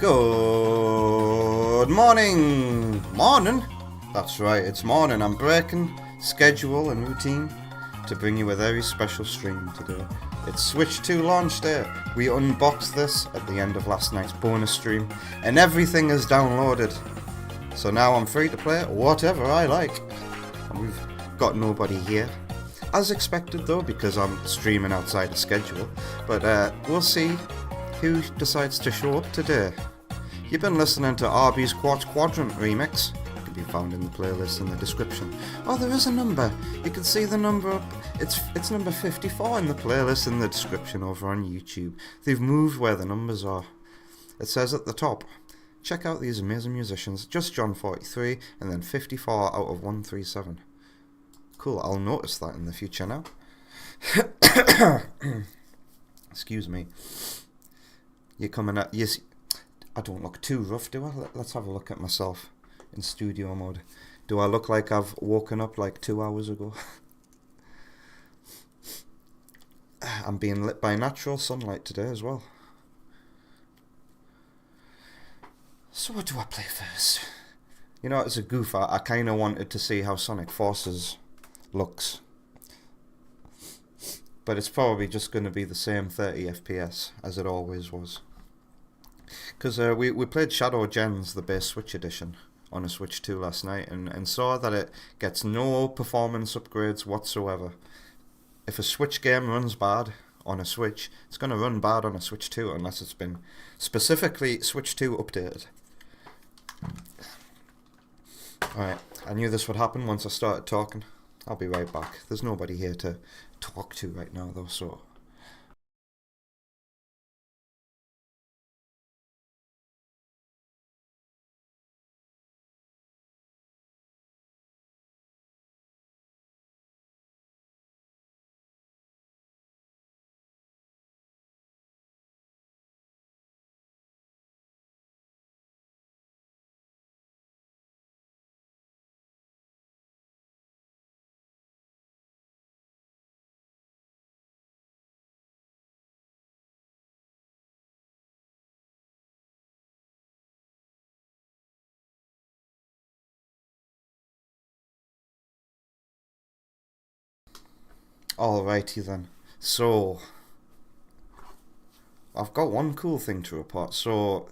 Good morning! Morning? That's right, it's morning. I'm breaking schedule and routine to bring you a very special stream today. It's Switch 2 launch day. We unboxed this at the end of last night's bonus stream, and everything is downloaded. So now I'm free to play whatever I like. And we've got nobody here. As expected though, because I'm streaming outside of schedule. But we'll see who decides to show up today. You've been listening to RB's Quartz Quadrant remix. It can be found in the playlist in the description. Oh, there is a number. You can see the number up. It's number 54 in the playlist in the description over on YouTube. They've moved where the numbers are. It says at the top, check out these amazing musicians. Just John 43 and then 54 out of 137. Cool, I'll notice that in the future now. Excuse me. You're coming at... Yes, I don't look too rough, do I? Let's have a look at myself in studio mode. Do I look like I've woken up like 2 hours ago? I'm being lit by natural sunlight today as well. So what do I play first? You know, as a goof, I kind of wanted to see how Sonic Forces looks. But it's probably just going to be the same 30 FPS as it always was. Because we played Shadow Gens, the base Switch edition, on a Switch 2 last night, and saw that it gets no performance upgrades whatsoever. If a Switch game runs bad on a Switch, it's going to run bad on a Switch 2 unless it's been specifically Switch 2 updated. Alright, I knew this would happen once I started talking. I'll be right back. There's nobody here to talk to right now though, so... Alrighty then. So, I've got one cool thing to report. So,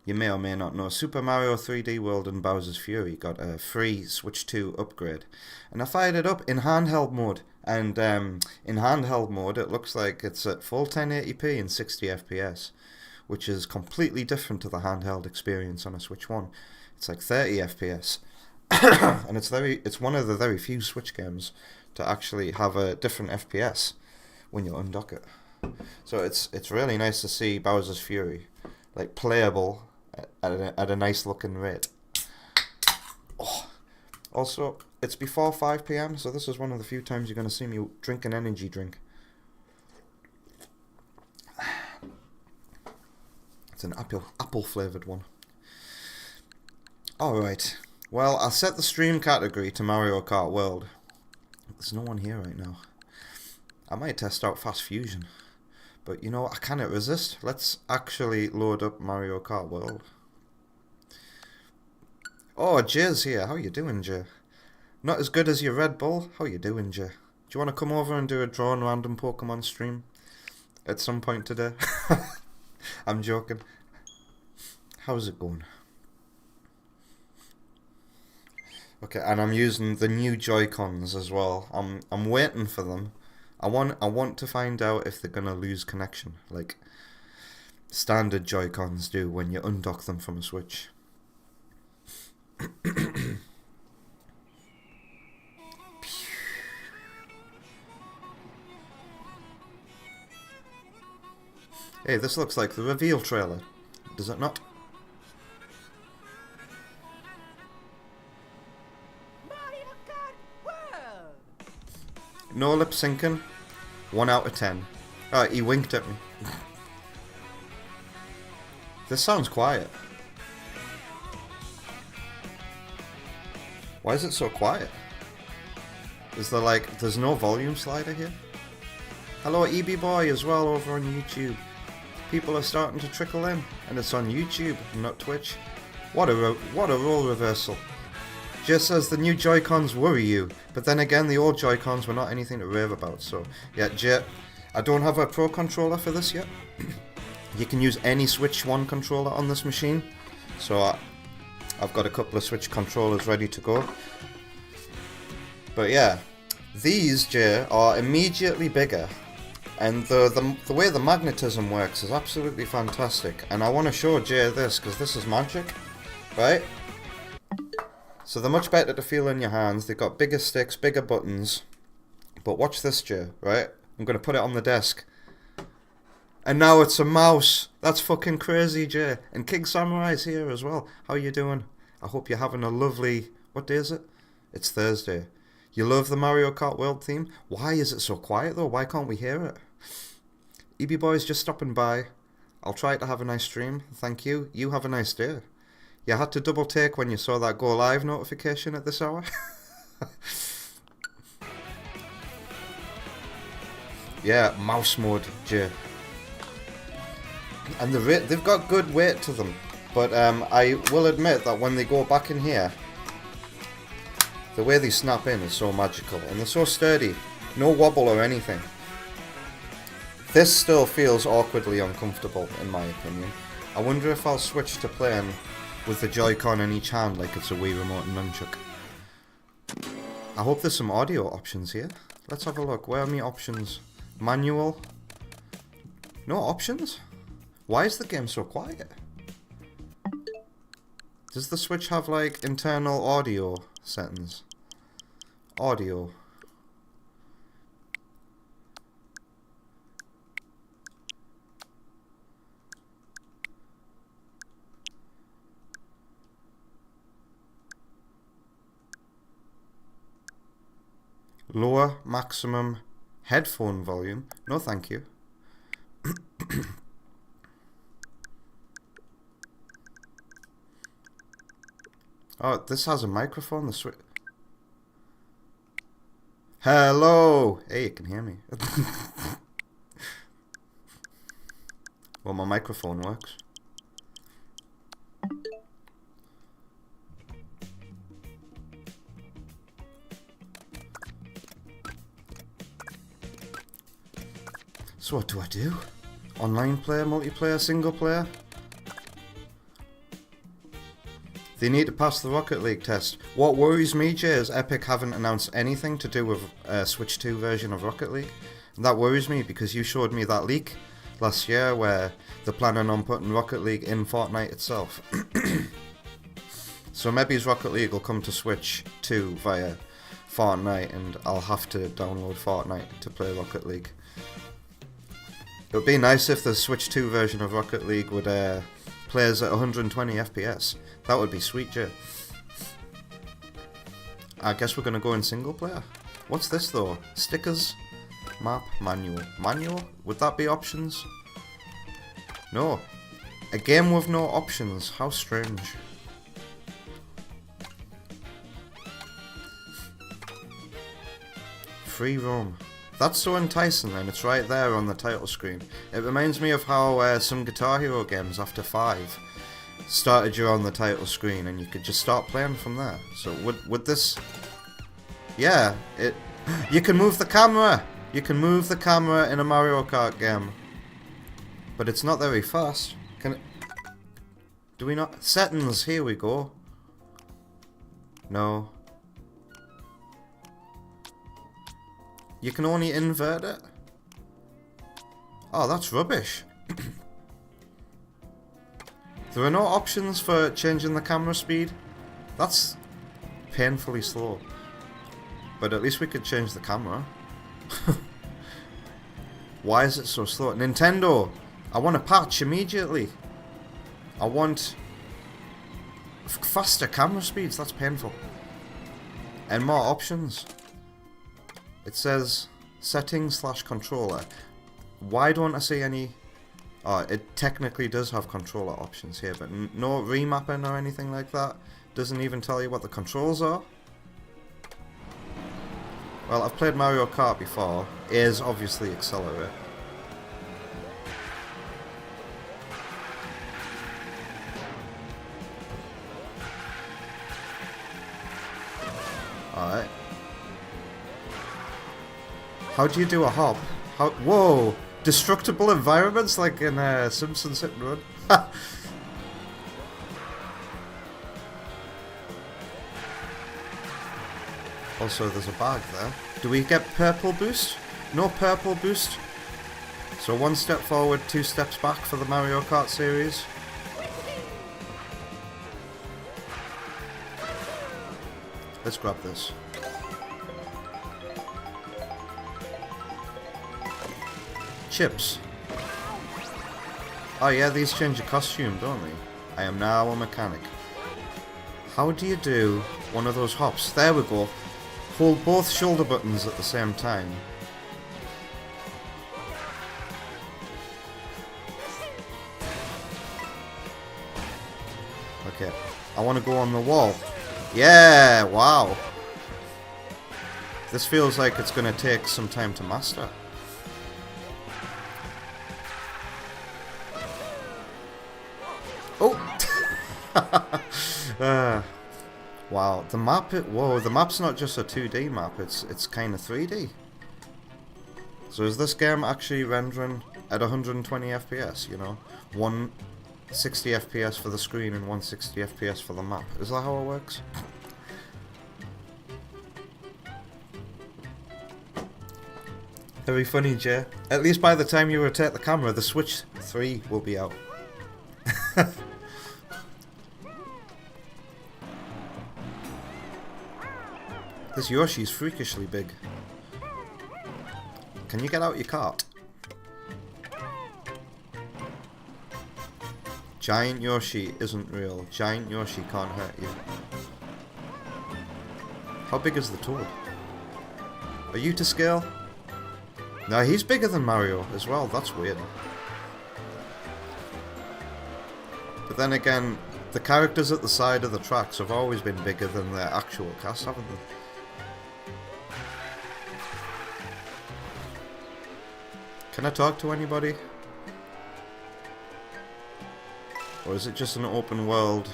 you may or may not know, Super Mario 3D World and Bowser's Fury got a free Switch 2 upgrade. And I fired it up in handheld mode. And in handheld mode, it looks like it's at full 1080p and 60 FPS. Which is completely different to the handheld experience on a Switch 1. It's like 30 FPS. And it's one of the very few Switch games to actually have a different FPS when you undock it. So it's really nice to see Bowser's Fury like playable at a nice looking rate. Oh. Also, it's before 5 PM, so this is one of the few times you're going to see me drink an energy drink. It's an apple flavoured one. Alright, well, I'll set the stream category to Mario Kart World. There's no one here right now. I might test out Fast Fusion. But you know, I can't resist. Let's actually load up Mario Kart World. Oh, Jay's here. How you doing, Jay? Not as good as your Red Bull? How you doing, Jay? Do you want to come over and do a drawn random Pokemon stream at some point today? I'm joking. How's it going? Okay, and I'm using the new Joy-Cons as well. I'm waiting for them. I want to find out if they're gonna lose connection, like standard Joy-Cons do when you undock them from a Switch. Hey, this looks like the reveal trailer, does it not? No lip syncing. 1 out of 10. Oh, he winked at me. This sounds quiet. Why is it so quiet? Is there like, there's no volume slider here? Hello EB Boy as well over on YouTube. People are starting to trickle in, and it's on YouTube, not Twitch. What a role reversal. Just as the new Joy-Cons worry you, but then again the old Joy-Cons were not anything to rave about. So yeah, I don't have a Pro controller for this yet. You can use any Switch 1 controller on this machine, so I've got a couple of Switch controllers ready to go. But yeah, these, Jay, are immediately bigger, and the way the magnetism works is absolutely fantastic. And I want to show Jay this, because this is magic, right? So they're much better to feel in your hands. They've got bigger sticks, bigger buttons. But watch this, Jay, right? I'm going to put it on the desk. And now it's a mouse. That's fucking crazy, Jay. And King Samurai's here as well. How you doing? I hope you're having a lovely... What day is it? It's Thursday. You love the Mario Kart World theme? Why is it so quiet though? Why can't we hear it? EB Boy's just stopping by. I'll try to have a nice stream. Thank you. You have a nice day. You had to double take when you saw that go live notification at this hour. Yeah, mouse mode, Jay. And they've got good weight to them, but I will admit that when they go back in here, the way they snap in is so magical, and they're so sturdy, no wobble or anything. This still feels awkwardly uncomfortable, in my opinion. I wonder if I'll switch to playing with the Joy-Con in each hand like it's a Wii Remote and Nunchuk. I hope there's some audio options here. Let's have a look. Where are my options? Manual? No options? Why is the game so quiet? Does the Switch have like internal audio settings? Audio. Lower maximum headphone volume. No thank you. Oh, this has a microphone, the Switch. Hello! Hey, you can hear me. Well, my microphone works. So what do I do? Online player, multiplayer, single player? They need to pass the Rocket League test. What worries me, Jay, is Epic haven't announced anything to do with a Switch 2 version of Rocket League. And that worries me because you showed me that leak last year where they're planning on putting Rocket League in Fortnite itself. So maybe Rocket League will come to Switch 2 via Fortnite, and I'll have to download Fortnite to play Rocket League. It would be nice if the Switch 2 version of Rocket League would plays at 120 FPS. That would be sweet, Jay. I guess we're going to go in single player. What's this though? Stickers? Map? Manual? Manual? Would that be options? No. A game with no options. How strange. Free roam. That's so enticing, and it's right there on the title screen. It reminds me of how some Guitar Hero games after 5 started you on the title screen and you could just start playing from there. So would this... Yeah, you can move the camera! You can move the camera in a Mario Kart game. But it's not very fast. Can it... Do we not... Settings, here we go. No. You can only invert it? Oh, that's rubbish. There are no options for changing the camera speed? That's painfully slow. But at least we could change the camera. Why is it so slow? Nintendo! I want a patch immediately. I want faster camera speeds, that's painful. And more options. It says settings/controller. Why don't I see any... Oh, it technically does have controller options here, but no remapping or anything like that. Doesn't even tell you what the controls are. Well, I've played Mario Kart before. A is obviously accelerate. How do you do a hop? How? Whoa! Destructible environments like in Simpsons Hit and Run. Also, there's a bag there. Do we get purple boost? No purple boost. So 1 step forward, 2 steps back for the Mario Kart series. Let's grab this. Chips. Oh yeah, these change your costume, don't they? I am now a mechanic. How do you do one of those hops? There we go. Hold both shoulder buttons at the same time. Okay, I want to go on the wall. Yeah, wow. This feels like it's going to take some time to master. Oh! Wow, the map, whoa, the map's not just a 2D map, it's kind of 3D. So is this game actually rendering at 120 FPS, you know? 160 FPS for the screen and 160 FPS for the map. Is that how it works? Very funny, Jay. At least by the time you rotate the camera, the Switch 3 will be out. This Yoshi's freakishly big. Can you get out your cart? Giant Yoshi isn't real. Giant Yoshi can't hurt you. How big is the toad? Are you to scale? No, he's bigger than Mario as well. That's weird. But then again, the characters at the side of the tracks have always been bigger than their actual cast, haven't they? Can I talk to anybody? Or is it just an open world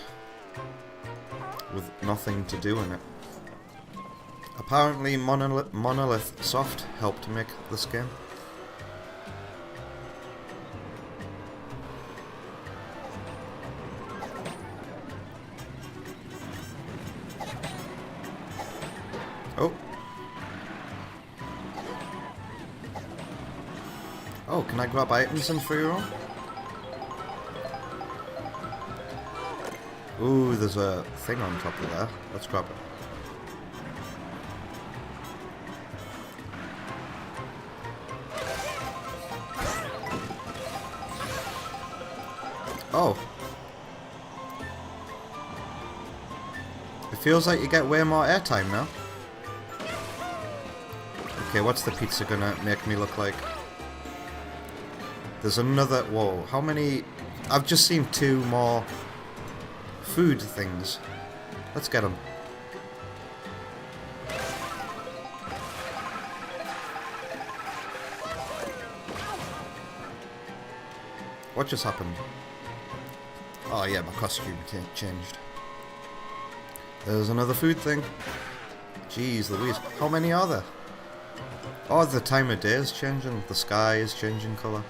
with nothing to do in it? Apparently Monolith Soft helped make this game. Oh. Oh, can I grab items in free roam? Ooh, there's a thing on top of there. Let's grab it. Oh. It feels like you get way more airtime now. Okay, what's the pizza gonna make me look like? There's another... Whoa, how many... I've just seen 2 more food things. Let's get them. What just happened? Oh yeah, my costume changed. There's another food thing. Jeez Louise, how many are there? Oh, the time of day is changing. The sky is changing colour.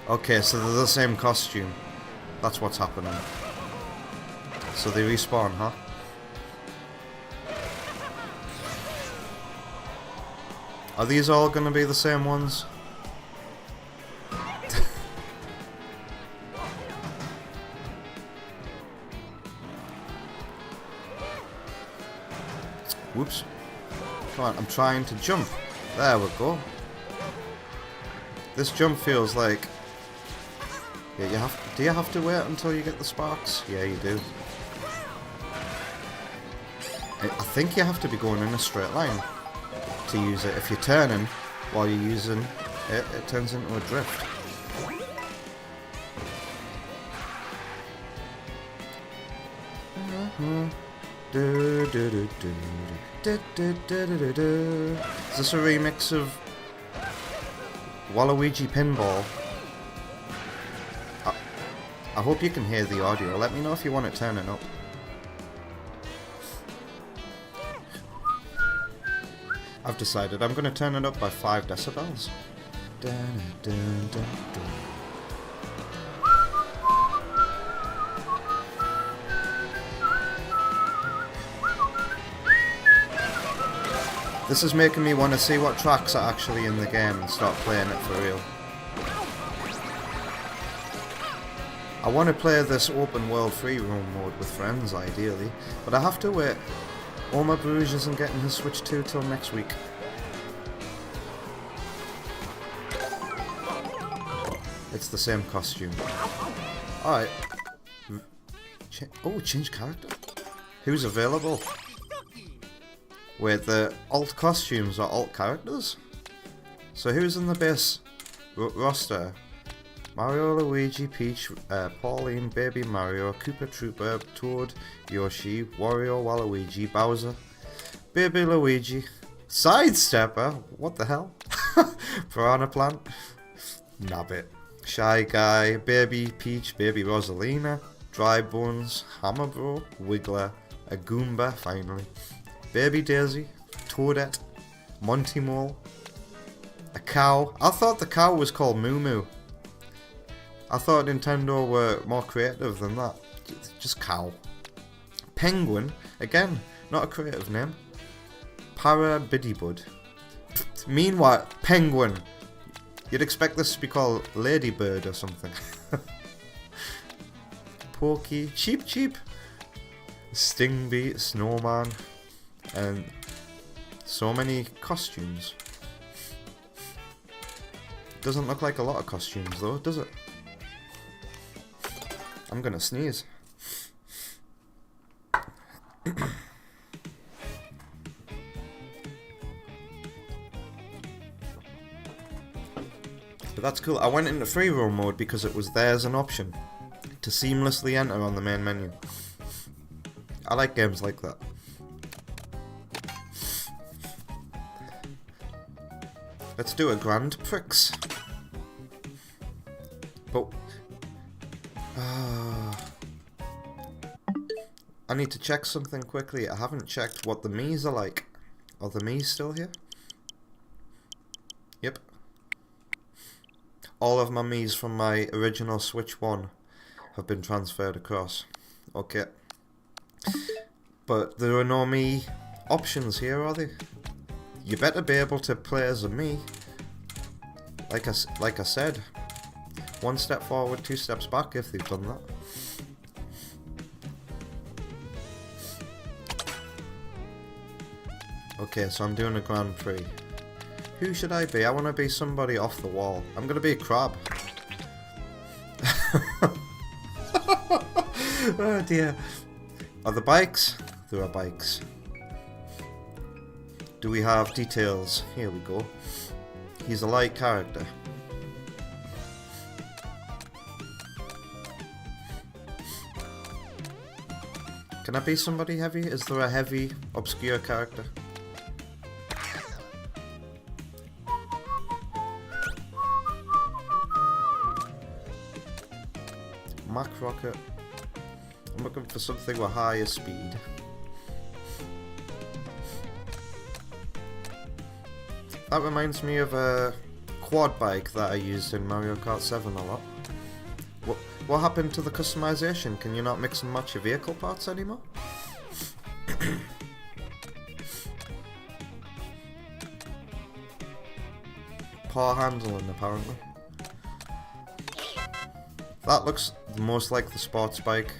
Okay, so they're the same costume. That's what's happening. So they respawn, huh? Are these all gonna be the same ones? Whoops. Come on, I'm trying to jump. There we go. This jump feels like... Yeah, do you have to wait until you get the sparks? Yeah, you do. I think you have to be going in a straight line to use it. If you're turning while you're using it, it turns into a drift. Is this a remix of Waluigi Pinball? I hope you can hear the audio. Let me know if you want to turn it up. I've decided I'm going to turn it up by 5 decibels. Dun, dun, dun, dun. This is making me want to see what tracks are actually in the game and start playing it for real. I want to play this open world free roam mode with friends ideally, but I have to wait. Omar Bruges isn't getting his Switch 2 till next week. It's the same costume. Alright. Oh, change character. Who's available? Wait, the alt costumes are alt characters? So who's in the base roster? Mario, Luigi, Peach, Pauline, Baby Mario, Koopa Troopa, Toad, Yoshi, Wario, Waluigi, Bowser, Baby Luigi, Sidestepper, what the hell? Piranha Plant, Nabbit, Shy Guy, Baby Peach, Baby Rosalina, Dry Bones, Hammer Bro, Wiggler, a Goomba, finally, Baby Daisy, Toadette, Monty Mole, a cow. I thought the cow was called Moo Moo. I thought Nintendo were more creative than that. Just cow. Penguin, again, not a creative name. Para Bidybud. Meanwhile, Penguin. You'd expect this to be called Ladybird or something. Porky, Cheep Cheep, Stingby, Snowman, and so many costumes. Doesn't look like a lot of costumes though, does it? I'm gonna sneeze. But that's cool. I went into free roam mode because it was there as an option to seamlessly enter on the main menu. I like games like that. Let's do a Grand Prix. But I need to check something quickly. I haven't checked what the Miis are like. Are the Miis still here? Yep. All of my Miis from my original Switch 1 have been transferred across. Okay. But there are no Mii options here, are they? You better be able to play as a Mii. Like I said, 1 step forward, 2 steps back if they've done that. Okay, so I'm doing a Grand Prix. Who should I be? I want to be somebody off the wall. I'm going to be a crab. Oh dear. Are the bikes? There are bikes. Do we have details? Here we go. He's a light character. Can I be somebody heavy? Is there a heavy, obscure character? Mac Rocket. I'm looking for something with higher speed. That reminds me of a quad bike that I used in Mario Kart 7 a lot. What happened to the customization? Can you not mix and match your vehicle parts anymore? Poor handling, apparently. That looks the most like the sports bike.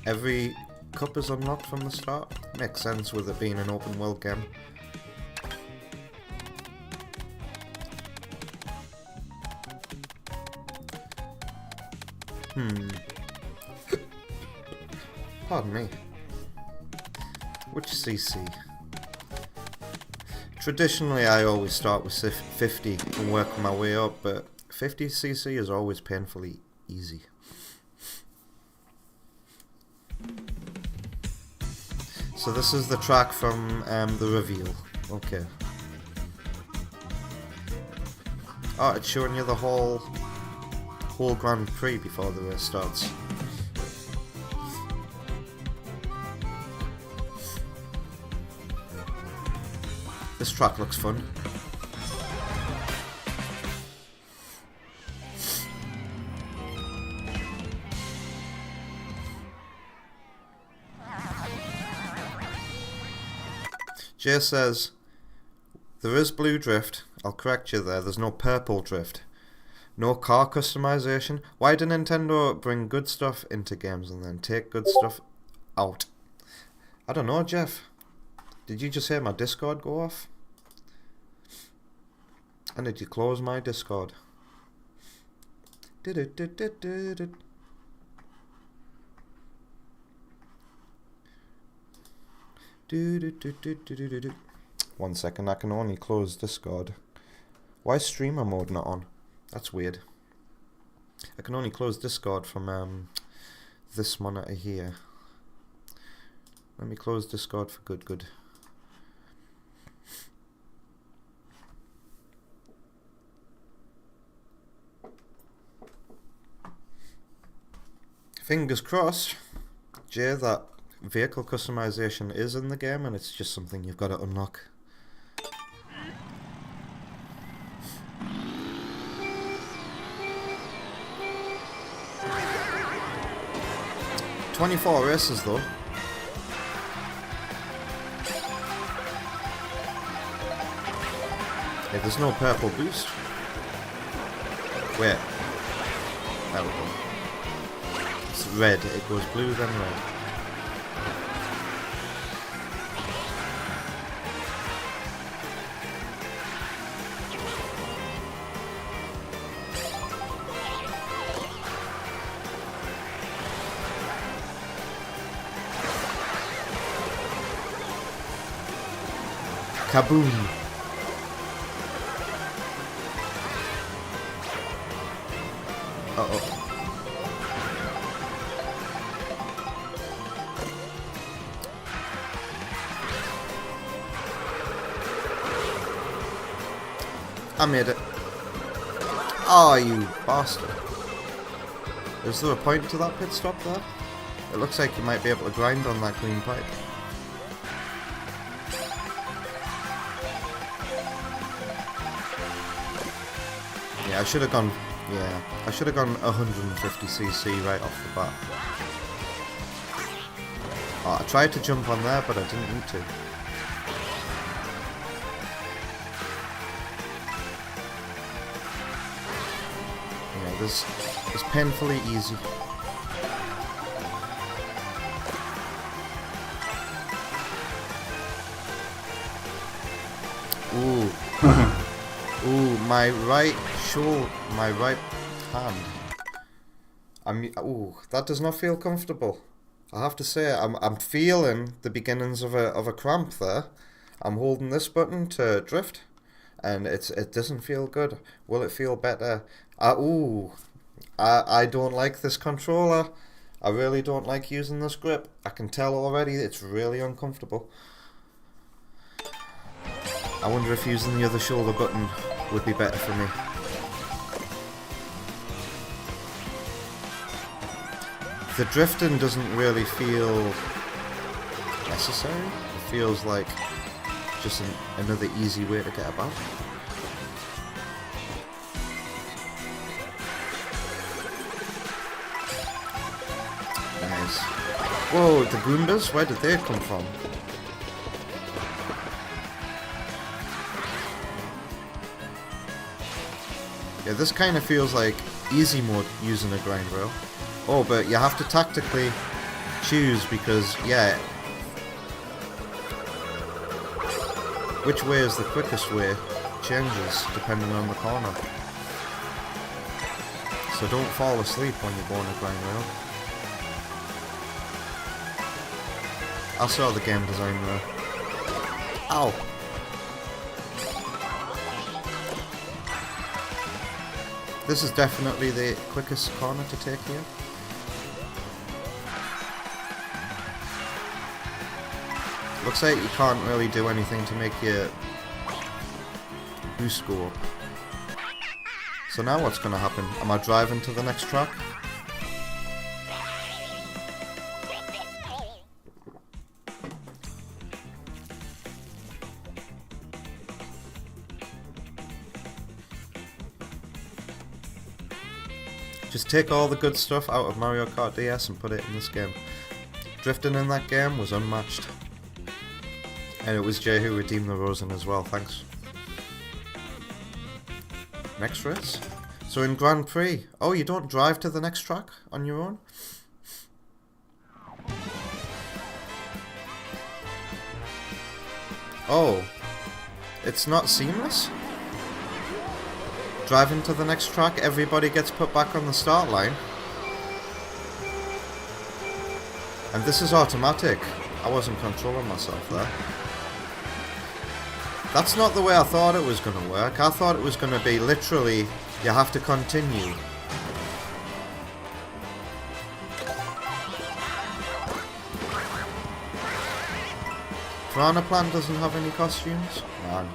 Every cup is unlocked from the start. Makes sense with it being an open world game. Pardon me. Which CC? Traditionally I always start with 50 and work my way up, but 50cc is always painfully easy. So this is the track from the reveal. Okay. Oh, it's showing you the whole whole Grand Prix before the race starts. This track looks fun. Jay says, there is blue drift. I'll correct you there. There's no purple drift. No car customization. Why did Nintendo bring good stuff into games and then take good stuff out? I don't know, Jeff. Did you just hear my Discord go off? And did you close my Discord? One second, I can only close Discord. Why is streamer mode not on? That's weird. I can only close Discord from this monitor here. Let me close Discord for good. Fingers crossed, Jay, that vehicle customization is in the game and it's just something you've got to unlock. "24 races though." Hey, there's no purple boost. Wait. There we go. It's red. It goes blue then red. Kaboom! Uh-oh. I made it. Oh, you bastard. Is there a point to that pit stop there? It looks like you might be able to grind on that green pipe. Yeah, I should have gone 150cc right off the bat. Oh, I tried to jump on there, but I didn't need to. Yeah, this is painfully easy. Ooh. Ooh, my right hand. Ooh, that does not feel comfortable. I have to say, I'm feeling the beginnings of a cramp there. I'm holding this button to drift, and it doesn't feel good. Will it feel better? I don't like this controller. I really don't like using this grip. I can tell already it's really uncomfortable. I wonder if using the other shoulder button would be better for me. The drifting doesn't really feel necessary. It feels like just another easy way to get about. Nice. Whoa, the Goombas? Where did they come from? Yeah, this kind of feels like easy mode using a grind rail. Oh, but you have to tactically choose because, yeah, which way is the quickest way changes depending on the corner. So don't fall asleep when you go on a grind rail. I saw the game design there. Ow! This is definitely the quickest corner to take here. Looks like you can't really do anything to make your boost go up. So So now what's going to happen? Am I driving to the next track? Just take all the good stuff out of Mario Kart DS and put it in this game. Drifting in that game was unmatched. And it was Jay who redeemed the Rosen as well, thanks. Next race? So in Grand Prix, oh, you don't drive to the next track on your own? Oh, it's not seamless? Driving to the next track, everybody gets put back on the start line. And this is automatic. I wasn't controlling myself there. That's not the way I thought it was going to work. I thought it was going to be literally, you have to continue. Piranha Plant doesn't have any costumes? Man.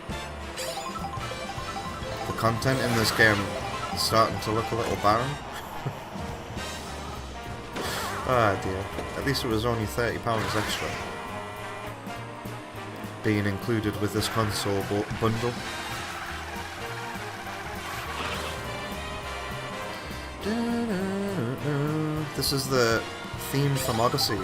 The content in this game is starting to look a little barren. Ah dear. At least it was only £30 extra being included with this console bundle. This is the theme from Odyssey.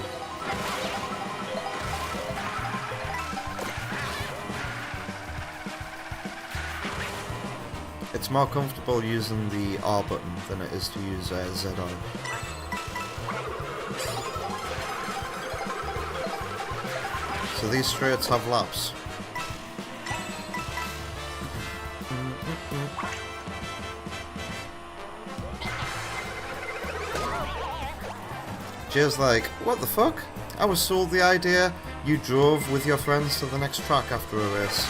It's more comfortable using the R button than it is to use ZR. So these straights have laps. Jay's like, what the fuck? I was sold the idea you drove with your friends to the next track after a race.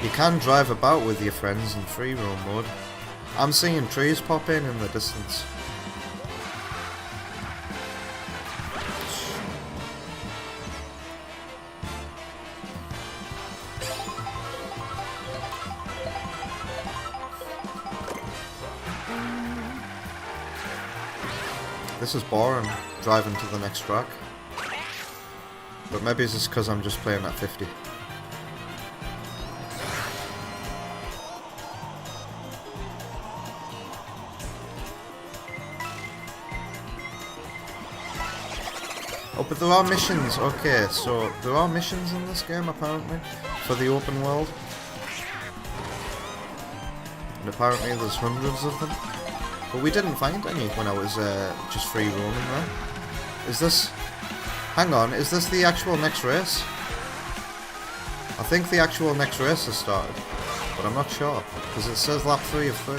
You can drive about with your friends in free roam mode. I'm seeing trees pop in the distance. This is boring, driving to the next track. But maybe it's just because I'm just playing at 50. Oh, but there are missions. Okay, so there are missions in this game apparently for the open world. And apparently there's hundreds of them. But we didn't find any when I was just free roaming there. Is this... Hang on, is this the actual next race? I think the actual next race has started. But I'm not sure, because it says lap 3 of 3.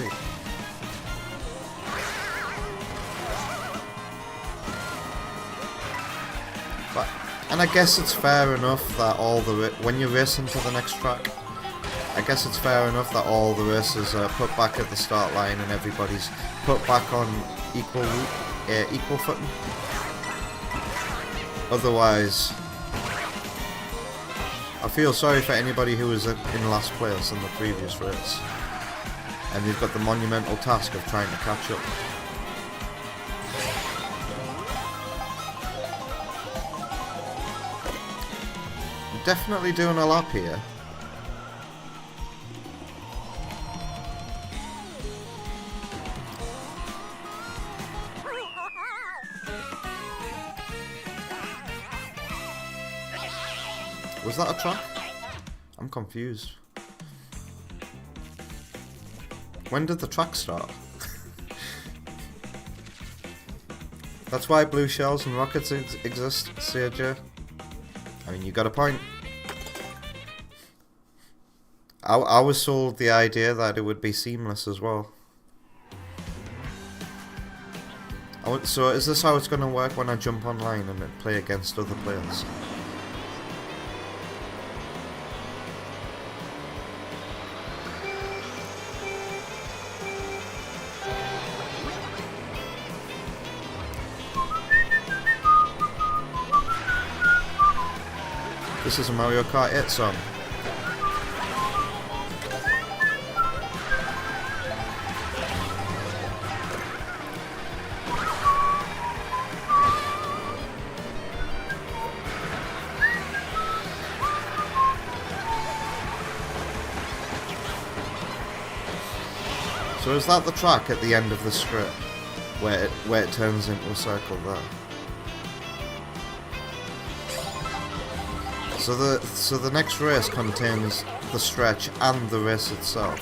But, and I guess it's fair enough that all the... when you're racing to the next track, I guess it's fair enough that all the races are put back at the start line and everybody's put back on equal footing. Otherwise, I feel sorry for anybody who was in last place in the previous race and they've got the monumental task of trying to catch up. I'm definitely doing a lap here. Was that a track? I'm confused. When did the track start? That's why blue shells and rockets exist, Sergio. I mean, you got a point. I was sold the idea that it would be seamless as well. So is this how it's going to work when I jump online and play against other players? This is a Mario Kart 8 song. So is that the track at the end of the strip? Where it turns into a circle there? So the next race contains the stretch and the race itself.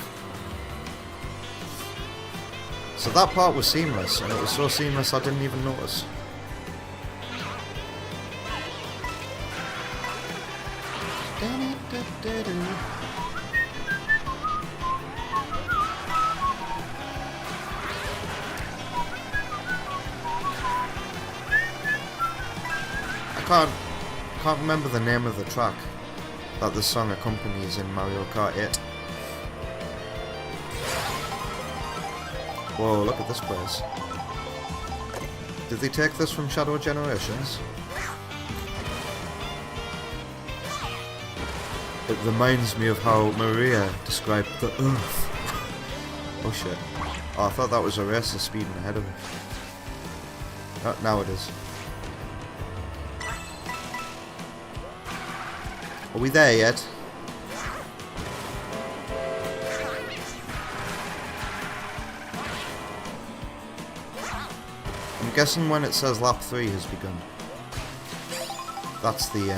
So that part was seamless, and it was so seamless I didn't even notice. I can't remember the name of the track that this song accompanies in Mario Kart 8. Whoa, look at this place. Did they take this from Shadow Generations? It reminds me of how Maria described the Earth. Oh shit. Oh, I thought that was a racer speeding ahead of me. Oh, now it is. Are we there yet? I'm guessing when it says lap 3 has begun. That's the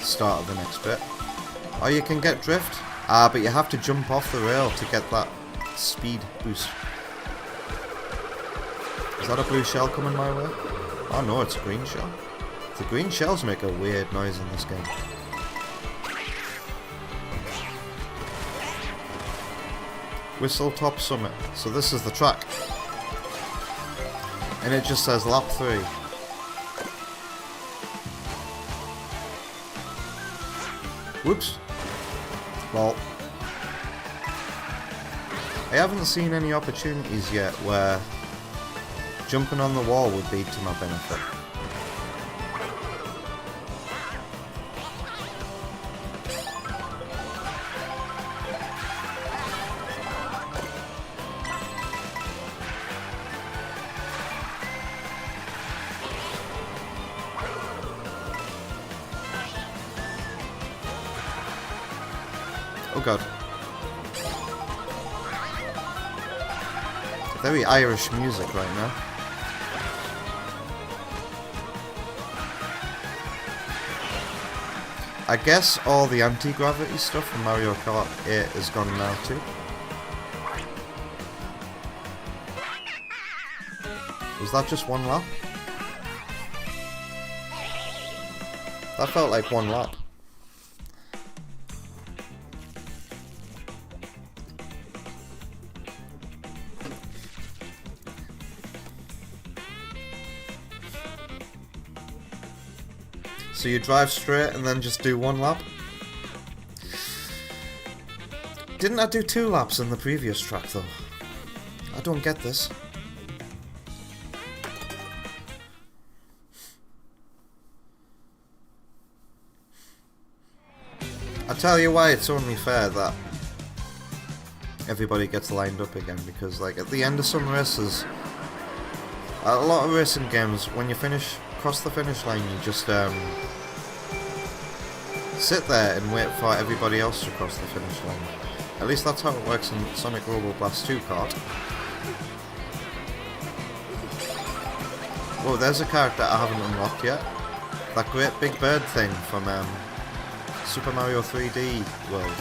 start of the next bit. Oh, you can get drift? Ah, but you have to jump off the rail to get that speed boost. Is that a blue shell coming my way? Oh no, it's a green shell. The green shells make a weird noise in this game. Whistle Top Summit. So this is the track. And it just says lap 3. Whoops. Well, I haven't seen any opportunities yet where jumping on the wall would be to my benefit. Oh god. Very Irish music right now. I guess all the anti-gravity stuff from Mario Kart 8 is gone now too. Was that just one lap? That felt like one lap. So you drive straight and then just do one lap? Didn't I do 2 laps in the previous track though? I don't get this. I tell you why it's only fair that everybody gets lined up again, because like at the end of some races, a lot of racing games, when you cross the finish line, you just sit there and wait for everybody else to cross the finish line. At least that's how it works in Sonic Robo Blast 2 Kart. Whoa, there's a character I haven't unlocked yet. That great big bird thing from Super Mario 3D World.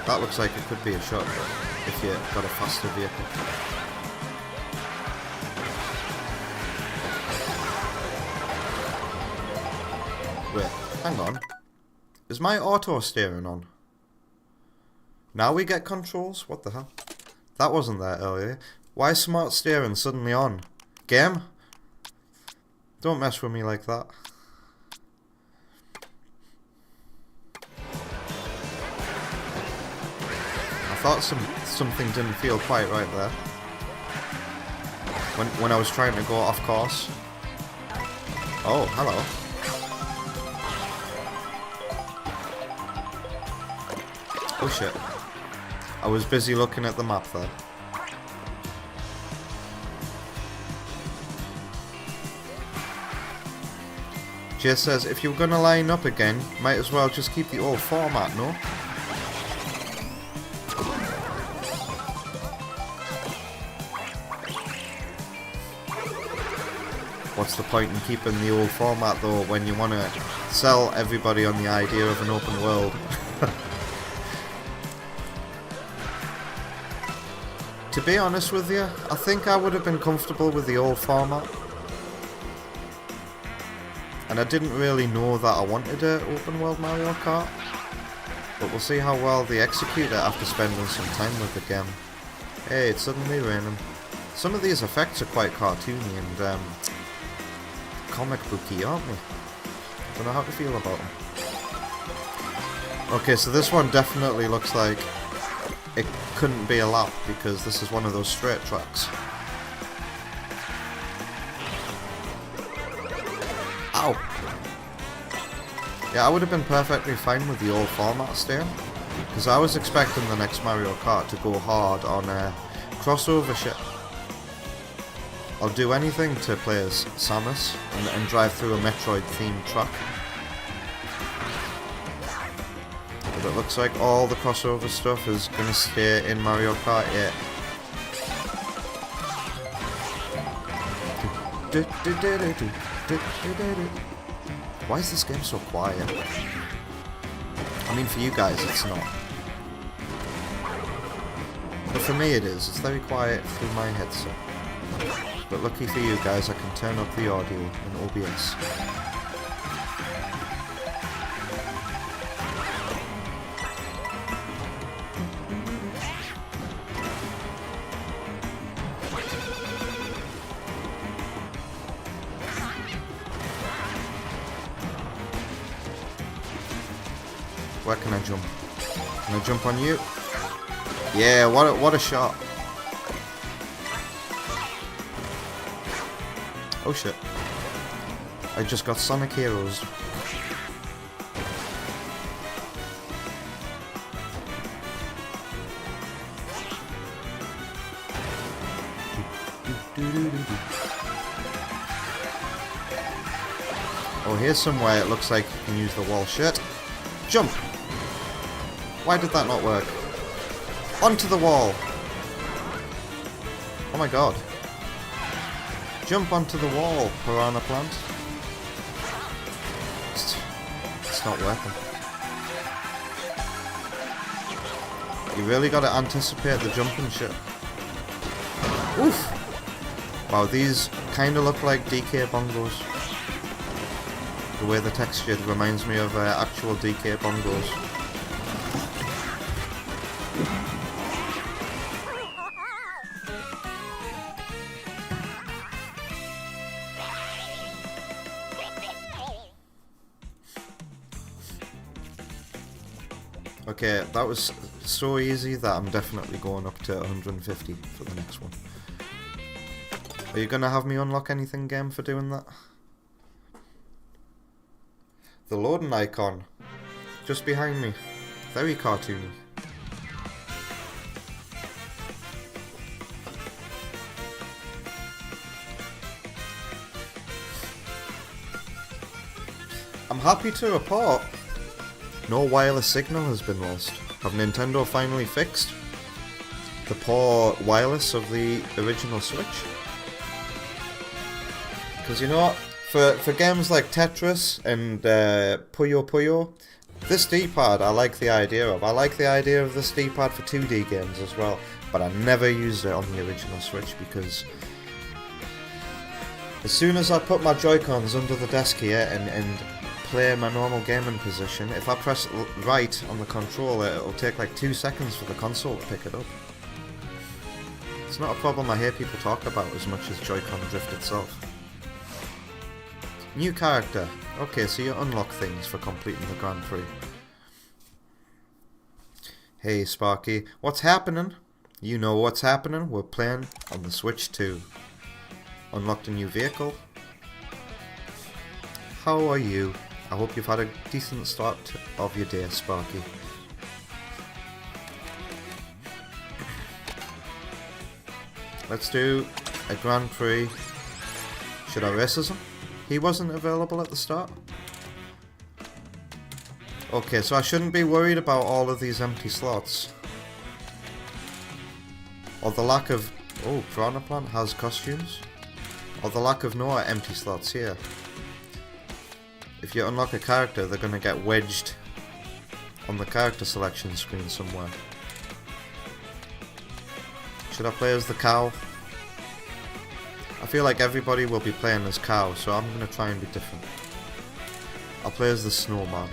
That looks like it could be a shot if you got a faster vehicle. Wait, hang on. Is my auto steering on? Now we get controls? What the hell? That wasn't there earlier. Why is smart steering suddenly on? Game? Don't mess with me like that. I thought something didn't feel quite right there. When I was trying to go off course. Oh, hello. Oh shit. I was busy looking at the map there. Jay says, if you're gonna line up again, might as well just keep the old format, no? What's the point in keeping the old format though when you want to sell everybody on the idea of an open world? To be honest with you, I think I would have been comfortable with the old format. And I didn't really know that I wanted an open world Mario Kart. But we'll see how well they execute it after spending some time with the game. Hey, it's suddenly raining. Some of these effects are quite cartoony and comic booky, aren't they? Don't know how to feel about them. Okay, so this one definitely looks like it couldn't be a lap because this is one of those straight tracks. Ow! Yeah, I would have been perfectly fine with the old format staying, because I was expecting the next Mario Kart to go hard on crossover shit. I'll do anything to play as Samus and drive through a Metroid-themed track. But it looks like all the crossover stuff is going to stay in Mario Kart 8. Why is this game so quiet? I mean, for you guys it's not. But for me it is. It's very quiet through my headset. But lucky for you guys, I can turn up the audio in OBS. Where can I jump? Can I jump on you? Yeah, what a shot. Oh shit. I just got Sonic Heroes. Oh, here's somewhere it looks like you can use the wall. Shit. Jump! Why did that not work? Onto the wall! Oh my god. Jump onto the wall, piranha plant. It's not working. You really gotta anticipate the jumping shit. Oof! Wow, these kinda look like DK bongos. The way the texture reminds me of actual DK bongos. Okay, that was so easy that I'm definitely going up to 150 for the next one. Are you gonna have me unlock anything, game, for doing that? The loading icon, just behind me, very cartoony. I'm happy to report no wireless signal has been lost. Have Nintendo finally fixed the poor wireless of the original Switch? Because you know what? For games like Tetris and Puyo Puyo, this D-pad I like the idea of. I like the idea of this D-pad for 2D games as well, but I never used it on the original Switch because as soon as I put my Joy-Cons under the desk here and play my normal gaming position, if I press right on the controller, it'll take like 2 seconds for the console to pick it up. It's not a problem I hear people talk about as much as Joy-Con drift itself. New character. Okay, so you unlock things for completing the Grand Prix. Hey Sparky, what's happening? You know what's happening, we're playing on the Switch 2. Unlocked a new vehicle. How are you? I hope you've had a decent start of your day, Sparky. Let's do a Grand Prix. Should I race as him? He wasn't available at the start. Okay, so I shouldn't be worried about all of these empty slots. Or the lack of... Oh, Piranha Plant has costumes. or the lack of no empty slots here. If you unlock a character, they're gonna get wedged on the character selection screen somewhere. Should I play as the cow? I feel like everybody will be playing as cow, so I'm gonna try and be different. I'll play as the snowman.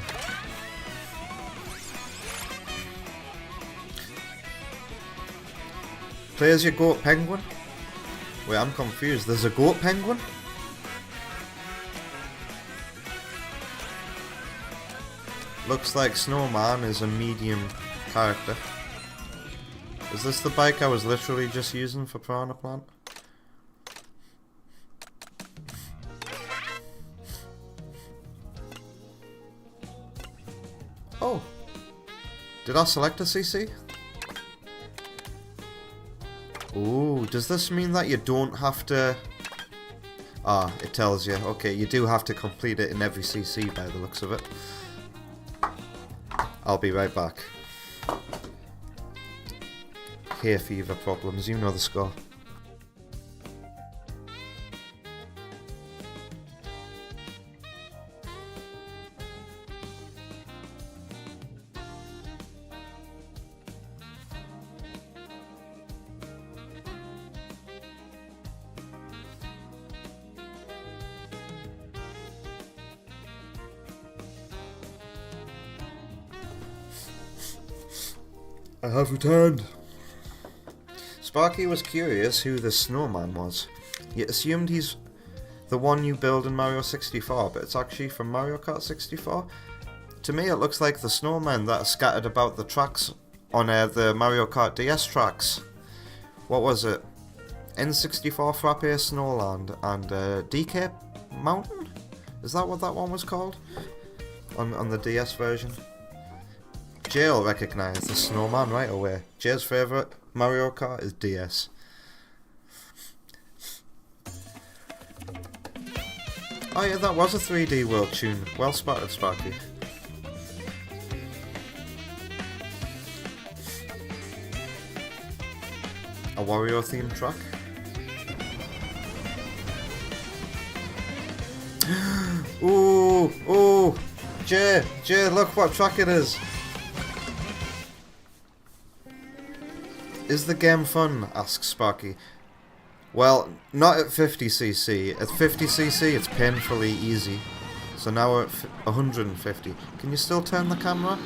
Play as your goat penguin? Wait, I'm confused. There's a goat penguin? Looks like Snowman is a medium character. Is this the bike I was literally just using for Piranha Plant? Oh! Did I select a CC? Ooh, does this mean that you don't have to... Ah, it tells you. Okay, you do have to complete it in every CC by the looks of it. I'll be right back. Hay fever problems, you know the score. I have returned. Sparky was curious who the snowman was. You assumed he's the one you build in Mario 64, but it's actually from Mario Kart 64. To me it looks like the snowmen that are scattered about the tracks on the Mario Kart DS tracks. What was it? N64 Frappe Snowland and DK Mountain? Is that what that one was called? On the DS version? Jay'll recognise the snowman right away. Jay's favourite Mario Kart is DS. Oh yeah, that was a 3D World tune. Well spotted, Sparky. A Wario themed track. Ooh, ooh, Jay, look what track it is. Is the game fun? Asks Sparky. Well, not at 50cc. At 50cc it's painfully easy. So now we're at 150. Can you still turn the camera?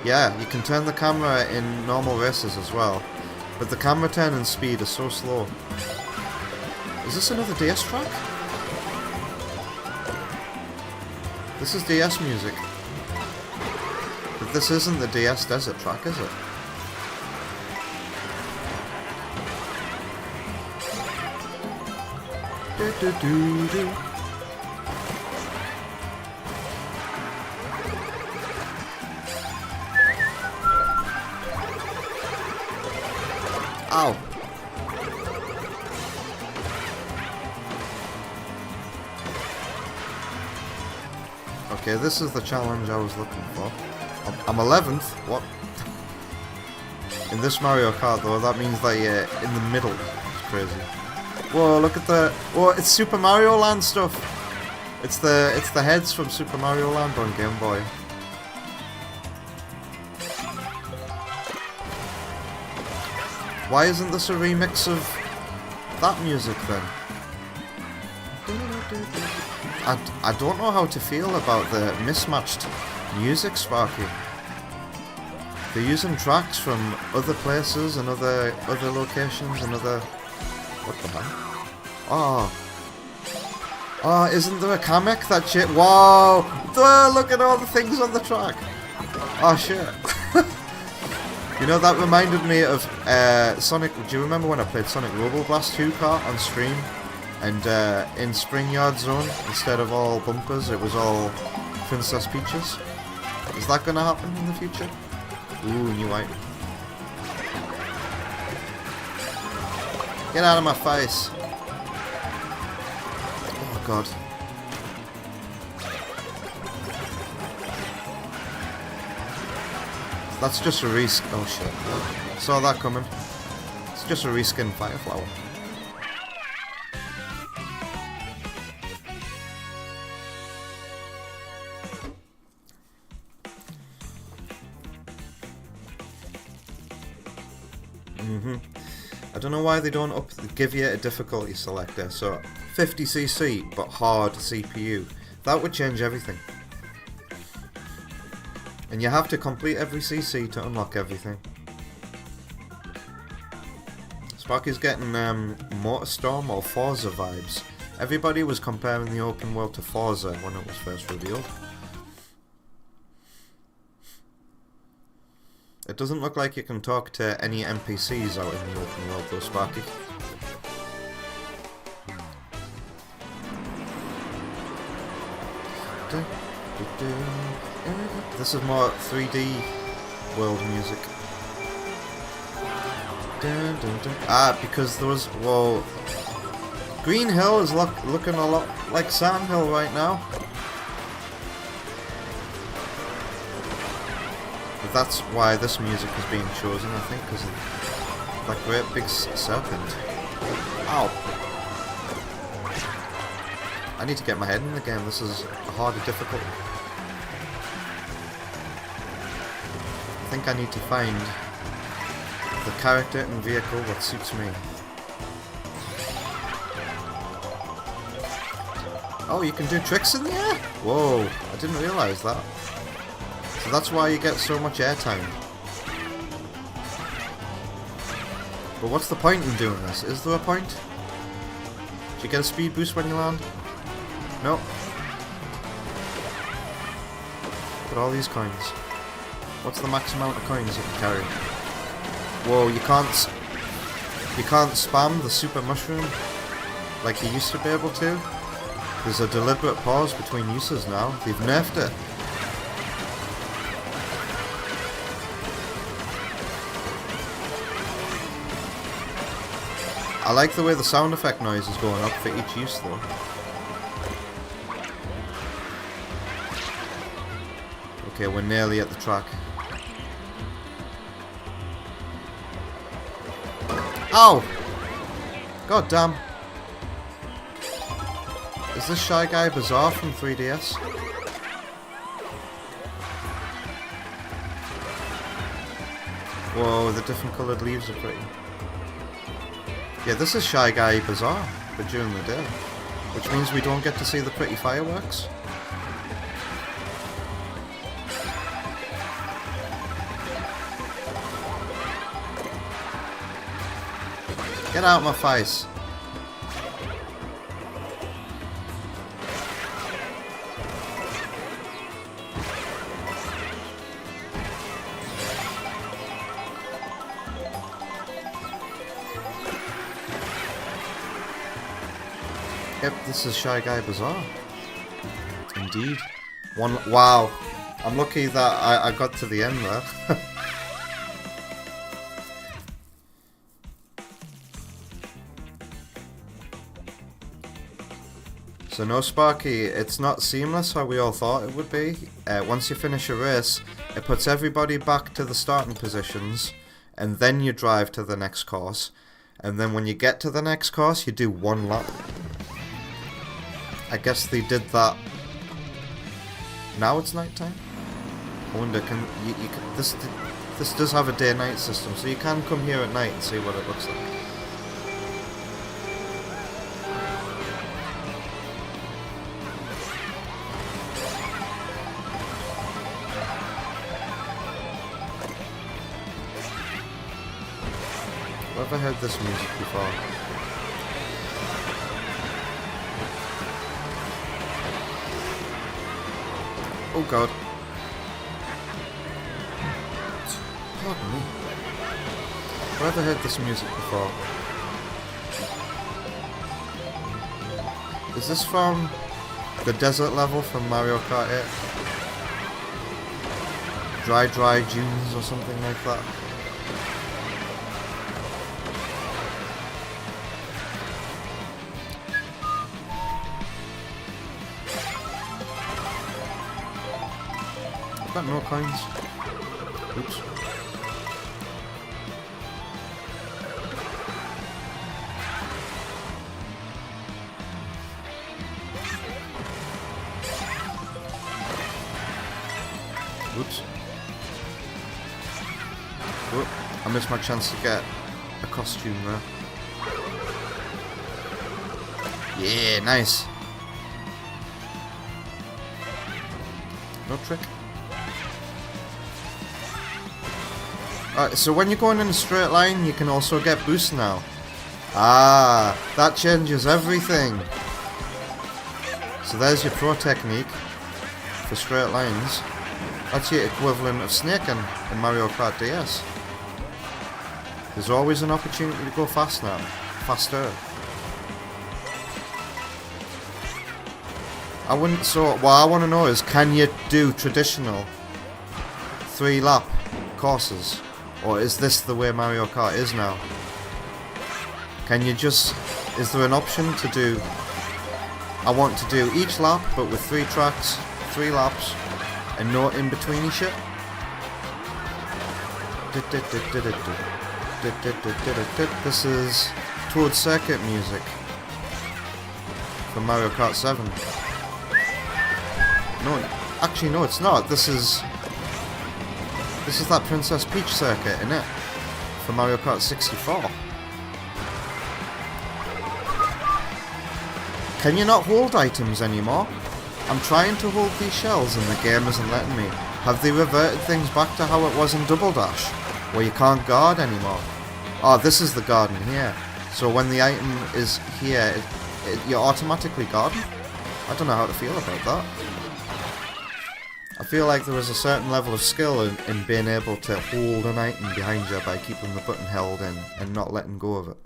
Yeah, you can turn the camera in normal races as well. But the camera turning speed is so slow. Is this another DS track? This is DS music. But this isn't the DS Desert track, is it? Do-do-do-do. Ow! Okay, this is the challenge I was looking for. I'm 11th. What? In this Mario Kart, though, that means that you're in the middle. It's crazy. Whoa! Look at the. Whoa! It's Super Mario Land stuff. It's the heads from Super Mario Land on Game Boy. Why isn't this a remix of that music then? I don't know how to feel about the mismatched music, Sparky. They're using tracks from other places and other locations and other... What the hell? Oh, isn't there a Kamek that shit? Wow! Look at all the things on the track! Oh shit. You know, that reminded me of Sonic... Do you remember when I played Sonic Robo Blast 2 Kart on stream? And in Spring Yard Zone, instead of all bumpers, it was all Princess Peaches. Is that going to happen in the future? Ooh, new item. Get out of my face. Oh god. That's just a risk. Oh shit. Saw that coming. It's just a reskin Fire Flower. I don't know why they don't give you a difficulty selector. So 50cc but hard CPU. That would change everything. And you have to complete every CC to unlock everything. Sparky's getting Motorstorm or Forza vibes. Everybody was comparing the open world to Forza when it was first revealed. It doesn't look like you can talk to any NPCs out in the open world though, Sparky. This is more 3D world music. Ah, because there was... Whoa. Green Hill is looking a lot like Sand Hill right now. But that's why this music is being chosen, I think, because of that great big serpent. Ow. I need to get my head in the game. This is a harder difficulty. I think I need to find the character and vehicle that suits me. Oh, you can do tricks in the air? Whoa, I didn't realise that. So that's why you get so much airtime. But what's the point in doing this? Is there a point? Do you get a speed boost when you land? No. Look at all these coins. What's the max amount of coins you can carry? Whoa, you can't spam the super mushroom like you used to be able to. There's a deliberate pause between uses now. They've nerfed it. I like the way the sound effect noise is going up for each use though. Okay, we're nearly at the track. Ow! God damn. Is this Shy Guy Bazaar from 3DS? Whoa, the different coloured leaves are pretty. Yeah, this is Shy Guy Bazaar, but during the day. Which means we don't get to see the pretty fireworks. Get out my face. Yep, this is Shy Guy Bazaar. Indeed. Wow. I'm lucky that I got to the end there. So no, Sparky, it's not seamless how we all thought it would be. Once you finish a race, it puts everybody back to the starting positions, and then you drive to the next course. And then when you get to the next course, you do one lap. I guess they did that. Now it's night time. I wonder, this does have a day-night system, so you can come here at night and see what it looks like. Have I heard this music before? Oh god. Pardon me. Have I ever heard this music before? Is this from the desert level from Mario Kart 8? Dry Dunes or something like that? Got no coins. Oops. Oops. Whoop. I missed my chance to get a costume there. Yeah, nice. No trick. Alright, so when you're going in a straight line, you can also get boost now. Ah, that changes everything. So there's your pro technique for straight lines. That's your equivalent of snaking in Mario Kart DS. There's always an opportunity to go fast now. Faster. What I want to know is, can you do traditional 3-lap courses? Or is this the way Mario Kart is now? Is there an option to do, I want to do each lap but with 3 tracks, 3 laps, and no in-betweeny shit? This is Toad Circuit music from Mario Kart 7. No, actually no, it's not. This is that Princess Peach circuit, innit? For Mario Kart 64. Can you not hold items anymore? I'm trying to hold these shells and the game isn't letting me. Have they reverted things back to how it was in Double Dash, where you can't guard anymore? Oh, this is the garden here. So when the item is here, you're automatically guarding? I don't know how to feel about that. I feel like there is a certain level of skill in being able to hold an item behind you by keeping the button held in and not letting go of it.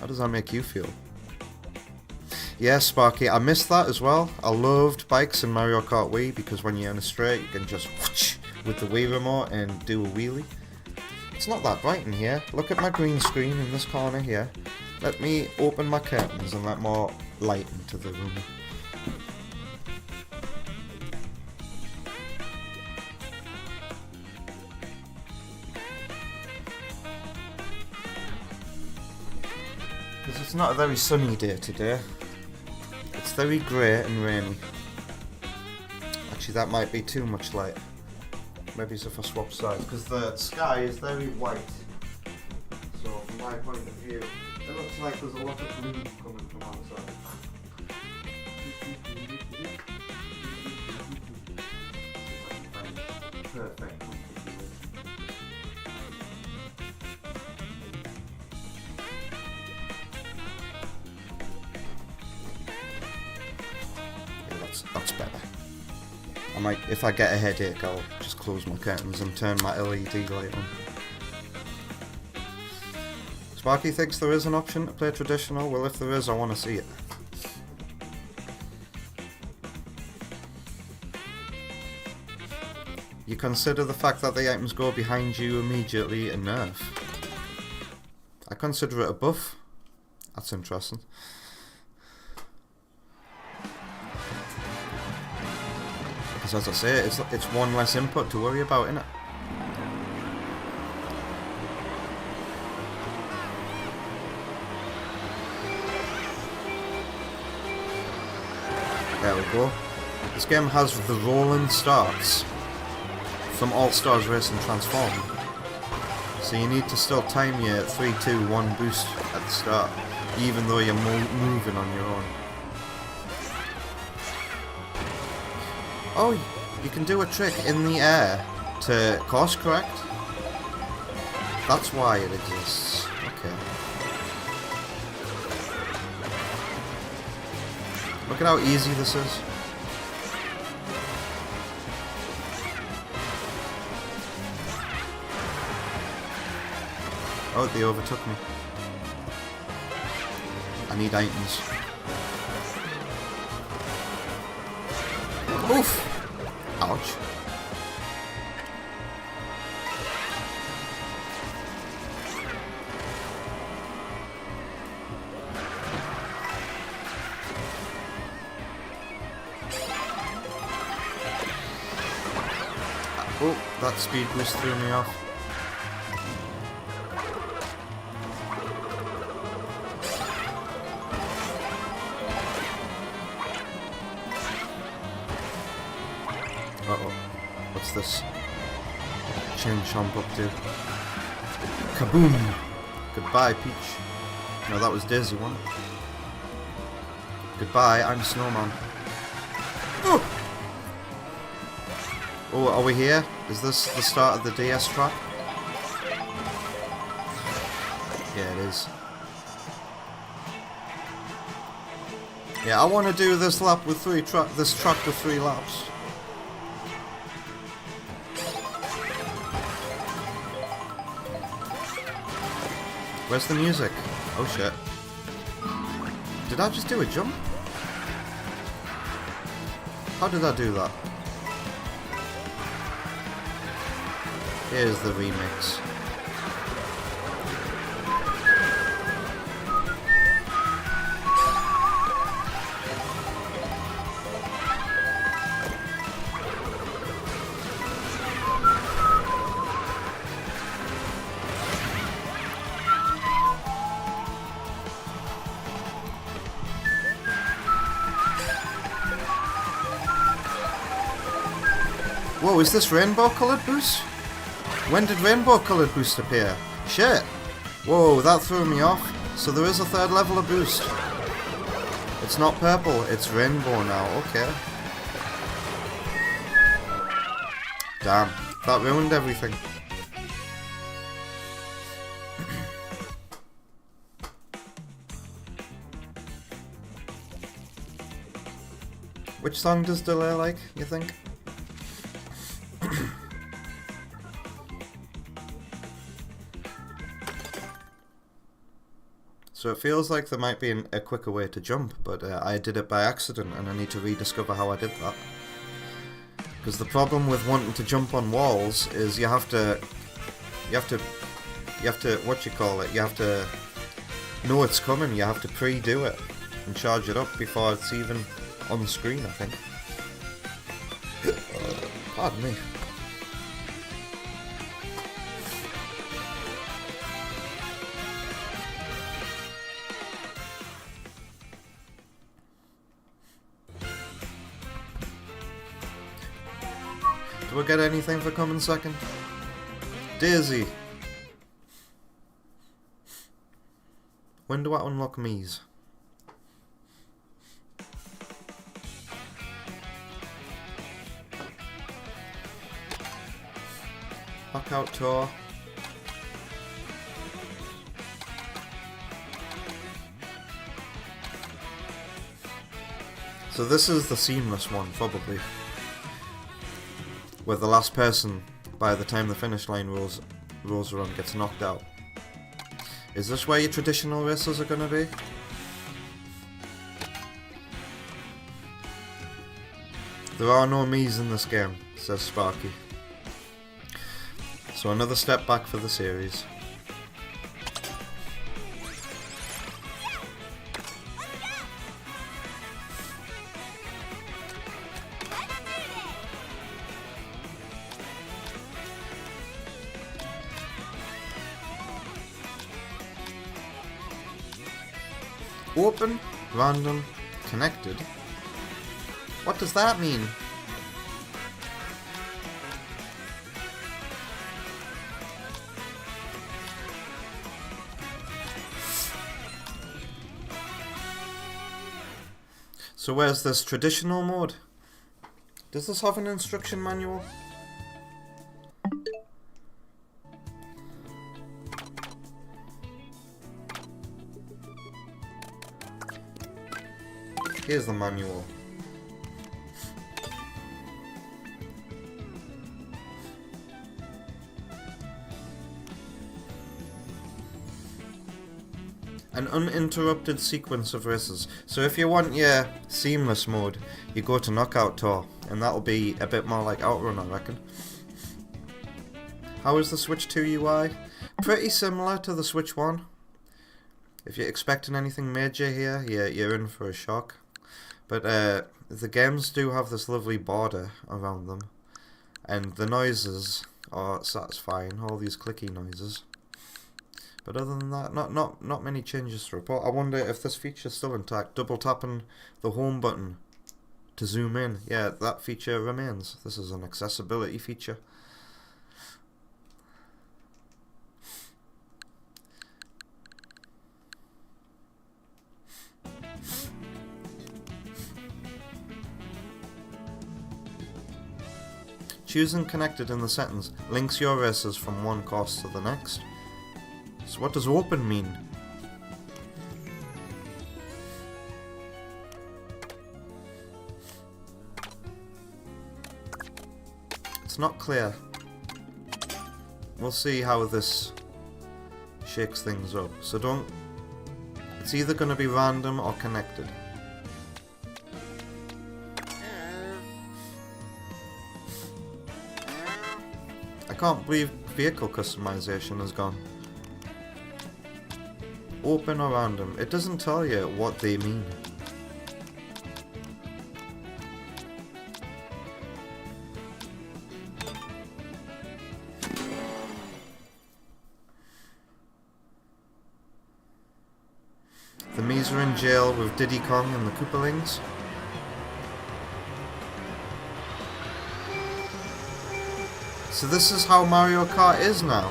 How does that make you feel? Yeah, Sparky, I missed that as well. I loved bikes in Mario Kart Wii because when you're in a straight, you can just whoosh with the Wii remote and do a wheelie. It's not that bright in here. Look at my green screen in this corner here. Let me open my curtains and let more light into the room. Because it's not a very sunny day today. It's very grey and rainy. Actually, that might be too much light. Maybe it's if I swap sides, because the sky is very white. So from my point of view, it looks like there's a lot of blue coming from outside. Perfect. That's better. I might, if I get a headache, I'll just close my curtains and turn my LED light on. Sparky thinks there is an option to play traditional. Well, if there is, I want to see it. You consider the fact that the items go behind you immediately a nerf. I consider it a buff. That's interesting. Because as I say, it's one less input to worry about, innit? There we go. This game has the rolling starts from All Stars Racing Transformed. So you need to still time your 3, 2, 1 boost at the start, even though you're moving on your own. Oh, you can do a trick in the air to course correct. That's why it exists. Okay. Look at how easy this is. Oh, they overtook me. I need items. Oof! Ouch. Oh, that speed boost threw me off. Uh-oh. this chain chomp up to? Kaboom! Goodbye, Peach. No, that was Daisy one. Goodbye, I'm Snowman. Oh! Oh, are we here? Is this the start of the DS track? Yeah, it is. Yeah, I want to do this lap with this track with 3 laps. Where's the music? Oh shit. Did I just do a jump? How did I do that? Here's the remix. Whoa, is this rainbow coloured boost? When did rainbow coloured boost appear? Shit! Whoa, that threw me off. So there is a 3rd level of boost. It's not purple, it's rainbow now, okay. Damn, that ruined everything. Which song does Delay like, you think? So it feels like there might be a quicker way to jump, but I did it by accident and I need to rediscover how I did that. Because the problem with wanting to jump on walls is you have to, what you call it, you have to know it's coming, you have to pre-do it and charge it up before it's even on the screen, I think. Pardon me. Do I get anything for coming second? Daisy! When do I unlock Mies? Knockout Tour. So this is the seamless one, probably. Where the last person, by the time the finish line rolls around, gets knocked out. Is this where your traditional races are gonna be? There are no Miis in this game, says Sparky. So another step back for the series. Open, random, connected. What does that mean? So where's this traditional mode? Does this have an instruction manual? Here's the manual. An uninterrupted sequence of races. So if you want your seamless mode, you go to Knockout Tour, and that'll be a bit more like Outrun, I reckon. How is the Switch 2 UI? Pretty similar to the Switch 1. If you're expecting anything major here, you're in for a shock. But the games do have this lovely border around them, and the noises are satisfying, all these clicky noises. But other than that, not many changes to report. I wonder if this feature's still intact. Double tapping the home button to zoom in. Yeah, that feature remains. This is an accessibility feature. Choosing connected in the sentence links your races from one course to the next. So what does open mean? It's not clear. We'll see how this shakes things up. So don't... It's either going to be random or connected. I can't believe vehicle customization has gone. Open or random. It doesn't tell you what they mean. The Mii's are in jail with Diddy Kong and the Koopalings. So this is how Mario Kart is now.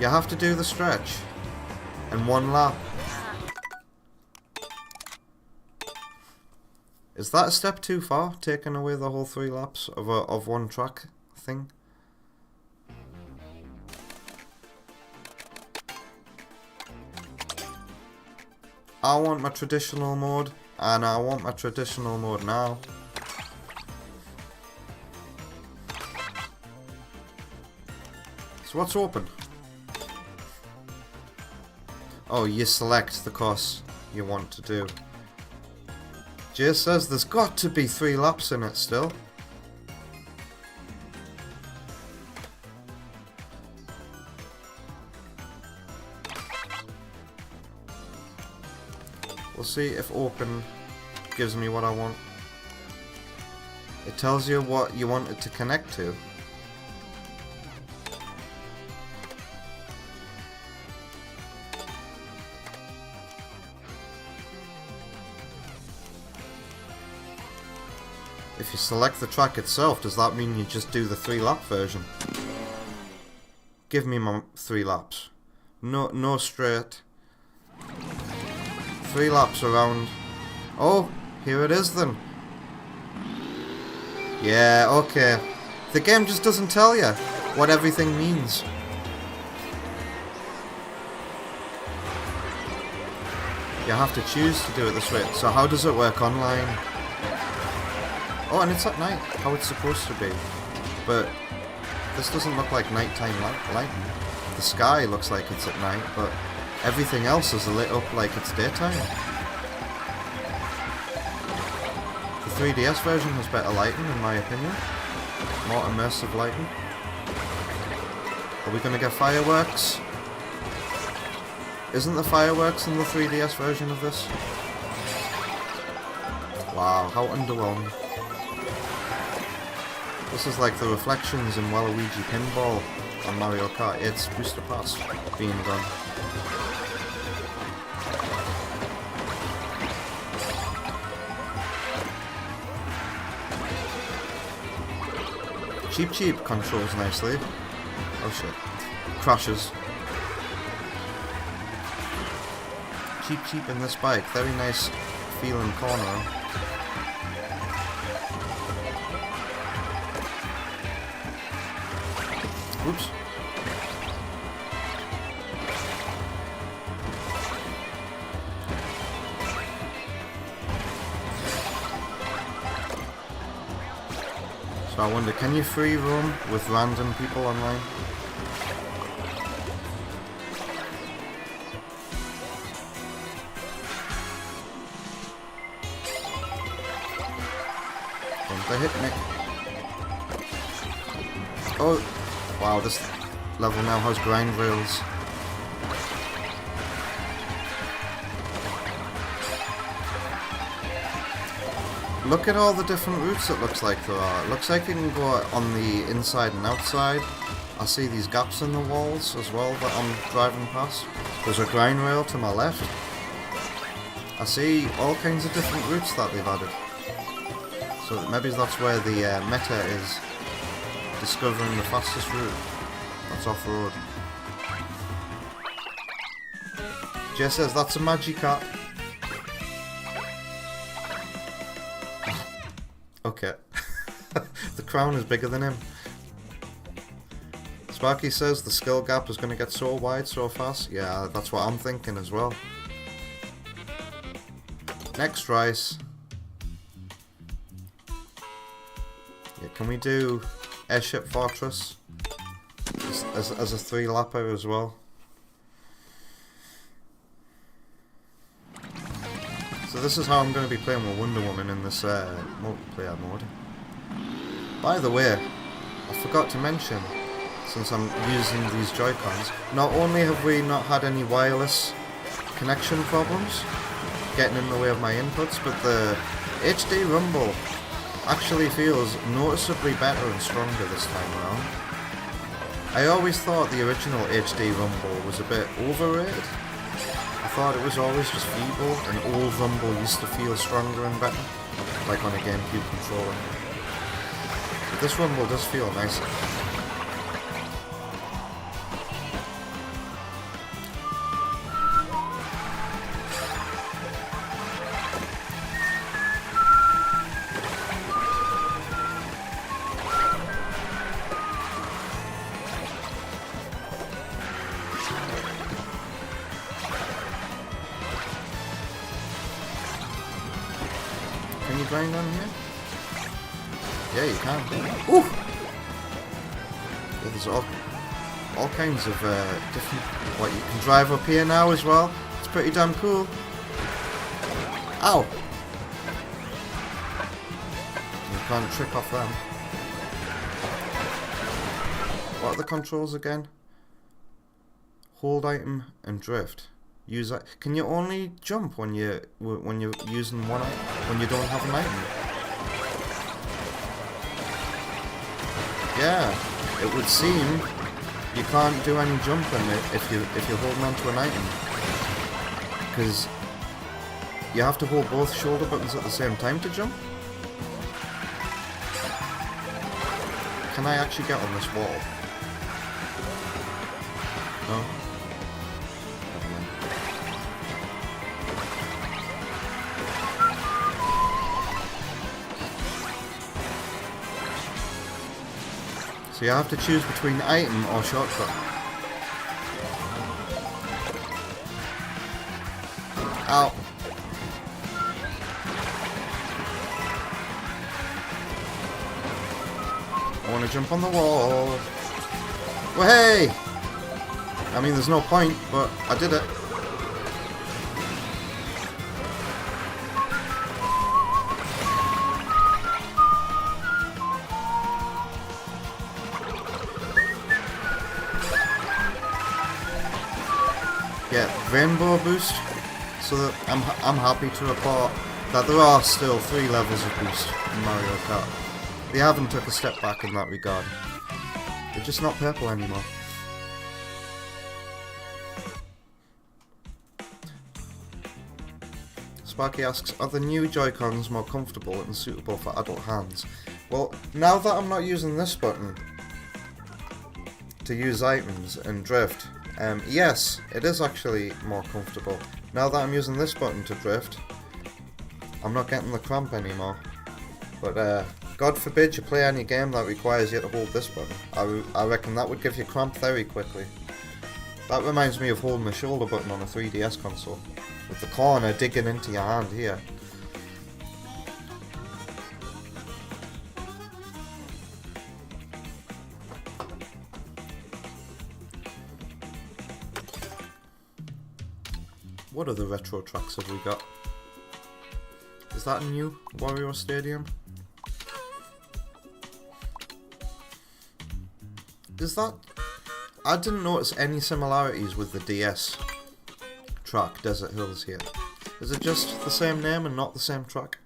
You have to do the stretch in one lap. Is that a step too far, taking away the whole 3 laps of one track thing? I want my traditional mode, and I want my traditional mode now. So what's open? Oh, you select the course you want to do. Jay says there's got to be 3 laps in it still. We'll see if open gives me what I want. It tells you what you want it to connect to. If you select the track itself, does that mean you just do the 3-lap version? Give me my 3 laps. No straight. 3 laps around. Oh, here it is then. Yeah, okay. The game just doesn't tell you what everything means. You have to choose to do it this way. So how does it work online? Oh, and it's at night, how it's supposed to be. But this doesn't look like nighttime lighting. The sky looks like it's at night, but everything else is lit up like it's daytime. The 3DS version has better lighting, in my opinion. More immersive lighting. Are we gonna get fireworks? Isn't the fireworks in the 3DS version of this? Wow, how underwhelming. This is like the reflections in Waluigi Pinball on Mario Kart 8's Booster Pass being done. Cheep Cheep controls nicely. Oh shit. Crashes. Cheep Cheep in this bike. Very nice feeling corner. Oops. So I wonder, can you free roam with random people online? Don't they hit me? Oh! Wow, this level now has grind rails. Look at all the different routes it looks like there are. It looks like you can go on the inside and outside. I see these gaps in the walls as well that I'm driving past. There's a grind rail to my left. I see all kinds of different routes that they've added. So maybe that's where the meta is discovering the fastest route. That's off-road. Jay says that's a Magikarp. Okay. The crown is bigger than him. Sparky says the skill gap is going to get so wide so fast. Yeah, that's what I'm thinking as well. Next Rice. Yeah, can we do Airship Fortress as a 3-lapper as well? So this is how I'm going to be playing with Wonder Woman in this multiplayer mode. By the way, I forgot to mention, since I'm using these Joy-Cons, not only have we not had any wireless connection problems getting in the way of my inputs, but the HD Rumble actually feels noticeably better and stronger this time around. I always thought the original HD Rumble was a bit overrated. I thought it was always just feeble, and old Rumble used to feel stronger and better, like on a GameCube controller. But this Rumble does feel nicer. Can you grind on here? Yeah, you can. Ooh! Yeah, there's all kinds of different... What, you can drive up here now as well? It's pretty damn cool. Ow! You can't trick off them. What are the controls again? Hold item and drift. Use that. Can you only jump when you're using one item, when you don't have an item? Yeah, it would seem you can't do any jumping if you're holding on to an item, because you have to hold both shoulder buttons at the same time to jump. Can I actually get on this wall? No. So you have to choose between item or shortcut. Ow. I want to jump on the wall. Well, hey! I mean, there's no point, but I did it. Yeah, rainbow boost. So that I'm happy to report that there are still 3 levels of boost in Mario Kart. They haven't took a step back in that regard. They're just not purple anymore. Sparky asks, are the new Joy-Cons more comfortable and suitable for adult hands? Well, now that I'm not using this button to use items and drift, yes, it is actually more comfortable. Now that I'm using this button to drift, I'm not getting the cramp anymore. But God forbid you play any game that requires you to hold this button. I reckon that would give you cramp very quickly. That reminds me of holding the shoulder button on a 3DS console, with the corner digging into your hand here. What other retro tracks have we got? Is that a new Wario Stadium? Is that... I didn't notice any similarities with the DS track, Desert Hills, here. Is it just the same name and not the same track?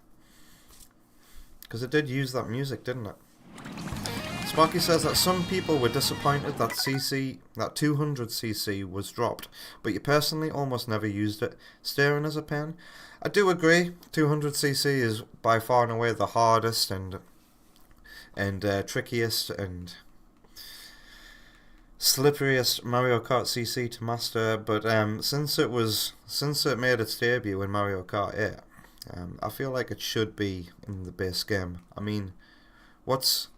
Because it did use that music, didn't it? Sparky says that some people were disappointed that 200cc was dropped, but you personally almost never used it. Steering is a pain. I do agree. 200cc is by far and away the hardest and trickiest and slipperiest Mario Kart CC to master. But since it made its debut in Mario Kart 8, I feel like it should be in the base game. I mean, what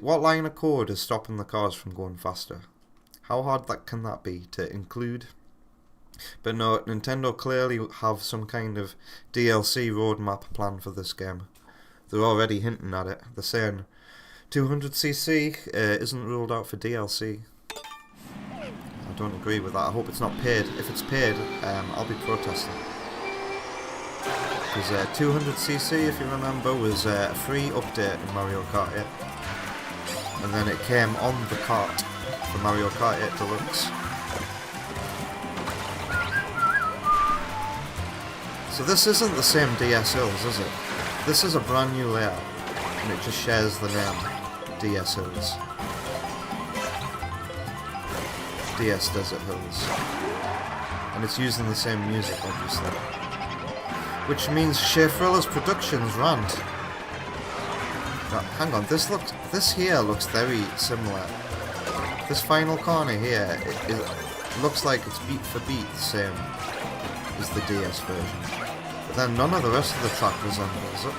line of code is stopping the cars from going faster? How hard can that be to include? But no, Nintendo clearly have some kind of DLC roadmap plan for this game. They're already hinting at it. They're saying 200cc isn't ruled out for DLC. I don't agree with that. I hope it's not paid. If it's paid, I'll be protesting. Because 200cc, if you remember, was a free update in Mario Kart 8. And then it came on the cart for Mario Kart 8 Deluxe. So this isn't the same DS Hills, is it? This is a brand new layout, and it just shares the name DS Hills. DS Desert Hills. And it's using the same music, obviously. Which means Shea Thriller's Productions rant. Now, hang on, this here looks very similar. This final corner here, it looks like it's beat for beat the same as the DS version. But then none of the rest of the track resembles it.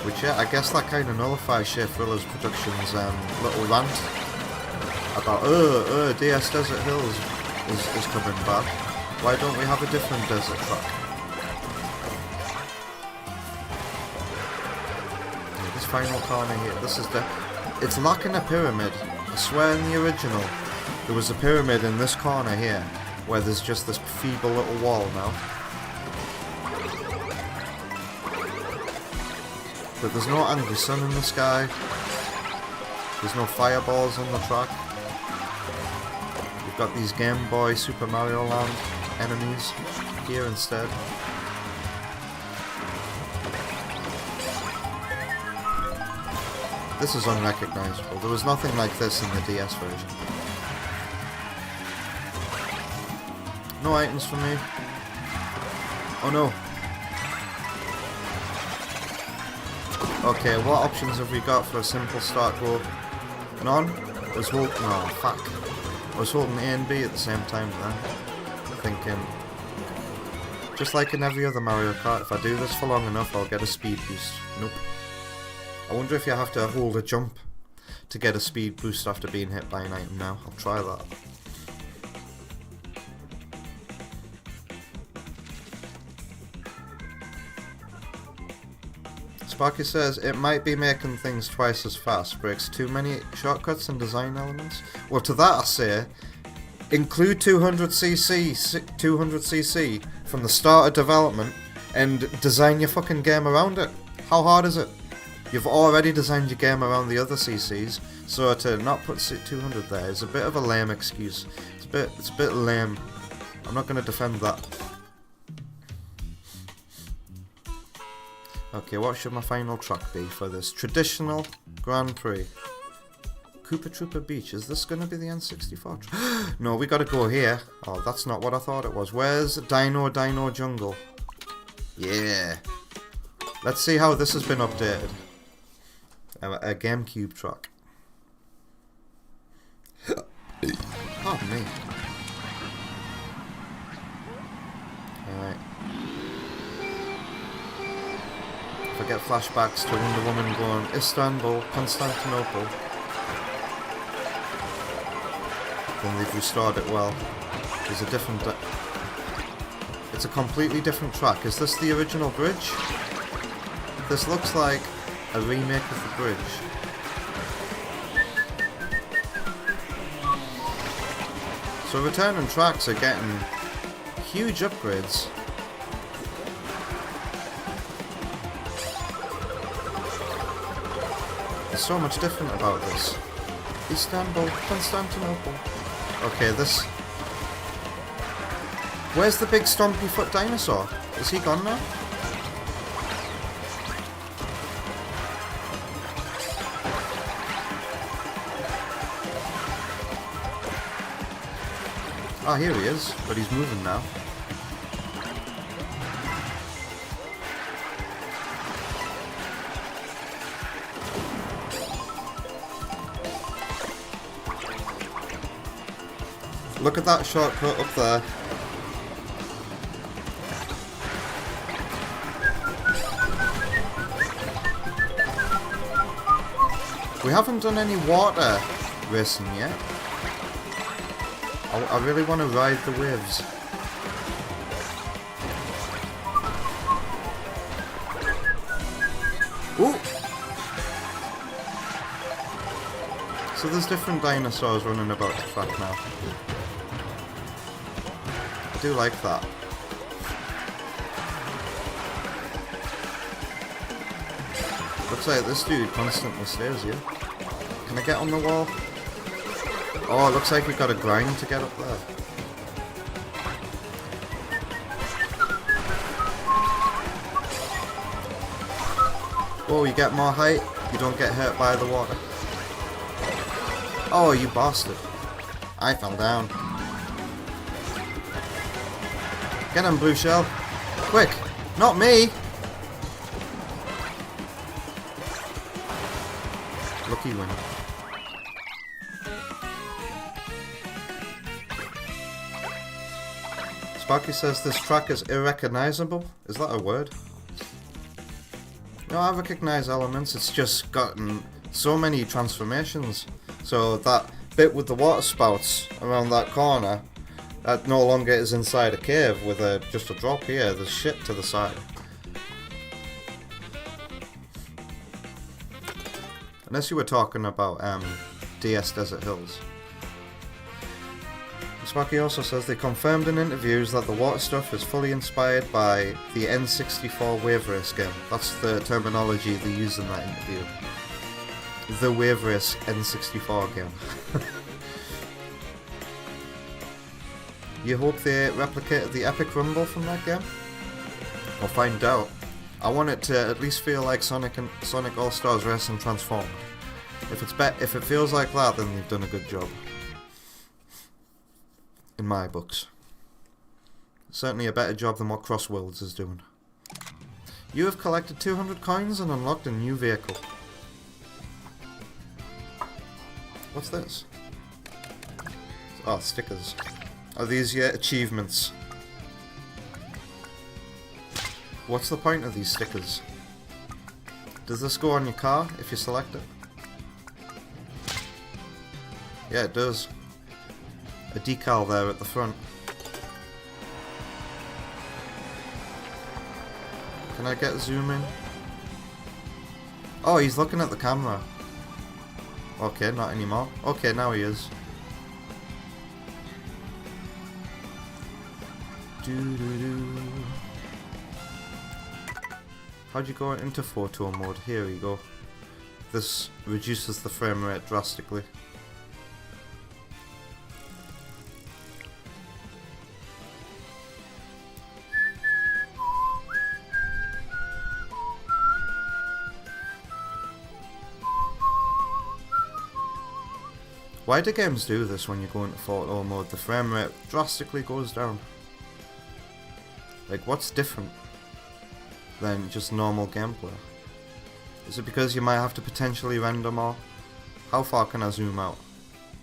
Which, yeah, I guess that kind of nullifies Shea Thriller's Productions' little rant about, DS Desert Hills is coming back. Why don't we have a different desert track? Yeah, this final corner here, it's lacking a pyramid. I swear in the original, there was a pyramid in this corner here, where there's just this feeble little wall now. But there's no angry sun in the sky. There's no fireballs on the track. We've got these Game Boy Super Mario Land enemies here instead. This is unrecognizable. There was nothing like this in the DS version. No items for me. Oh no. Okay, what options have we got for a simple start go? None? I was holding... Oh, fuck. I was holding A and B at the same time then. Thinking... Just like in every other Mario Kart, if I do this for long enough, I'll get a speed boost. Nope. I wonder if you have to hold a jump to get a speed boost after being hit by an item now. I'll try that. Sparky says, it might be making things twice as fast, breaks too many shortcuts and design elements. Well, to that I say, include 200cc from the start of development and design your fucking game around it. How hard is it? You've already designed your game around the other CCs, so to not put 200 there is a bit of a lame excuse. It's a bit lame. I'm not going to defend that. Okay, what should my final track be for this traditional Grand Prix? Koopa Troopa Beach. Is this going to be the N64 track? No, we got to go here. Oh, that's not what I thought it was. Where's Dino Jungle? Yeah. Let's see how this has been updated. A GameCube track. Pardon me. Alright. If I get flashbacks to Wonder Woman going Istanbul, Constantinople, then they've restored it well. There's a different... it's a completely different track. Is this the original bridge? This looks like a remake of the bridge. So returning tracks are getting huge upgrades. There's so much different about this. Istanbul, Constantinople. Okay, this... Where's the big stompy foot dinosaur? Is he gone now? Ah, here he is, but he's moving now. Look at that shortcut up there. We haven't done any water racing yet. I really want to ride the waves. Ooh! So there's different dinosaurs running about the track now. I do like that. Looks like this dude constantly stays here. Can I get on the wall? Oh, it looks like we got a grind to get up there. Oh, you get more height, you don't get hurt by the water. Oh, you bastard. I fell down. Get him, Blue Shell. Quick! Not me! Lucky winner. Sparky says this track is irrecognizable. Is that a word? No, I recognize elements. It's just gotten so many transformations. So that bit with the water spouts around that corner, that no longer is inside a cave with just a drop here. There's shit to the side. Unless you were talking about DS Desert Hills. Sparky also says they confirmed in interviews that the water stuff is fully inspired by the N64 Wave Race game. That's the terminology they use in that interview. The Wave Race N64 game. You hope they replicated the epic rumble from that game? I'll find out. I want it to at least feel like Sonic All-Stars Racing Transformed. If it feels like that, then they've done a good job. In my books. Certainly a better job than what Crossworlds is doing. You have collected 200 coins and unlocked a new vehicle. What's this? Oh, stickers. Are these your achievements? What's the point of these stickers? Does this go on your car if you select it? Yeah, it does. A decal there at the front. Can I get a zoom in? Oh, he's looking at the camera. Okay, not anymore. Okay, now he is. How'd you go into photo mode? Here we go. This reduces the frame rate drastically. Why do games do this when you go into photo mode? The frame rate drastically goes down. Like, what's different than just normal gameplay? Is it because you might have to potentially render more? How far can I zoom out?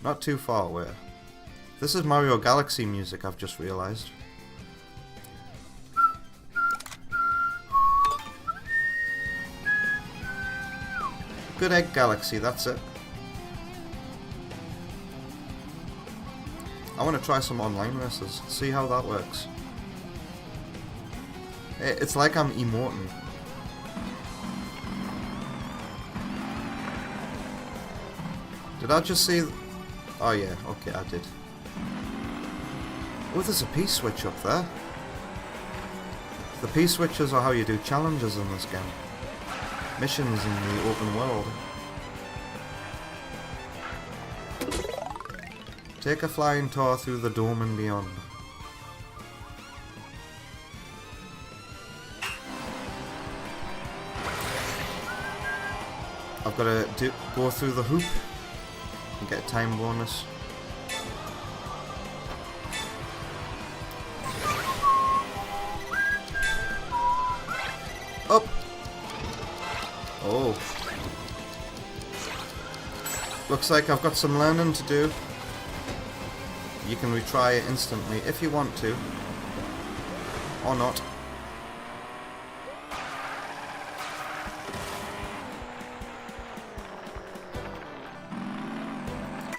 Not too far away. This is Mario Galaxy music, I've just realised. Good Egg Galaxy, that's it. I want to try some online races, see how that works. It's like I'm emoting. Did I just see... Oh yeah, okay, I did. Oh, there's a P-switch up there. The P-switches are how you do challenges in this game. Missions in the open world. Take a flying tour through the dome and beyond. I've got to go through the hoop and get a time bonus. Looks like I've got some learning to do. You can retry it instantly if you want to. Or not.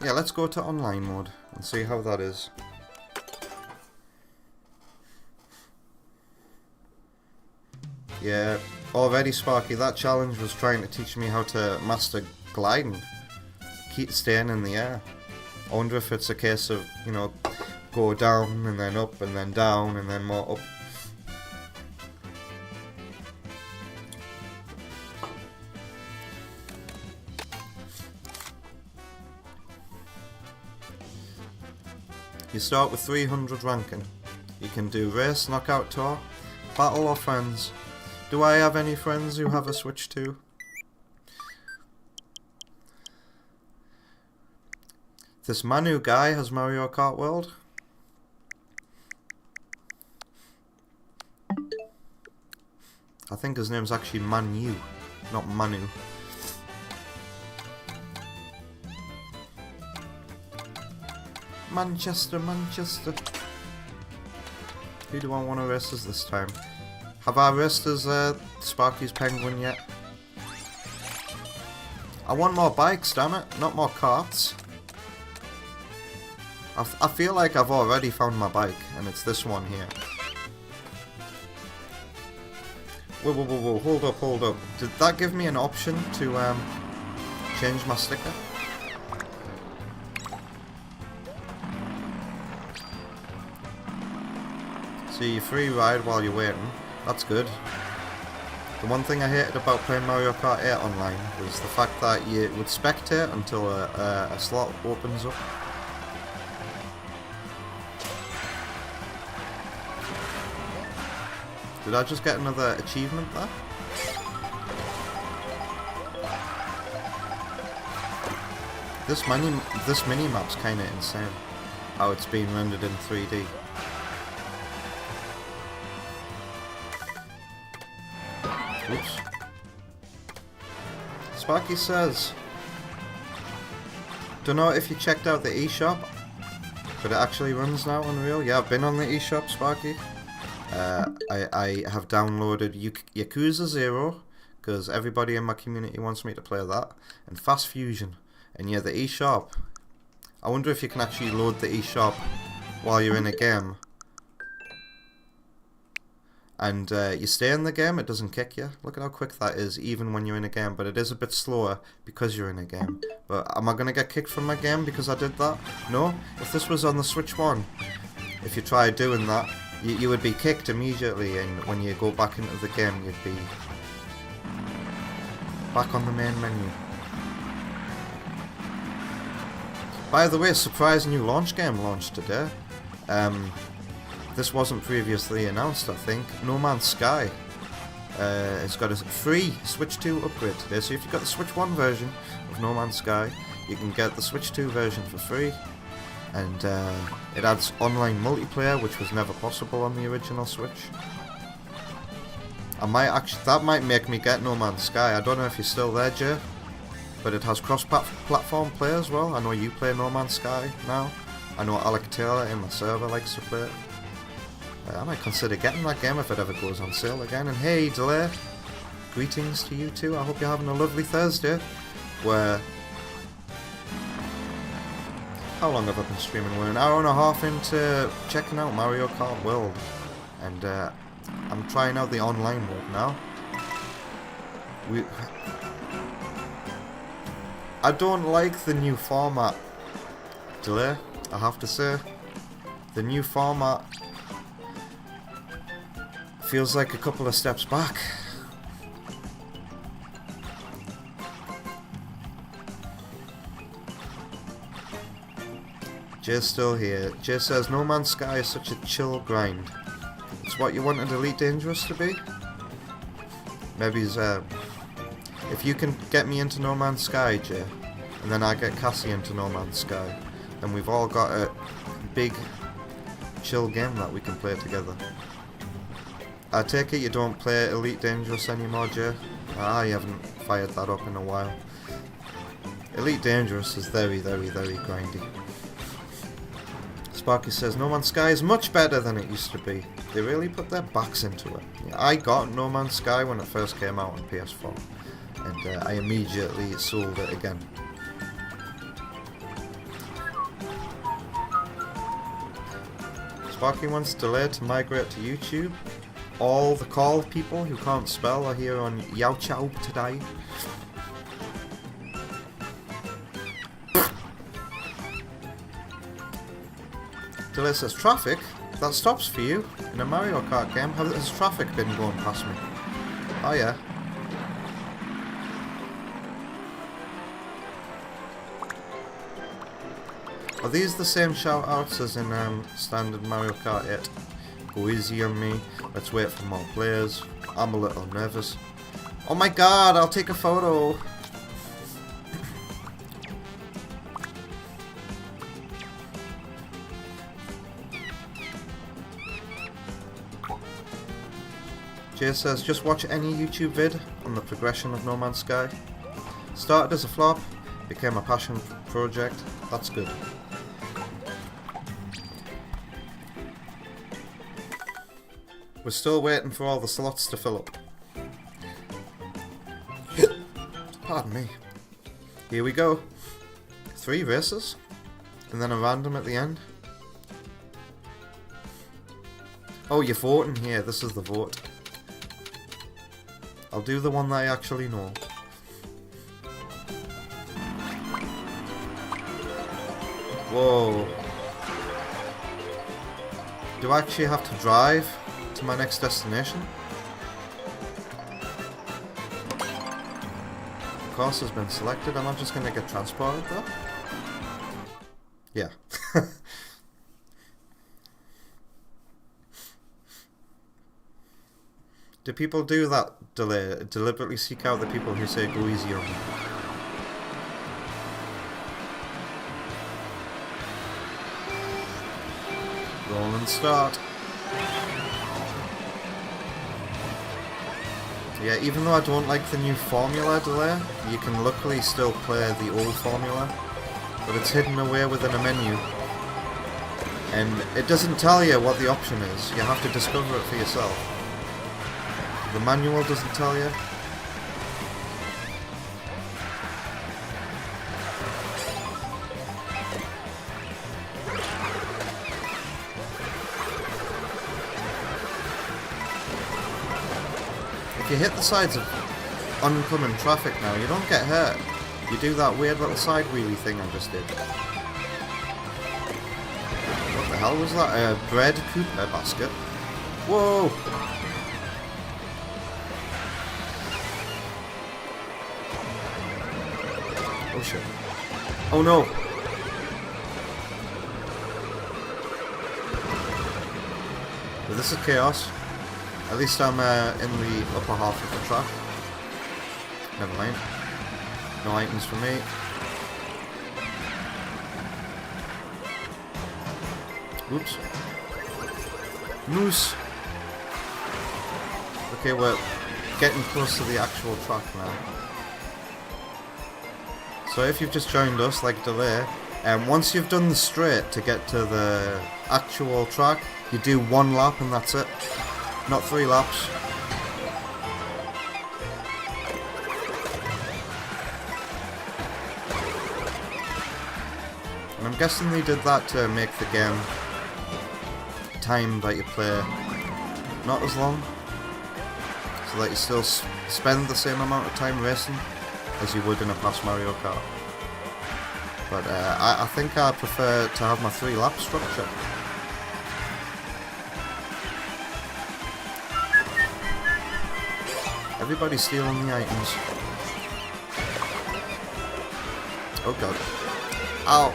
Yeah, let's go to online mode and see how that is. Yeah, already Sparky, that challenge was trying to teach me how to master gliding. Keep staying in the air. I wonder if it's a case of, you know, go down and then up and then down and then more up. You start with 300 ranking. You can do race, knockout tour, battle or friends. Do I have any friends who have a Switch 2? This Manu guy has Mario Kart World. I think his name's actually Manu, not Manu. Manchester, Manchester. Who do I want to race as this time? Have I raced as Sparky's Penguin yet? I want more bikes, damn it, not more karts. I feel like I've already found my bike, and it's this one here. Whoa, whoa, whoa, whoa, hold up, hold up. Did that give me an option to change my sticker? So you free ride while you're waiting. That's good. The one thing I hated about playing Mario Kart 8 online was the fact that you would spectate until a slot opens up. Did I just get another achievement there? This mini-map's kinda insane. How it's been rendered in 3D. Oops. Sparky says, don't know if you checked out the eShop, but it actually runs now on Unreal. Yeah, I've been on the eShop, Sparky. I have downloaded Yakuza 0, because everybody in my community wants me to play that, and Fast Fusion. And yeah, the eShop, I wonder if you can actually load the eShop while you're in a game. And you stay in the game, it doesn't kick you. Look at how quick that is, even when you're in a game. But it is a bit slower because you're in a game. But am I going to get kicked from my game because I did that? No? If this was on the Switch 1, if you try doing that, you would be kicked immediately. And when you go back into the game, you'd be back on the main menu. By the way, a surprise new launch game launched today. This wasn't previously announced, I think. No Man's Sky. It's got a free Switch 2 upgrade today, so if you've got the Switch 1 version of No Man's Sky, you can get the Switch 2 version for free. And it adds online multiplayer, which was never possible on the original Switch. That might make me get No Man's Sky. I don't know if you're still there, Jay, but it has cross-platform play as well. I know you play No Man's Sky now. I know Alec Taylor in the server likes to play it. I might consider getting that game if it ever goes on sale again. And hey, Delay, greetings to you too. I hope you're having a lovely Thursday. Where... How long have I been streaming? We're an hour and a half into checking out Mario Kart World. And I'm trying out the online mode now. I don't like the new format, Delay, I have to say. The new format feels like a couple of steps back. Jay's still here. Jay says No Man's Sky is such a chill grind. It's what you wanted Elite Dangerous to be? Maybe if you can get me into No Man's Sky, Jay, and then I get Cassie into No Man's Sky, then we've all got a big chill game that we can play together. I take it you don't play Elite Dangerous anymore, Jay? Ah, you haven't fired that up in a while. Elite Dangerous is very, very, very grindy. Sparky says, No Man's Sky is much better than it used to be. They really put their backs into it. Yeah, I got No Man's Sky when it first came out on PS4. And I immediately sold it again. Sparky wants Delay to migrate to YouTube. All the call people who can't spell are here on Yakuza today. Delay says, traffic? That stops for you? In a Mario Kart game? How has traffic been going past me? Oh yeah. Are these the same shout-outs as in standard Mario Kart 8? Go easy on me, let's wait for more players, I'm a little nervous. Oh my god, I'll take a photo! Jay says, just watch any YouTube vid on the progression of No Man's Sky. Started as a flop, became a passion project, that's good. We're still waiting for all the slots to fill up. Pardon me. Here we go. 3 races, and then a random at the end. Oh, you're voting here, this is the vote. I'll do the one that I actually know. Whoa. Do I actually have to drive to my next destination? The course has been selected. I'm not just going to get transported though. Yeah. Do people do that deliberately seek out the people who say go easy on me? Roll and start. Yeah, even though I don't like the new formula delay, you can luckily still play the old formula, but it's hidden away within a menu. And it doesn't tell you what the option is, you have to discover it for yourself. The manual doesn't tell you. If you hit the sides of oncoming traffic now, you don't get hurt. You do that weird little side wheelie thing I just did. What the hell was that? A bread cooper basket? Whoa! Oh shit. Oh no! Well, this is chaos. At least I'm in the upper half of the track. Never mind. No items for me. Oops. Moose! Okay, we're getting close to the actual track now. So if you've just joined us, like Delay, once you've done the straight to get to the actual track, you do 1 lap and that's it. Not 3 laps. And I'm guessing they did that to make the game time that you play not as long, so that you still spend the same amount of time racing as you would in a past Mario Kart. But I think I prefer to have my 3 lap structure. Everybody's stealing the items. Oh god. Ow!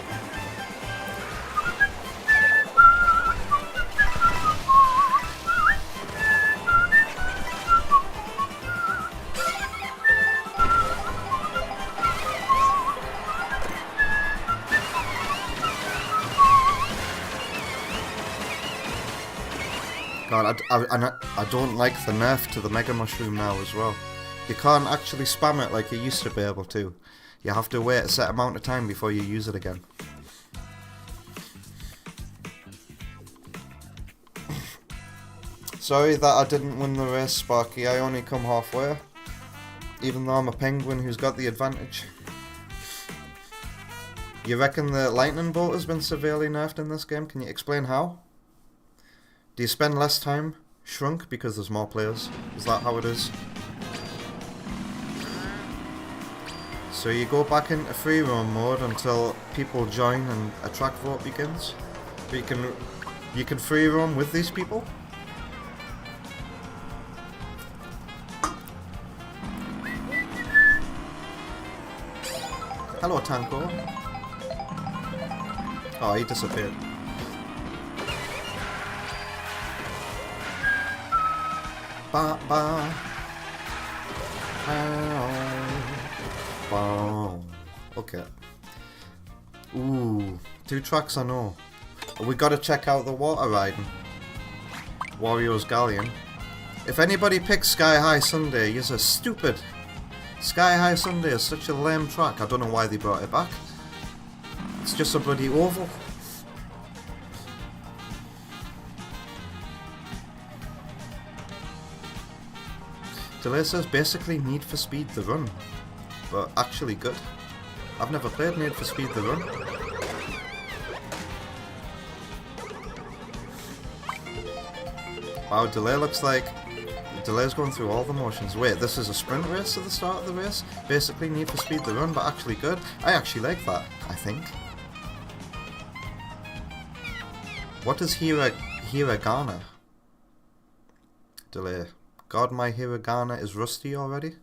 God, I don't like the nerf to the Mega Mushroom now as well. You can't actually spam it like you used to be able to. You have to wait a set amount of time before you use it again. Sorry that I didn't win the race, Sparky. I only come halfway. Even though I'm a penguin who's got the advantage. You reckon the lightning bolt has been severely nerfed in this game? Can you explain how? Do you spend less time shrunk because there's more players? Is that how it is? So you go back into free roam mode until people join and a track vote begins? But you can free roam with these people? Hello, Tanko. Oh, he disappeared. Ba ba. Ba. Okay. Ooh, 2 tracks I know. We gotta check out the water riding. Wario's Galleon. If anybody picks Sky High Sunday, you're so stupid. Sky High Sunday is such a lame track. I don't know why they brought it back. It's just a bloody oval. Delay says basically Need for Speed the Run, but actually good. I've never played Need for Speed the Run. Wow, Delay looks like Delay's going through all the motions. Wait, this is a sprint race at the start of the race? Basically Need for Speed the Run, but actually good. I actually like that, I think. What is hiragana? Delay. God, my hiragana is rusty already.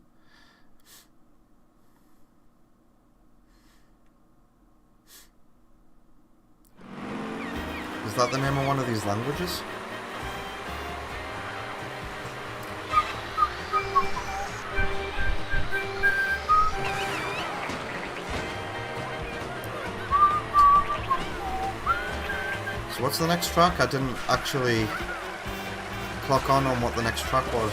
Is that the name of one of these languages? So what's the next track? I didn't actually clock on what the next track was.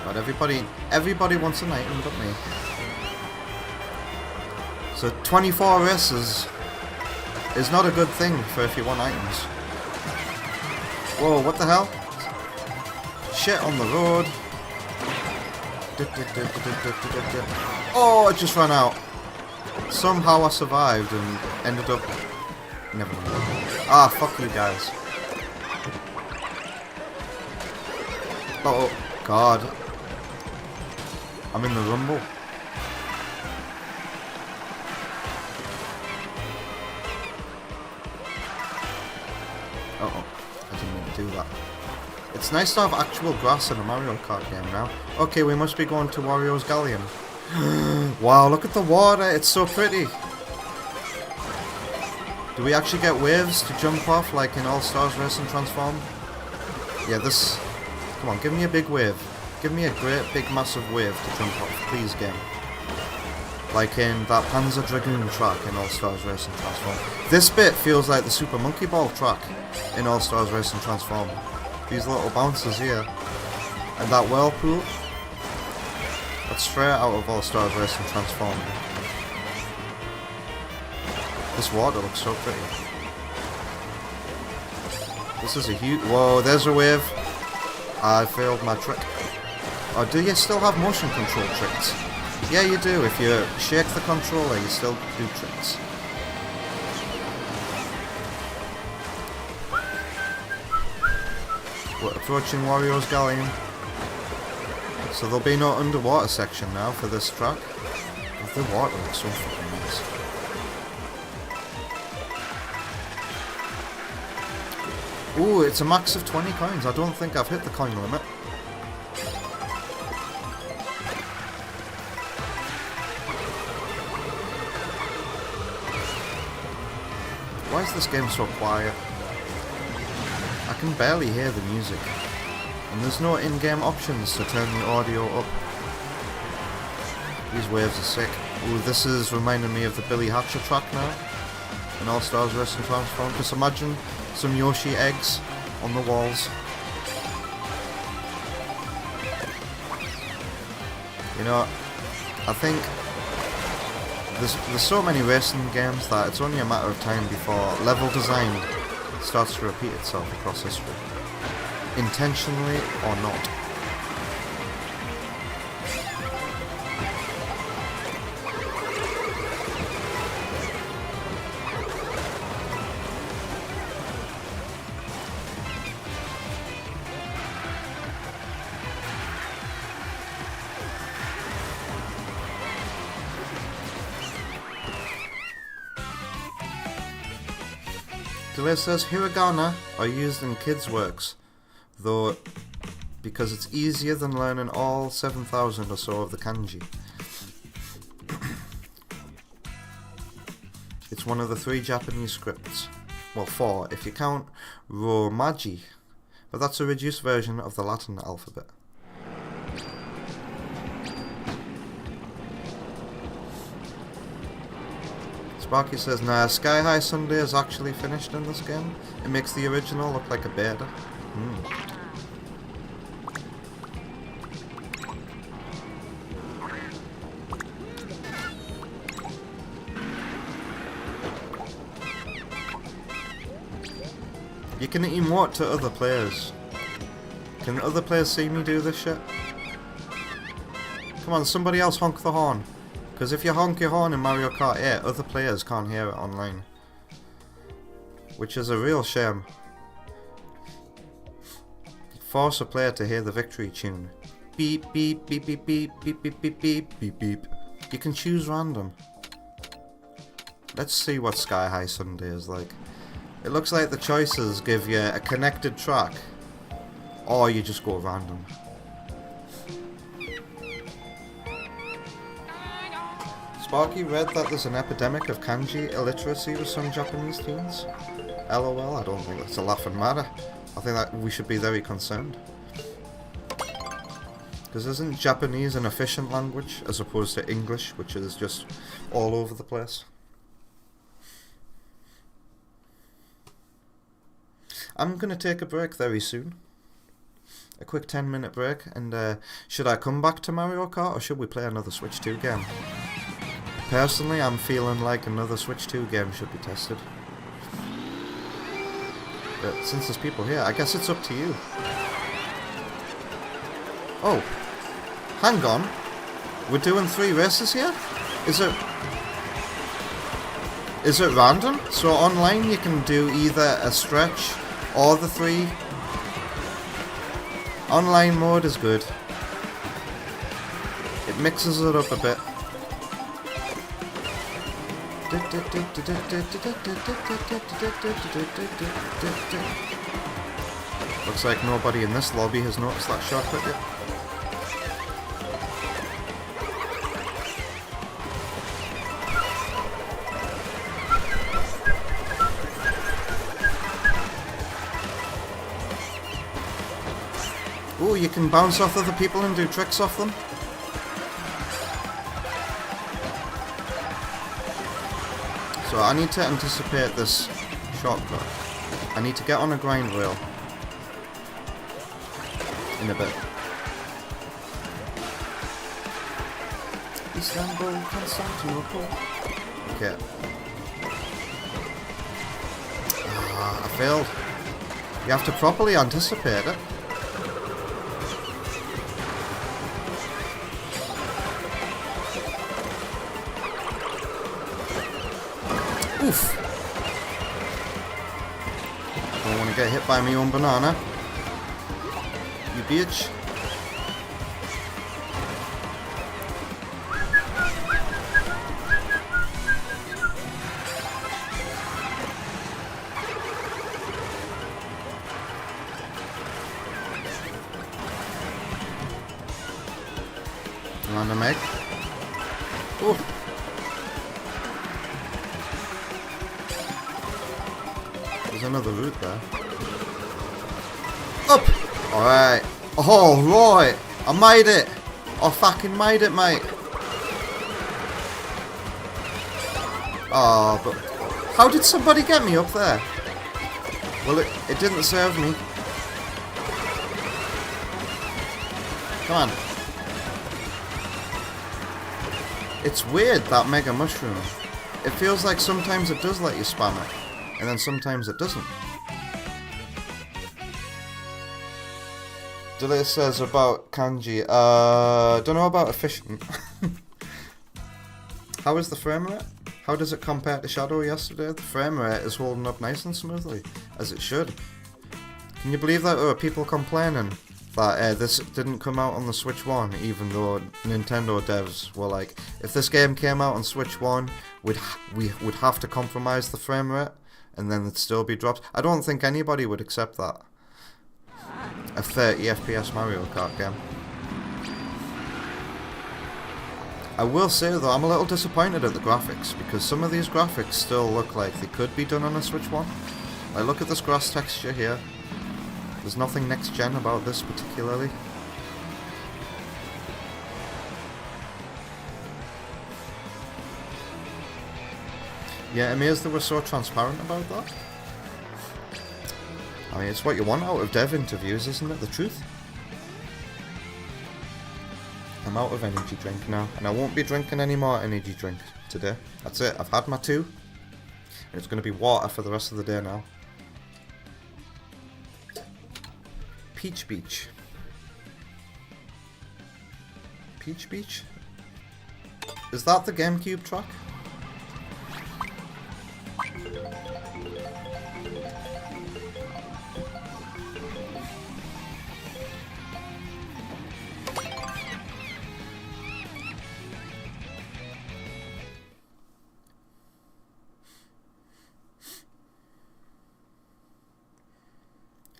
But everybody wants an item, don't they? So 24 races is not a good thing for if you want items. Whoa, what the hell? Shit on the road. Oh, it just ran out. Somehow I survived and ended up... Never mind. Ah, fuck you guys. Oh, God. I'm in the rumble. Uh-oh. I didn't mean to do that. It's nice to have actual grass in a Mario Kart game now. Okay, we must be going to Wario's Galleon. Wow, look at the water. It's so pretty. Do we actually get waves to jump off like in All Stars Racing Transform? Yeah, this... Come on, give me a big wave. Give me a great big massive wave to jump off, please, game. Like in that Panzer Dragoon track in All Stars Racing Transform. This bit feels like the Super Monkey Ball track in All Stars Racing Transform. These little bounces here. And that whirlpool. That's straight out of All Stars Racing Transform. This water looks so pretty. This is a huge... Whoa, there's a wave. I failed my trick. Oh, do you still have motion control tricks? Yeah, you do. If you shake the controller, you still do tricks. We're approaching Wario's Galleon. So there'll be no underwater section now for this track. The water looks so fucking nice. Ooh, it's a max of 20 coins. I don't think I've hit the coin limit. Why is this game so quiet? I can barely hear the music. And there's no in-game options to turn the audio up. These waves are sick. Ooh, this is reminding me of the Billy Hatcher track now. In All Stars Racing Transform. Just imagine some Yoshi eggs on the walls. You know, I think There's so many racing games that it's only a matter of time before level design starts to repeat itself across history. Intentionally or not. Delay says hiragana are used in kids' works, though because it's easier than learning all 7,000 or so of the kanji. It's one of the 3 Japanese scripts. Well, 4 if you count Romaji, but that's a reduced version of the Latin alphabet. Sparky says, nah, Sky High Sunday is actually finished in this game. It makes the original look like a beta. You can emote to other players. Can other players see me do this shit? Come on, somebody else honk the horn. Because if you honk your horn in Mario Kart 8, other players can't hear it online. Which is a real shame. Force a player to hear the victory tune. Beep, beep, beep, beep, beep, beep, beep, beep, beep, beep, beep. You can choose random. Let's see what Sky High Sunday is like. It looks like the choices give you a connected track, or you just go random. Sparky read that there's an epidemic of kanji illiteracy with some Japanese teens. LOL, I don't think that's a laughing matter. I think that we should be very concerned. Because isn't Japanese an efficient language as opposed to English, which is just all over the place? I'm going to take a break very soon. A quick 10-minute break, and should I come back to Mario Kart or should we play another Switch 2 game? Personally, I'm feeling like another Switch 2 game should be tested. But since there's people here, I guess it's up to you. Oh, hang on. We're doing 3 races here? Is it random? So online you can do either a stretch or the 3. Online mode is good. It mixes it up a bit. Looks like nobody in this lobby has noticed that shortcut yet. Ooh, you can bounce off other people and do tricks off them. So I need to anticipate this shortcut. I need to get on a grind rail in a bit. Istanbul, Constantinople. Okay. I failed. You have to properly anticipate it. Oof. Don't want to get hit by my own banana. You bitch. Random egg. Oof. There's another route there. Up! Alright. Oh, right! I made it! I fucking made it, mate! Oh, but... How did somebody get me up there? Well, it didn't serve me. Come on. It's weird, that Mega Mushroom. It feels like sometimes it does let you spam it, and then sometimes it doesn't. Delay says about kanji, don't know about efficient. How is the frame rate? How does it compare to Shadow yesterday? The frame rate is holding up nice and smoothly, as it should. Can you believe that there were people complaining that this didn't come out on the Switch 1, even though Nintendo devs were like, if this game came out on Switch 1, we would have to compromise the frame rate, and then it'd still be dropped. I don't think anybody would accept that. A 30 FPS Mario Kart game. I will say though, I'm a little disappointed at the graphics, because some of these graphics still look like they could be done on a Switch 1. Like, look at this grass texture here. There's nothing next gen about this particularly. Yeah, amazed they were so transparent about that. I mean, it's what you want out of dev interviews, isn't it? The truth. I'm out of energy drink now, and I won't be drinking any more energy drink today. That's it, I've had my 2. And it's going to be water for the rest of the day now. Peach Beach. Peach Beach? Is that the GameCube track?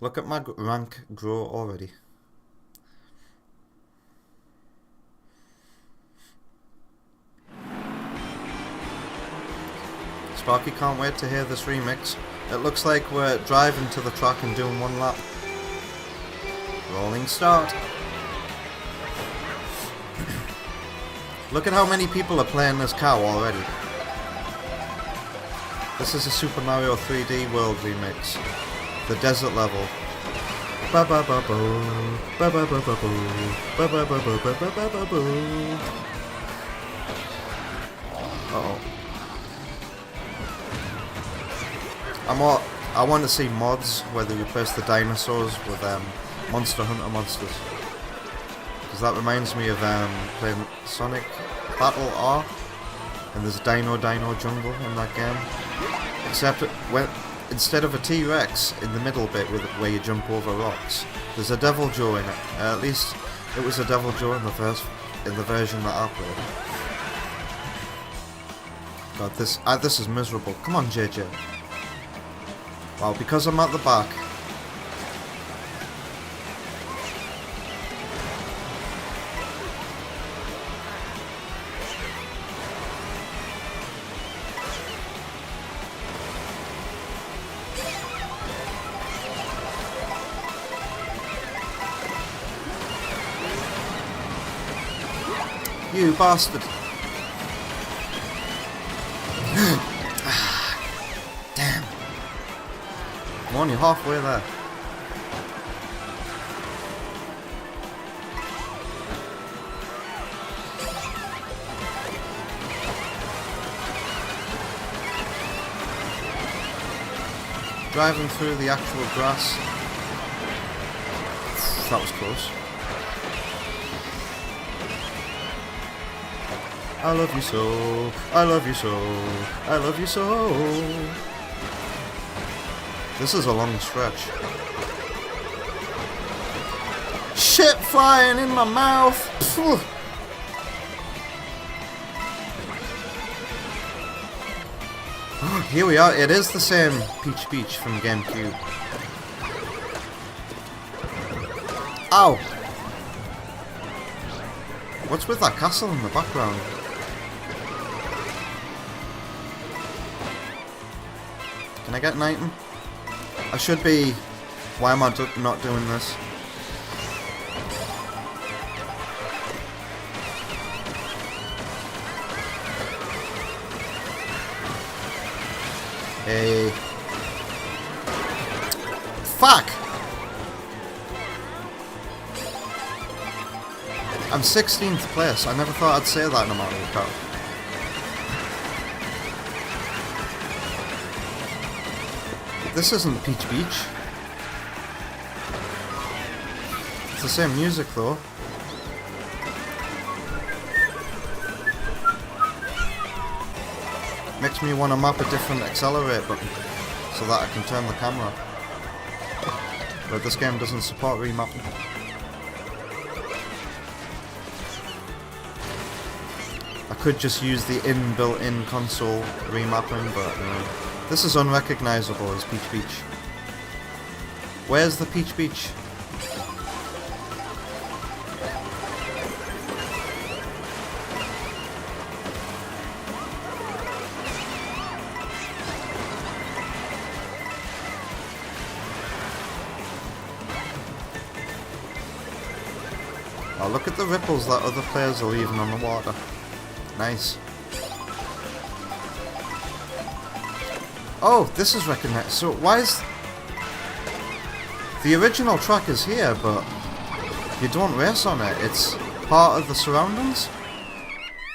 Look at my rank grow already. Sparky can't wait to hear this remix. It looks like we're driving to the track and doing one lap. Rolling start. Look at how many people are playing this cow already. This is a Super Mario 3D World remix. The desert level. Ba ba ba boo. Ba ba ba ba boo. Ba ba ba ba ba ba ba boo. Uh-oh. I want to see mods where they replace the dinosaurs with Monster Hunter monsters. Because that reminds me of playing Sonic Battle R, and there's Dino Jungle in that game. Except instead of a T-Rex in the middle bit where you jump over rocks, there's a Devil Joe in it. At least it was a Devil Joe in the version that I played. God, this is miserable. Come on, JJ. Wow, because I'm at the back. You bastard. Damn. I'm only halfway there. Driving through the actual grass. That was close. I love you so, I love you so, I love you so. This is a long stretch. Shit flying in my mouth! Phew. Here we are, it is the same Peach Beach from GameCube. Ow! What's with that castle in the background? Can I get an item? I should be... Why am I not doing this? Hey. Fuck! I'm 16th place. I never thought I'd say that in a Mario Kart. This isn't Peach Beach. It's the same music though. Makes me want to map a different accelerate button so that I can turn the camera. But this game doesn't support remapping. I could just use the inbuilt-in console remapping, but this is unrecognizable as Peach Beach. Where's the Peach Beach? Oh, look at the ripples that other players are leaving on the water. Nice. Oh, this is recognized. So why is... The original track is here, but you don't race on it. It's part of the surroundings?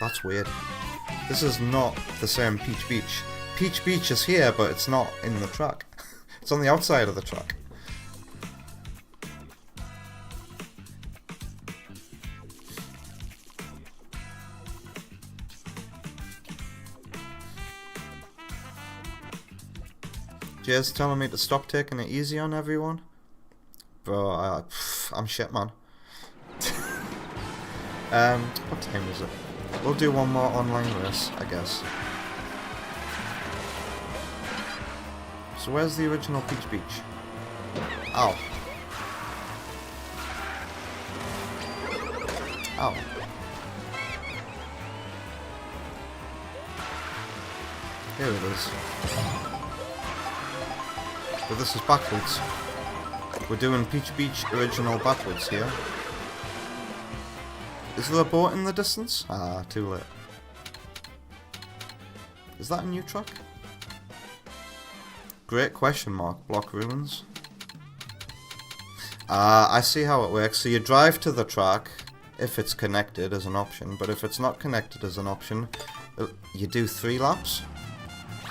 That's weird. This is not the same Peach Beach. Peach Beach is here, but it's not in the track. It's on the outside of the track. Jay's telling me to stop taking it easy on everyone. Bro, I'm shit, man. What time is it? We'll do one more online race, I guess. So where's the original Peach Beach? Ow. Ow. Here it is. But this is backwards. We're doing Peach Beach original backwards here. Is there a boat in the distance? Ah, too late. Is that a new track? Great question mark. Block ruins. Ah, I see how it works. So you drive to the track if it's connected as an option, but if it's not connected as an option, you do 3 laps.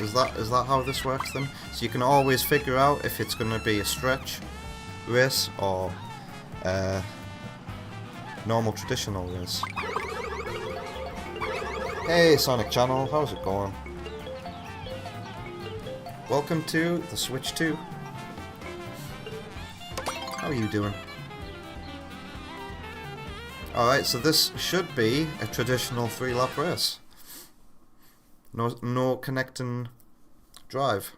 Is that how this works then? So you can always figure out if it's going to be a stretch race or normal traditional race. Hey Sonic Channel, how's it going? Welcome to the Switch 2. How are you doing? Alright, so this should be a traditional 3-lap race. No connecting drive.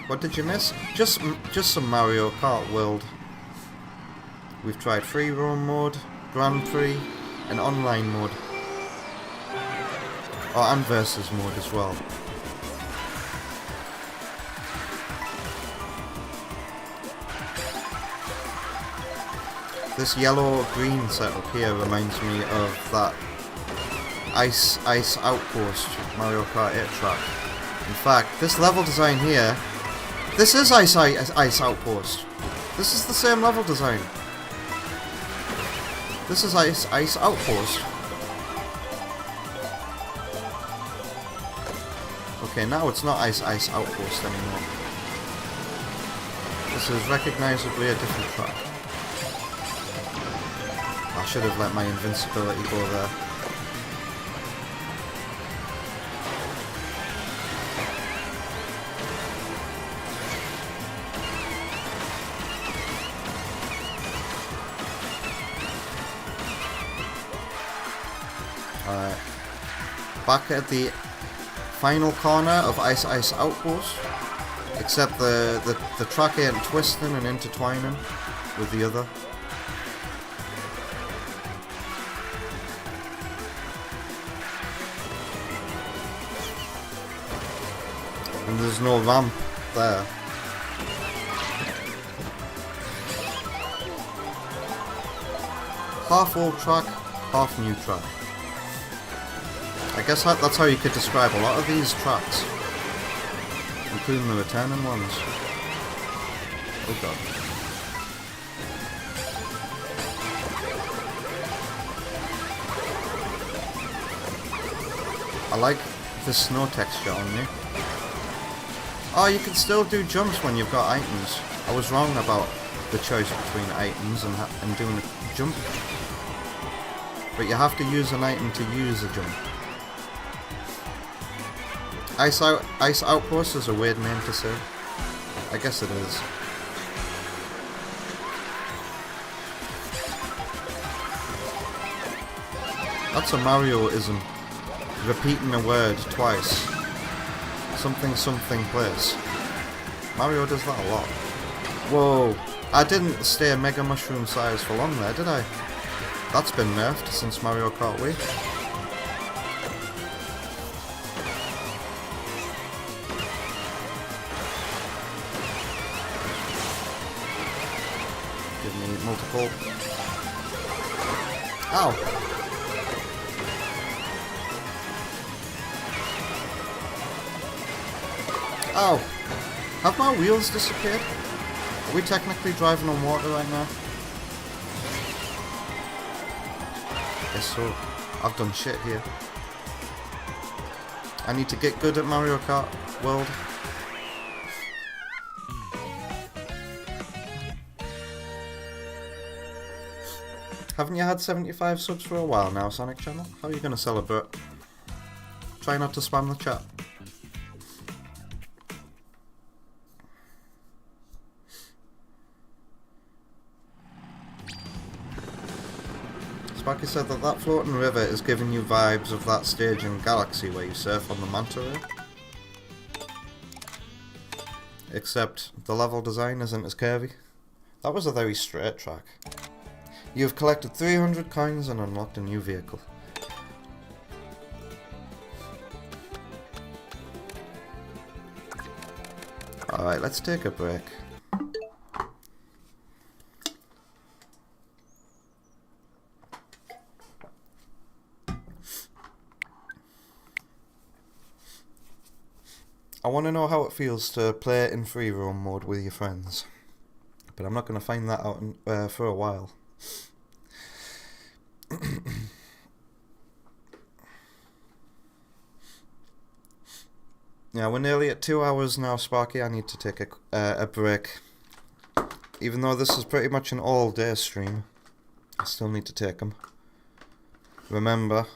What did you miss? Just some Mario Kart World. We've tried free roam mode, Grand Prix, and online mode. Oh, and versus mode as well. This yellow-green setup here reminds me of that Ice Outpost Mario Kart 8 track. In fact, this level design here, this is Ice Outpost. This is the same level design. This is Ice Outpost. Okay, now it's not Ice Outpost anymore. This is recognizably a different track. I should have let my invincibility go there. Alright. Back at the final corner of Ice Outpost. Except the track ain't twisting and intertwining with the other. And there's no ramp there. Half old track, half new track. I guess that's how you could describe a lot of these tracks, including the returning ones. Oh god. I like the snow texture on you. Oh, you can still do jumps when you've got items. I was wrong about the choice between items and doing a jump. But you have to use an item to use a jump. Ice Outpost is a weird name to say. I guess it is. That's a Mario-ism. Repeating a word twice. Something something place. Mario does that a lot. Whoa. I didn't stay Mega Mushroom size for long there, did I? That's been nerfed since Mario Kart Wii. Give me multiple. Ow! Ow! Have my wheels disappeared? Are we technically driving on water right now? Guess so. I've done shit here. I need to get good at Mario Kart World. Haven't you had 75 subs for a while now, Sonic Channel? How are you going to celebrate? Try not to spam the chat. Sparky said that floating river is giving you vibes of that stage in Galaxy where you surf on the manta ray. Except the level design isn't as curvy. That was a very straight track. You have collected 300 coins and unlocked a new vehicle. Alright, let's take a break. I want to know how it feels to play in free roam mode with your friends, but I'm not going to find that out for a while. Yeah, we're nearly at 2 hours now, Sparky. I need to take a break. Even though this is pretty much an all-day stream, I still need to take them. Remember,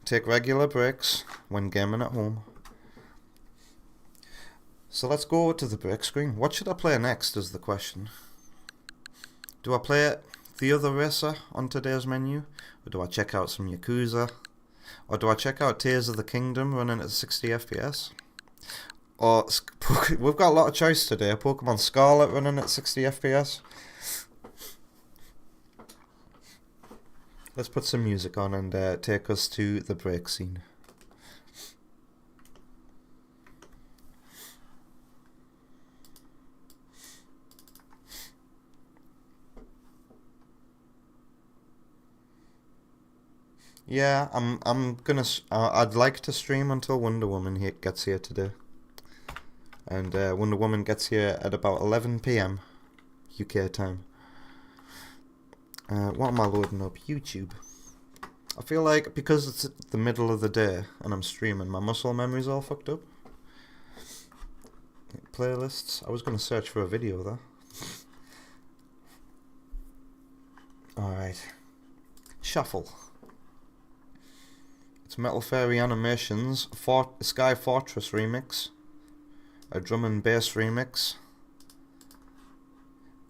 take regular breaks when gaming at home. So let's go to the break screen. What should I play next is the question. Do I play the other racer on today's menu? Or do I check out some Yakuza? Or do I check out Tears of the Kingdom running at 60 FPS? Or, we've got a lot of choice today. Pokemon Scarlet running at 60 FPS. Let's put some music on and take us to the break scene. Yeah, I'm gonna. I'd like to stream until Wonder Woman gets here today, and Wonder Woman gets here at about 11 PM UK time. What am I loading up? YouTube. I feel like because it's the middle of the day and I'm streaming, my muscle memory's all fucked up. Playlists. I was gonna search for a video though. All right. Shuffle. It's Metal Fairy Animations, Sky Fortress remix, a drum and bass remix.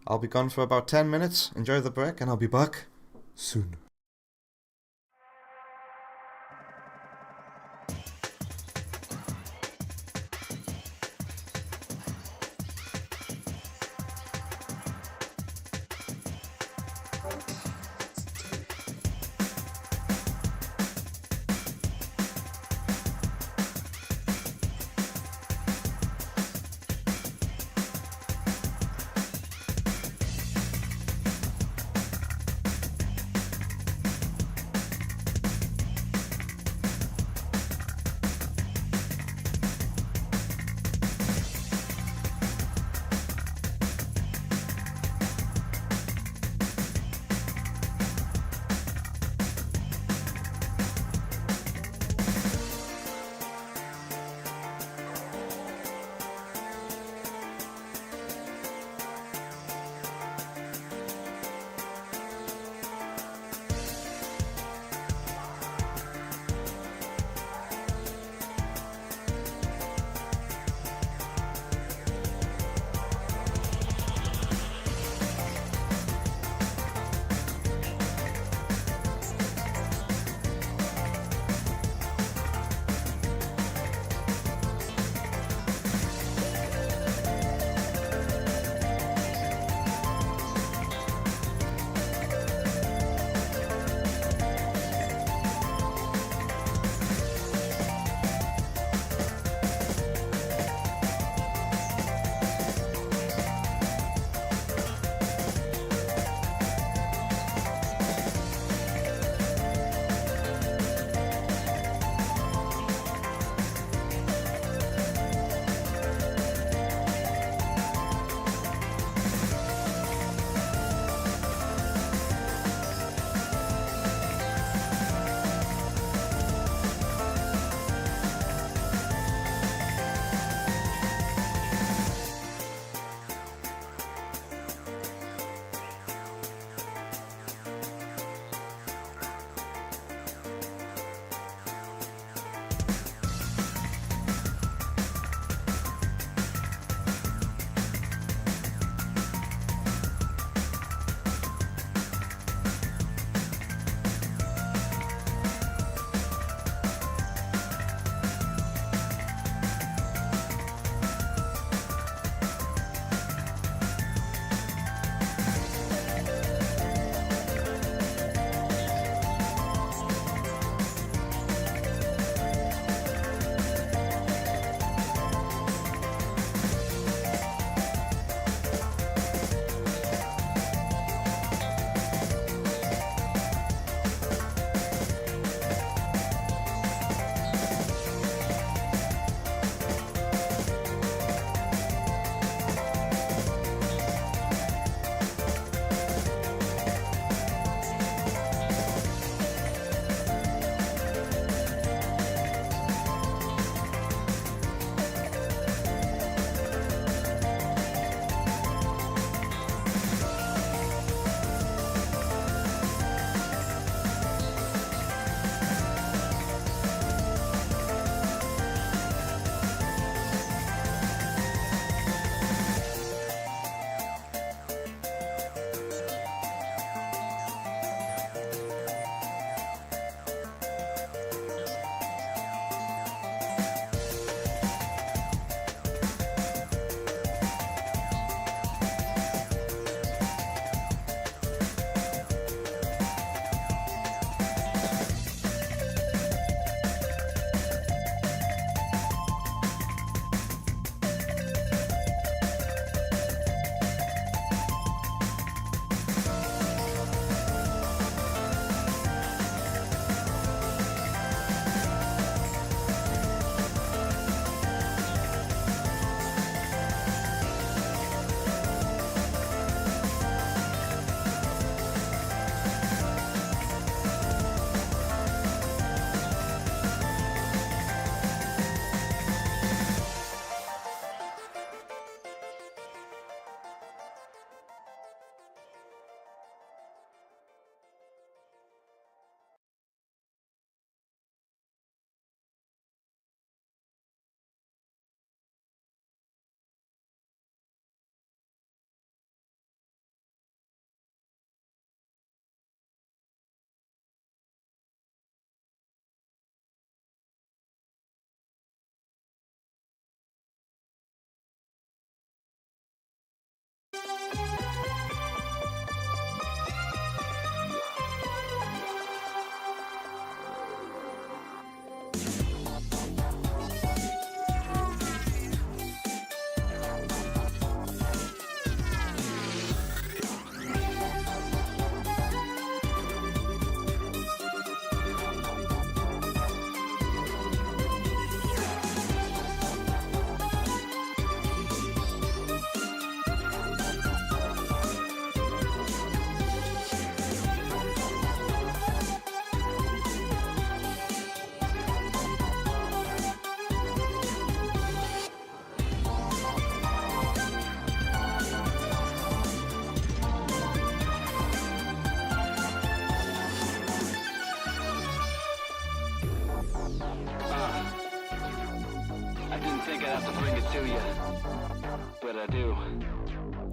I'll be gone for about 10 minutes, enjoy the break, and I'll be back soon.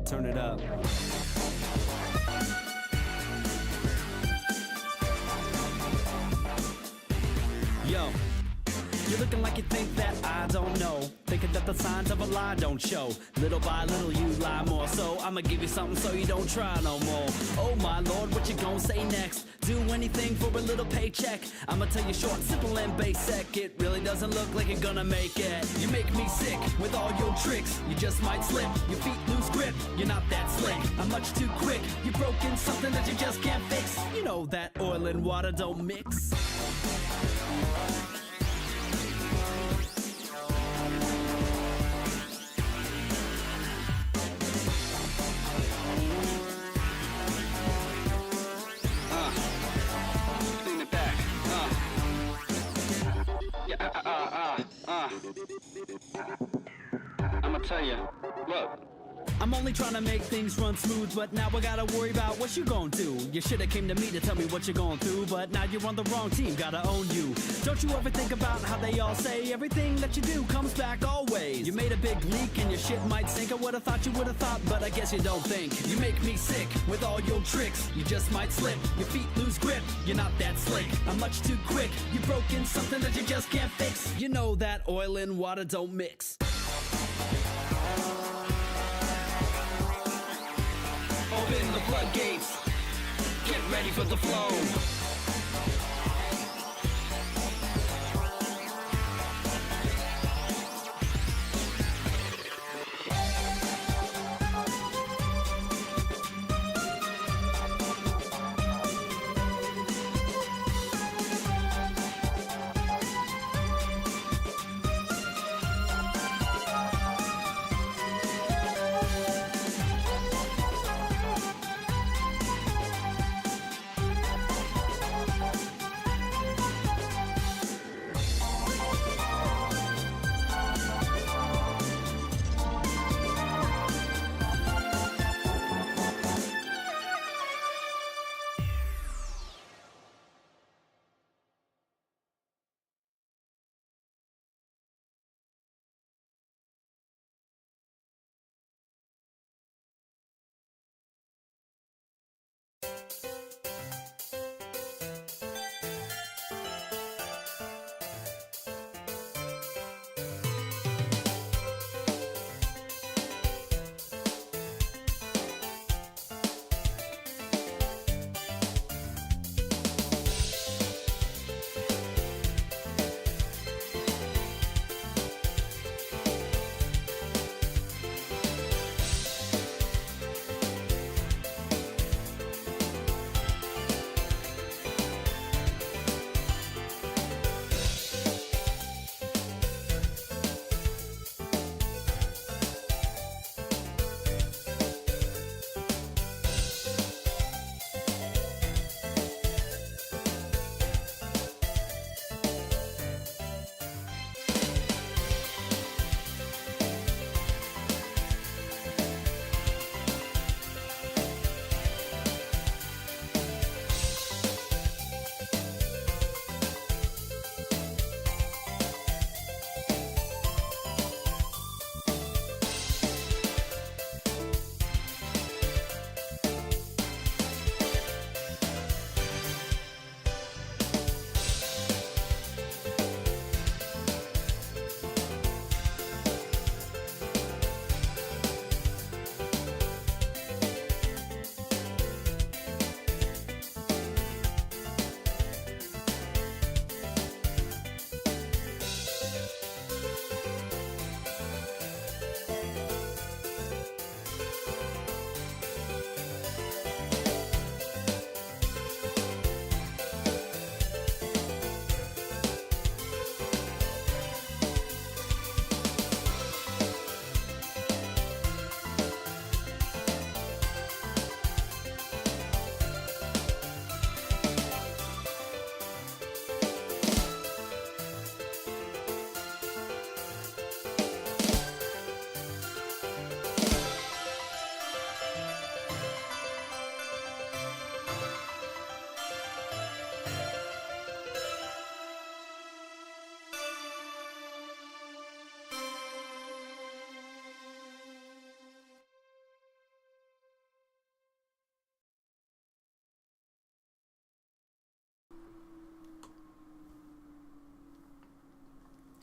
turn it up. Yo, you're looking like you think that I don't know. Thinking that the signs of a lie don't show. Little by little you lie more. So I'ma give you something so you don't try no more. Oh my lord, what you gonna say next? Do anything for a little paycheck. I'ma tell you short, simple and basic. It really doesn't look like you're gonna make it. You make me sick with all your tricks. You just might slip, your feet lose grip. You're not that slick, I'm much too quick. You've broken something that you just can't fix. You know that oil and water don't mix. I'ma tell you, look. I'm only trying to make things run smooth, but now I gotta worry about what you gon' do. You shoulda came to me to tell me what you're going through, but now you're on the wrong team, gotta own you. Don't you ever think about how they all say everything that you do comes back always? You made a big leak and your shit might sink. I would've thought you would've thought, but I guess you don't think. You make me sick with all your tricks. You just might slip, your feet lose grip. You're not that slick, I'm much too quick. You've broken something that you just can't fix. You know that oil and water don't mix. Open the floodgates, get ready for the flow.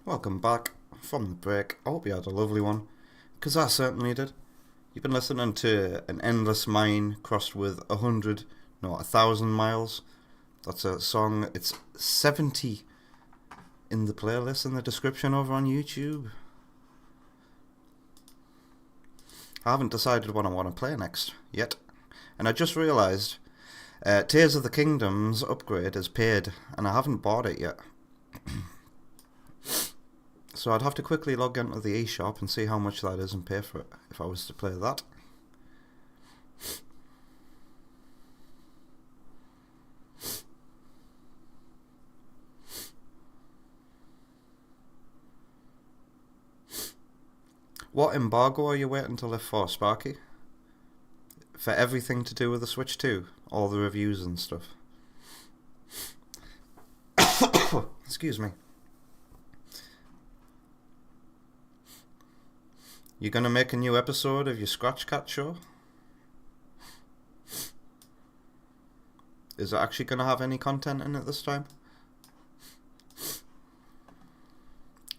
Welcome back from the break. I hope you had a lovely one, because I certainly did. You've been listening to An Endless Mine crossed with 1,000 miles. That's a song. It's 70 in the playlist in the description over on YouTube. I haven't decided what I want to play next yet, and I just realised Tears of the Kingdom's upgrade is paid, and I haven't bought it yet. So I'd have to quickly log into the eShop and see how much that is and pay for it if I was to play that. What embargo are you waiting to lift for, Sparky? For everything to do with the Switch 2? All the reviews and stuff? Excuse me. You gonna make a new episode of your Scratch Cat show? Is it actually gonna have any content in it this time?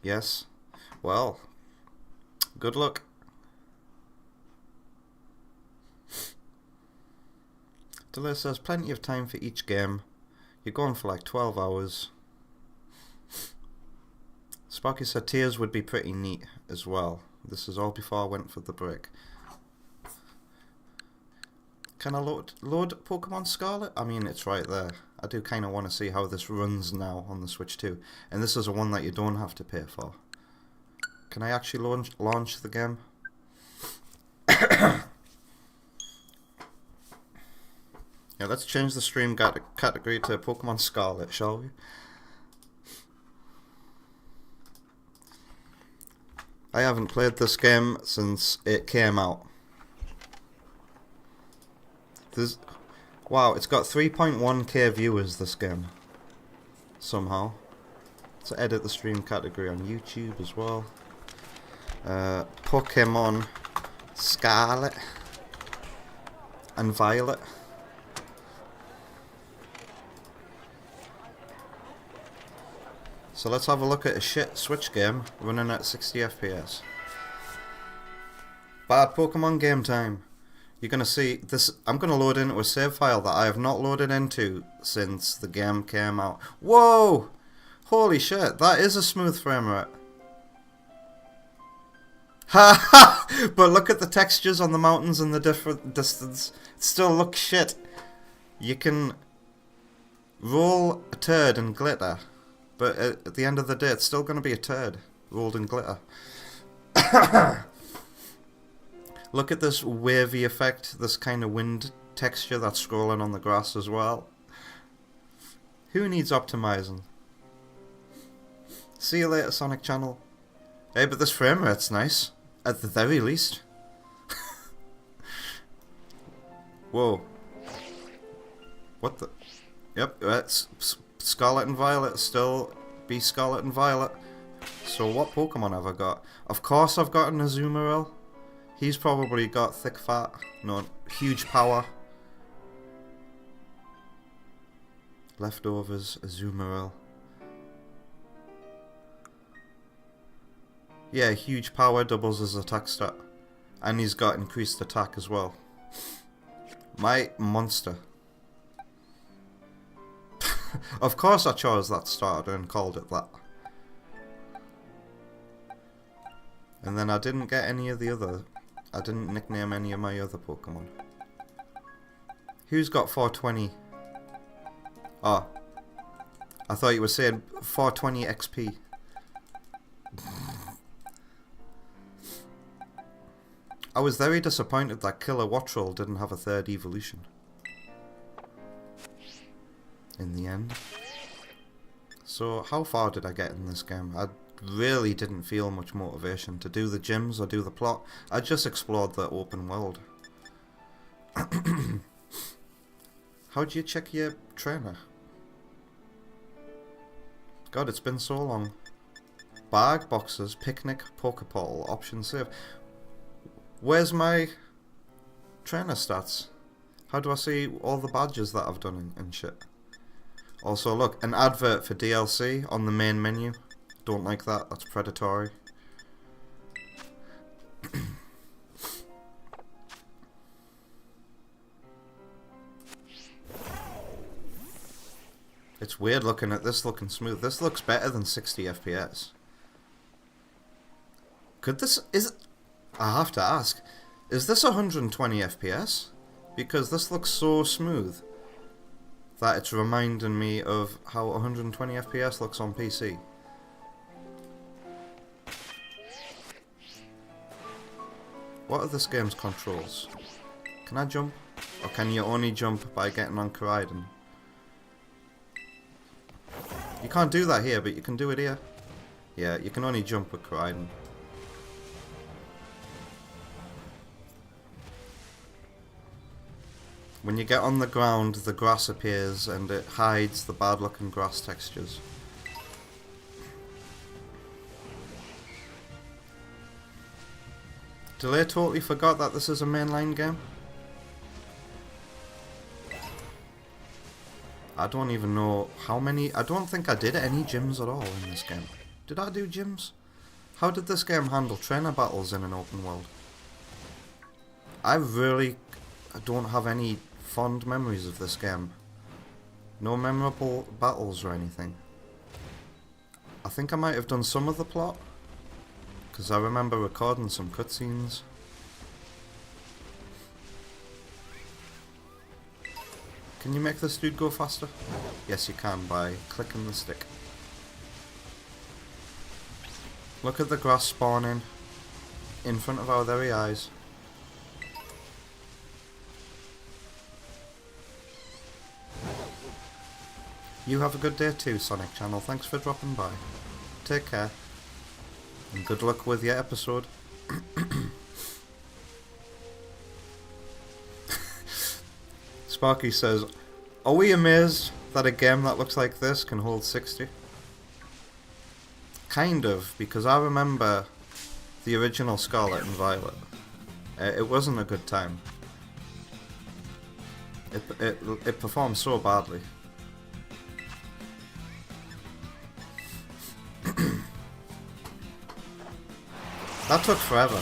Yes. Well, good luck. Delay says plenty of time for each game. You're going for like 12 hours. Sparky said Tears would be pretty neat as well. This is all before I went for the break. Can I load Pokemon Scarlet? I mean, it's right there. I do kind of want to see how this runs now on the Switch 2. And this is a one that you don't have to pay for. Can I actually launch the game? Yeah, let's change the stream category to Pokemon Scarlet, shall we? I haven't played this game since it came out. Wow, it's got 3.1k viewers, this game. Somehow. Let's edit the stream category on YouTube as well. Pokemon Scarlet and Violet. So let's have a look at a shit Switch game running at 60 FPS. Bad Pokemon game time. You're gonna see this. I'm gonna load into a save file that I have not loaded into since the game came out. Whoa! Holy shit, that is a smooth frame rate. Ha ha! But look at the textures on the mountains and the different distance. It still looks shit. You can roll a turd in glitter. But at the end of the day, it's still going to be a turd rolled in glitter. Look at this wavy effect, this kind of wind texture that's scrolling on the grass as well. Who needs optimizing? See you later, Sonic Channel. Hey, but this frame rate's nice, at the very least. Whoa. What the? Yep, that's Scarlet and Violet, still be Scarlet and Violet. So what Pokemon have I got? Of course I've got an Azumarill. He's probably got thick fat, no, huge power. Leftovers, Azumarill. Yeah, huge power, doubles his attack stat. And he's got increased attack as well. My monster. Of course I chose that starter and called it that. And then I didn't get any of the other... I didn't nickname any of my other Pokemon. Who's got 420? Oh. I thought you were saying 420 XP. I was very disappointed that Killer Wattrel didn't have a third evolution. In the end. So how far did I get in this game? I really didn't feel much motivation to do the gyms or do the plot. I just explored the open world. How do you check your trainer? God, it's been so long. Bag, boxes, picnic, Pokeball, option save. Where's my trainer stats? How do I see all the badges that I've done and shit? Also, look, an advert for DLC on the main menu. Don't like that, that's predatory. It's weird looking at this looking smooth. This looks better than 60 FPS. Could this... I have to ask. Is this 120 FPS? Because this looks so smooth that it's reminding me of how 120 FPS looks on PC. What are this game's controls? Can I jump? Or can you only jump by getting on Karaiden? You can't do that here, but you can do it here. Yeah, you can only jump with Karaiden. When you get on the ground, the grass appears and it hides the bad looking grass textures. Delay totally forgot that this is a mainline game. I don't even know how many... I don't think I did any gyms at all in this game. Did I do gyms? How did this game handle trainer battles in an open world? I don't have any fond memories of this game. No memorable battles or anything. I think I might have done some of the plot, because I remember recording some cutscenes. Can you make this dude go faster? Yes, you can by clicking the stick. Look at the grass spawning in front of our very eyes. You have a good day too, Sonic Channel. Thanks for dropping by. Take care. And good luck with your episode. Sparky says, are we amazed that a game that looks like this can hold 60? Kind of, because I remember the original Scarlet and Violet. It wasn't a good time. It performed so badly. That took forever.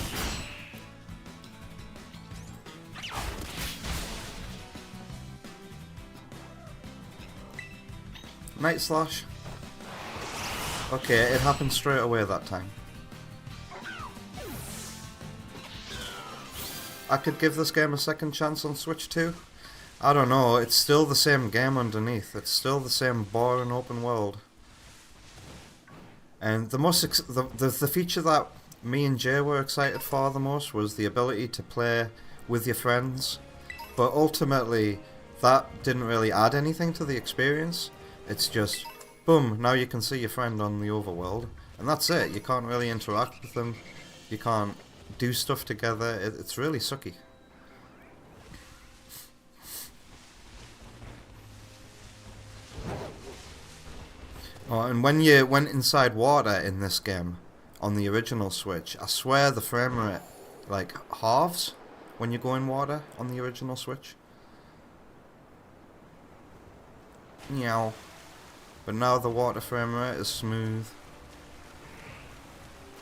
Night Slash. Okay, it happened straight away that time. I could give this game a second chance on Switch too. I don't know, it's still the same game underneath. It's still the same boring open world. And the feature that me and Jay were excited for the most was the ability to play with your friends. But ultimately, that didn't really add anything to the experience. It's just, boom, now you can see your friend on the overworld. And that's it, you can't really interact with them. You can't do stuff together. It's really sucky. Oh, and when you went inside water in this game, on the original Switch, I swear the frame rate, like, halves when you go in water on the original Switch. Meow. But now the water frame rate is smooth.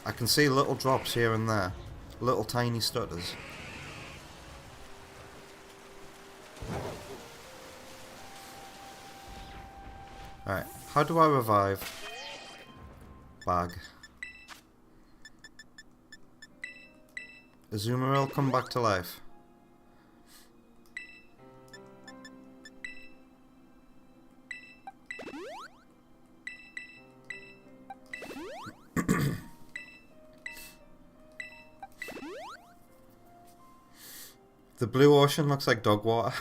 I can see little drops here and there. Little tiny stutters. Alright, how do I revive? Bag. Azumarill, come back to life. The blue ocean looks like dog water.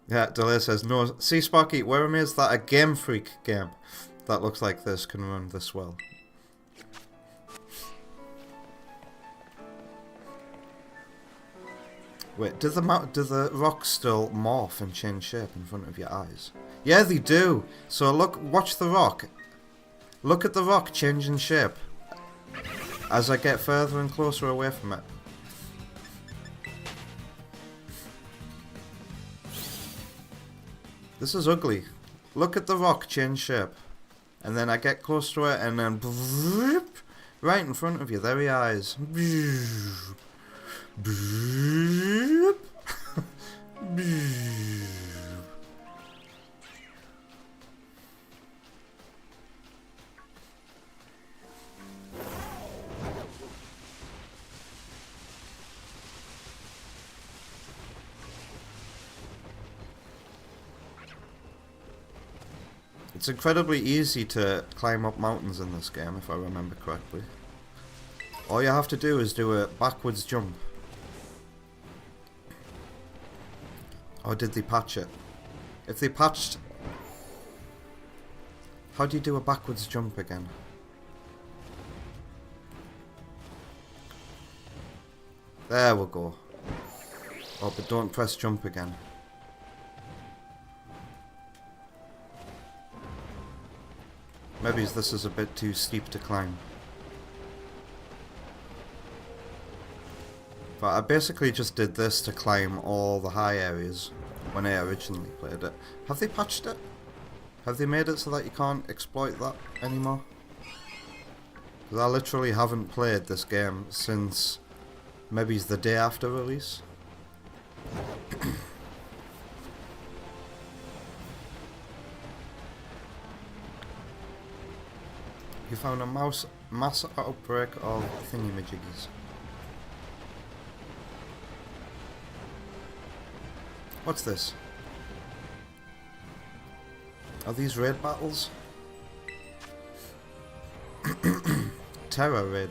Yeah, Delay says, no. See, Sparky, we're amazed that a Game Freak game that looks like this can run this well. Wait, do the rocks still morph and change shape in front of your eyes? Yeah, they do. So look, watch the rock. Look at the rock changing shape as I get further and closer away from it. This is ugly. Look at the rock change shape. And then I get close to it and then right in front of you, there he is. It's incredibly easy to climb up mountains in this game, if I remember correctly. All you have to do is do a backwards jump. Or did they patch it? If they patched... How do you do a backwards jump again? There we go. Oh, but don't press jump again. Maybe this is a bit too steep to climb. But I basically just did this to climb all the high areas when I originally played it. Have they patched it? Have they made it so that you can't exploit that anymore? Because I literally haven't played this game since maybe it's the day after release. You found a mass outbreak of thingy-majiggies. What's this? Are these raid battles? Terror raid.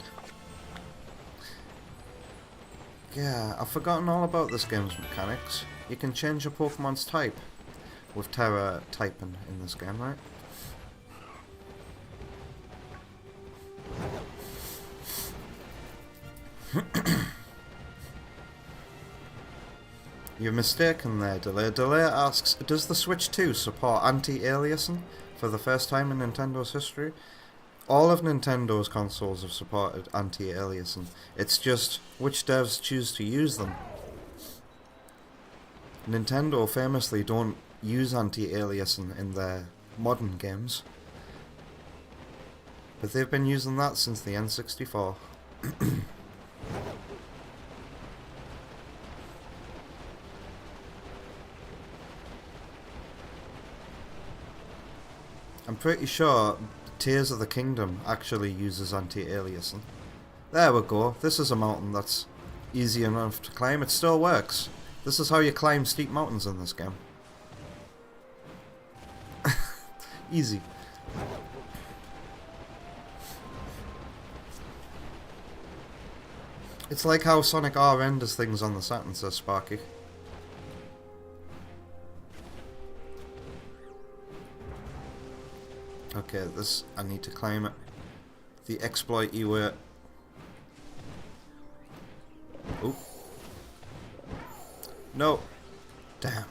Yeah, I've forgotten all about this game's mechanics. You can change a Pokemon's type with Terra typing in this game, right? You're mistaken there, Delay. Delay asks, does the Switch 2 support anti-aliasing for the first time in Nintendo's history? All of Nintendo's consoles have supported anti-aliasing. It's just which devs choose to use them. Nintendo famously don't use anti-aliasing in their modern games. But they've been using that since the N64. I'm pretty sure Tears of the Kingdom actually uses anti-aliasing. There we go. This is a mountain that's easy enough to climb. It still works. This is how you climb steep mountains in this game. Easy. It's like how Sonic R renders things on the Saturn, says Sparky. Okay, this, I need to climb it. The exploit you were... Oop. No. Damn.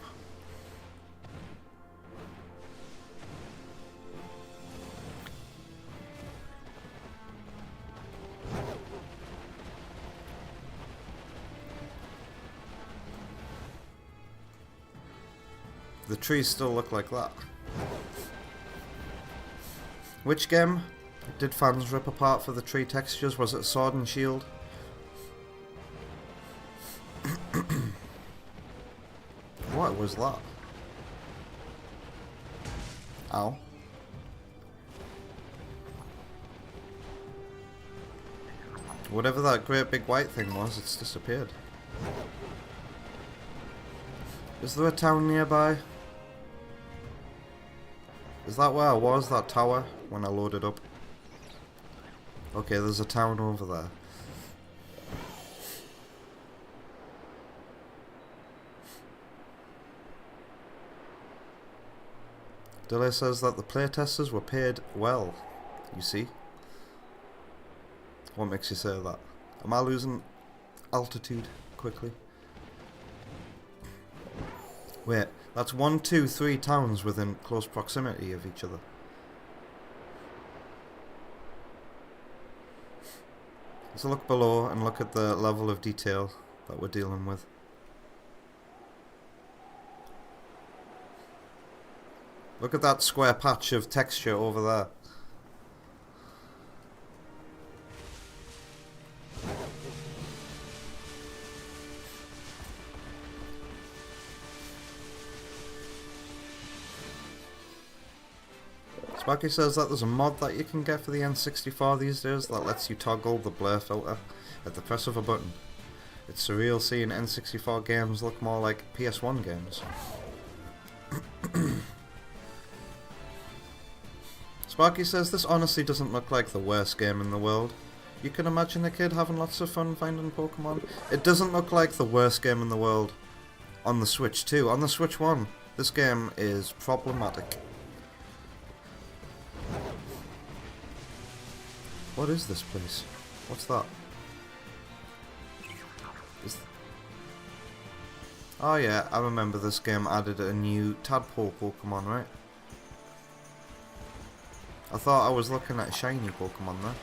The trees still look like that. Which game did fans rip apart for the tree textures? Was it Sword and Shield? What was that? Ow. Whatever that great big white thing was, it's disappeared. Is there a town nearby? Is that where I was, that tower, when I loaded up? Okay, there's a town over there. Delay says that the playtesters were paid well, you see. What makes you say that? Am I losing altitude quickly? Wait, that's 1, 2, 3 towns within close proximity of each other. Let's look below and look at the level of detail that we're dealing with. Look at that square patch of texture over there. Sparky says that there's a mod that you can get for the N64 these days that lets you toggle the blur filter at the press of a button. It's surreal seeing N64 games look more like PS1 games. Sparky says this honestly doesn't look like the worst game in the world. You can imagine a kid having lots of fun finding Pokemon. It doesn't look like the worst game in the world on the Switch too. On the Switch 1, this game is problematic. What is this place? What's that? Oh yeah, I remember this game added a new tadpole Pokemon, right? I thought I was looking at a shiny Pokemon there.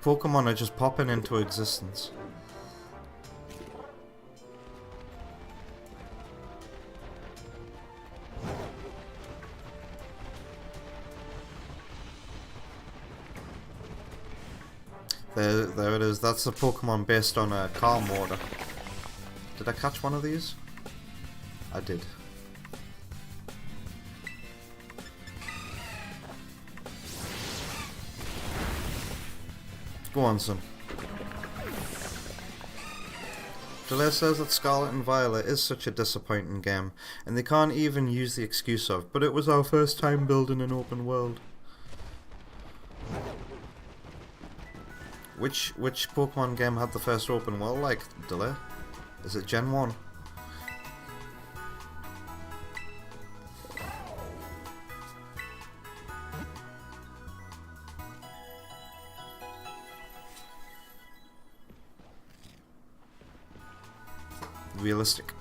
Pokemon are just popping into existence. There it is. That's the Pokemon based on a car motor. Did I catch one of these? I did. Go on, son. Delay says that Scarlet and Violet is such a disappointing game, and they can't even use the excuse of, but it was our first time building an open world. Which Pokemon game had the first open world like, Delay? Is it Gen 1? Realistic.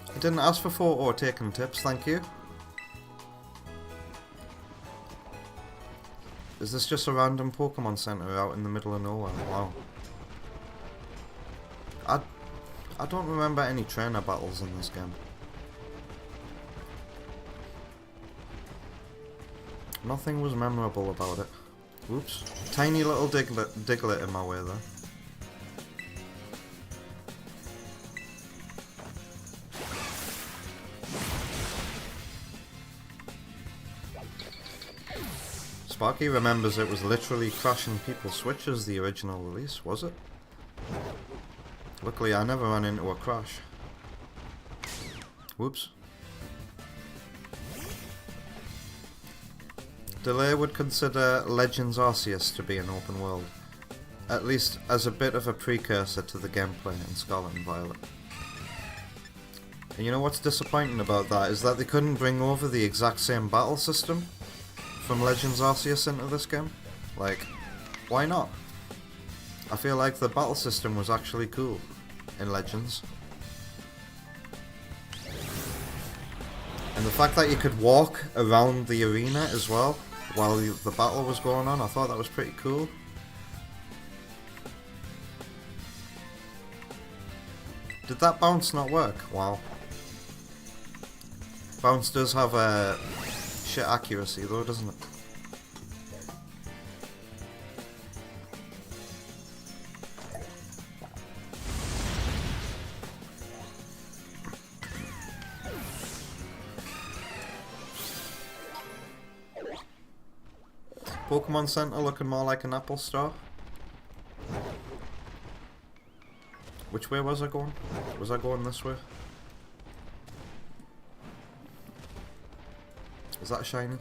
I didn't ask for photo or taking tips, thank you. Is this just a random Pokemon Center out in the middle of nowhere? Wow. I don't remember any trainer battles in this game. Nothing was memorable about it. Oops. Tiny little Diglett in my way there. Sparky remembers it was literally crashing people's Switches, the original release, was it? Luckily I never ran into a crash. Whoops. Delay would consider Legends Arceus to be an open world, at least as a bit of a precursor to the gameplay in Scarlet and Violet. And you know what's disappointing about that is that they couldn't bring over the exact same battle system from Legends Arceus into this game. Like, why not? I feel like the battle system was actually cool in Legends. And the fact that you could walk around the arena as well while the battle was going on, I thought that was pretty cool. Did that bounce not work? Wow. Bounce does have a shit accuracy though, doesn't it? Pokemon Center looking more like an Apple Store. Which way was I going? Was I going this way? Is that shiny?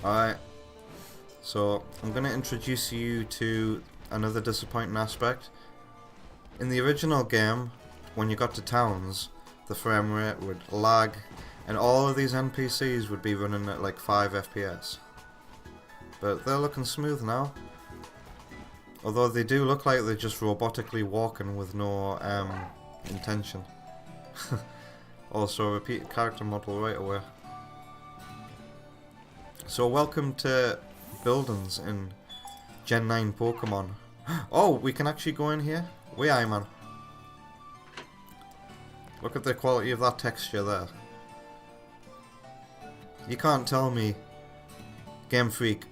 Alright. So, I'm going to introduce you to another disappointing aspect. In the original game, when you got to towns, the frame rate would lag, and all of these NPCs would be running at like 5 FPS. But they're looking smooth now. Although they do look like they're just robotically walking with no intention. Also, repeat character model right away. So welcome to buildings in Gen 9 Pokemon. Oh, we can actually go in here? We are, man. Look at the quality of that texture there. You can't tell me Game Freak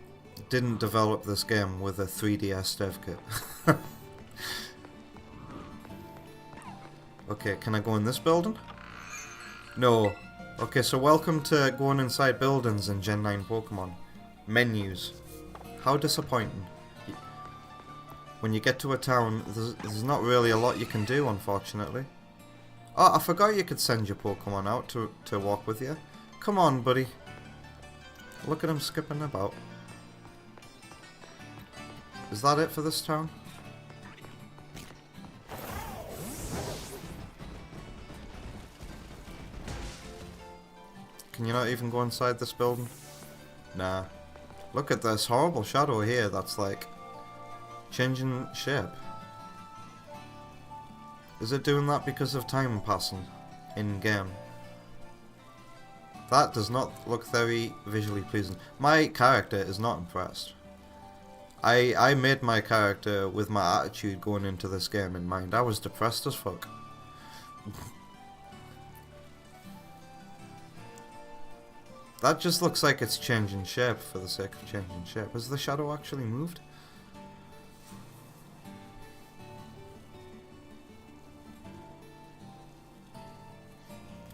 didn't develop this game with a 3DS dev kit. Okay, can I go in this building? No. Okay, so welcome to going inside buildings in Gen 9 Pokemon. Menus. How disappointing. When you get to a town, there's not really a lot you can do, unfortunately. Oh, I forgot you could send your Pokemon out to walk with you. Come on, buddy. Look at him skipping about. Is that it for this town? Can you not even go inside this building? Nah. Look at this horrible shadow here that's like changing shape. Is it doing that because of time passing in game? That does not look very visually pleasing. My character is not impressed. I made my character with my attitude going into this game in mind. I was depressed as fuck. That just looks like it's changing shape for the sake of changing shape. Has the shadow actually moved?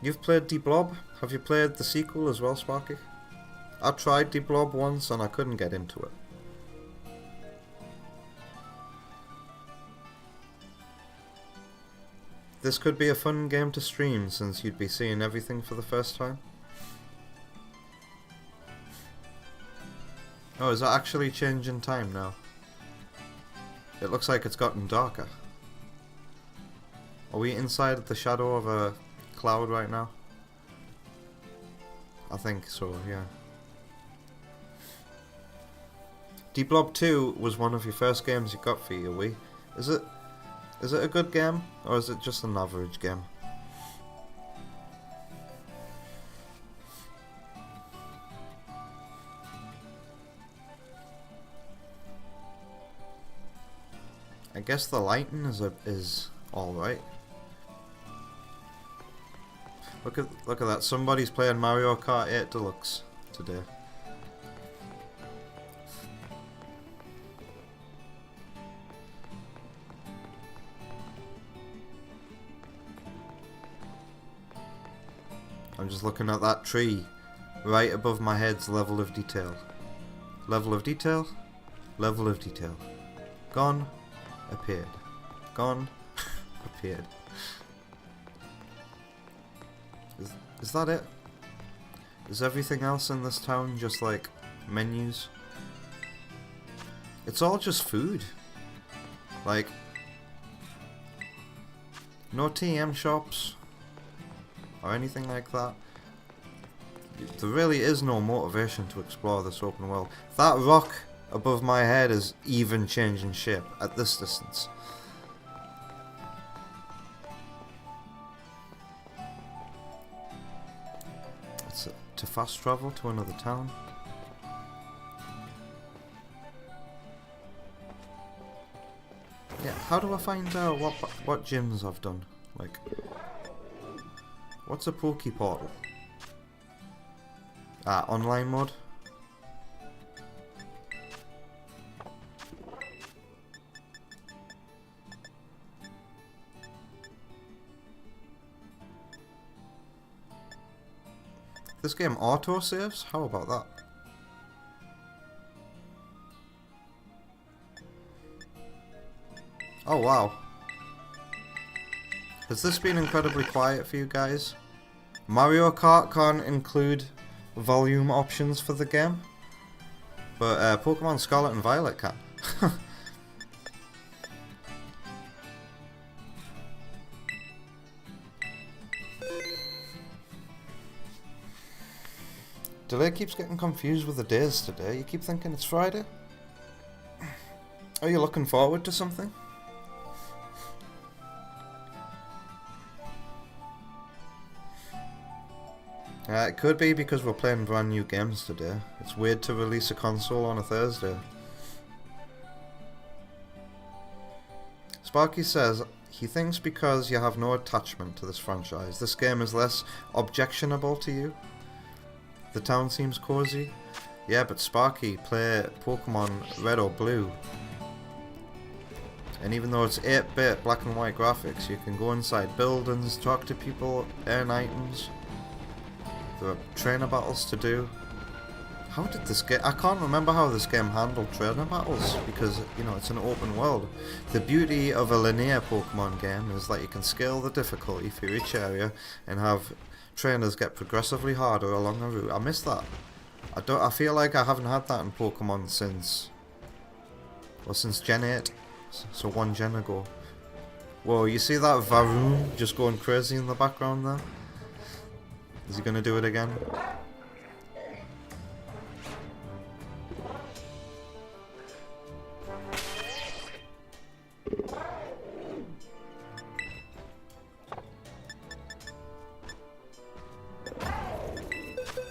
You've played D-Blob? Have you played the sequel as well, Sparky? I tried D-Blob once and I couldn't get into it. This could be a fun game to stream since you'd be seeing everything for the first time. Oh, is that actually changing time now? It looks like it's gotten darker. Are we inside the shadow of a cloud right now? I think so, yeah. D-Blob 2 was one of your first games you got for your Wii. Is it a good game, or is it just an average game? I guess the lighting is all right. Look at that. Somebody's playing Mario Kart 8 Deluxe today. I'm just looking at that tree right above my head's level of detail. Level of detail. Level of detail. Gone. Appeared. Gone. Appeared. Is that it? Is everything else in this town just like menus? It's all just food. Like, no TM shops or anything like that. There really is no motivation to explore this open world. That rock above my head is even changing shape at this distance. It's to fast travel to another town. Yeah, how do I find out what gyms I've done? Like, what's a Poke Portal? Ah, online mode. This game auto saves? How about that? Oh wow. Has this been incredibly quiet for you guys? Mario Kart can't include volume options for the game, but Pokemon Scarlet and Violet can. Delay keeps getting confused with the days today. You keep thinking it's Friday? Are you looking forward to something? It could be because we're playing brand new games today. It's weird to release a console on a Thursday. Sparky says he thinks because you have no attachment to this franchise, this game is less objectionable to you. The town seems cozy. Yeah, but Sparky, play Pokemon Red or Blue. And even though it's 8-bit black and white graphics, you can go inside buildings, talk to people, earn items. There are trainer battles to do. How did this game... I can't remember how this game handled trainer battles, because, you know, it's an open world. The beauty of a linear Pokemon game is that you can scale the difficulty for each area and have trainers get progressively harder along a route. I miss that. I feel like I haven't had that in Pokemon since... well, since Gen 8. So 1 gen ago. Whoa, you see that Varoon just going crazy in the background there? Is he gonna do it again?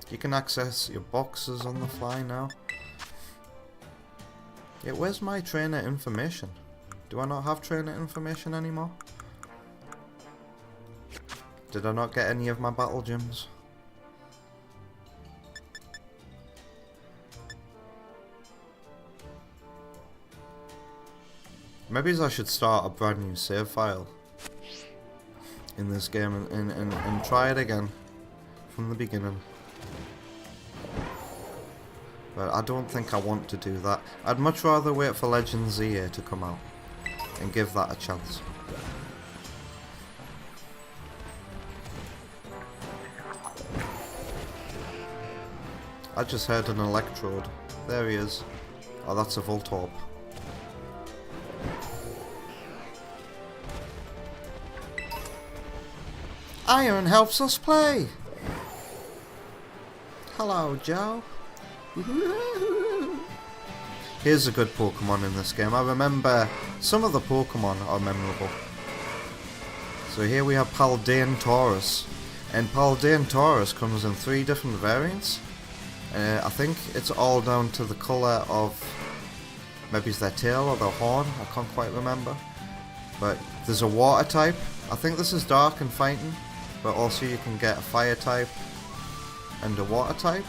You can access your boxes on the fly now. Yeah, where's my trainer information? Do I not have trainer information anymore? Did I not get any of my battle gyms? Maybe I should start a brand new save file in this game and try it again from the beginning. But I don't think I want to do that. I'd much rather wait for Legend ZA to come out and give that a chance. I just heard an electrode. There he is. Oh, that's a Voltorb. Iron helps us play! Hello, Joe. Here's a good Pokemon in this game. I remember some of the Pokemon are memorable. So here we have Paldean Taurus. And Paldean Taurus comes in 3 different variants. I think it's all down to the colour of maybe it's their tail or their horn. I can't quite remember. But there's a water type. I think this is dark and fighting. But also you can get a fire type and a water type.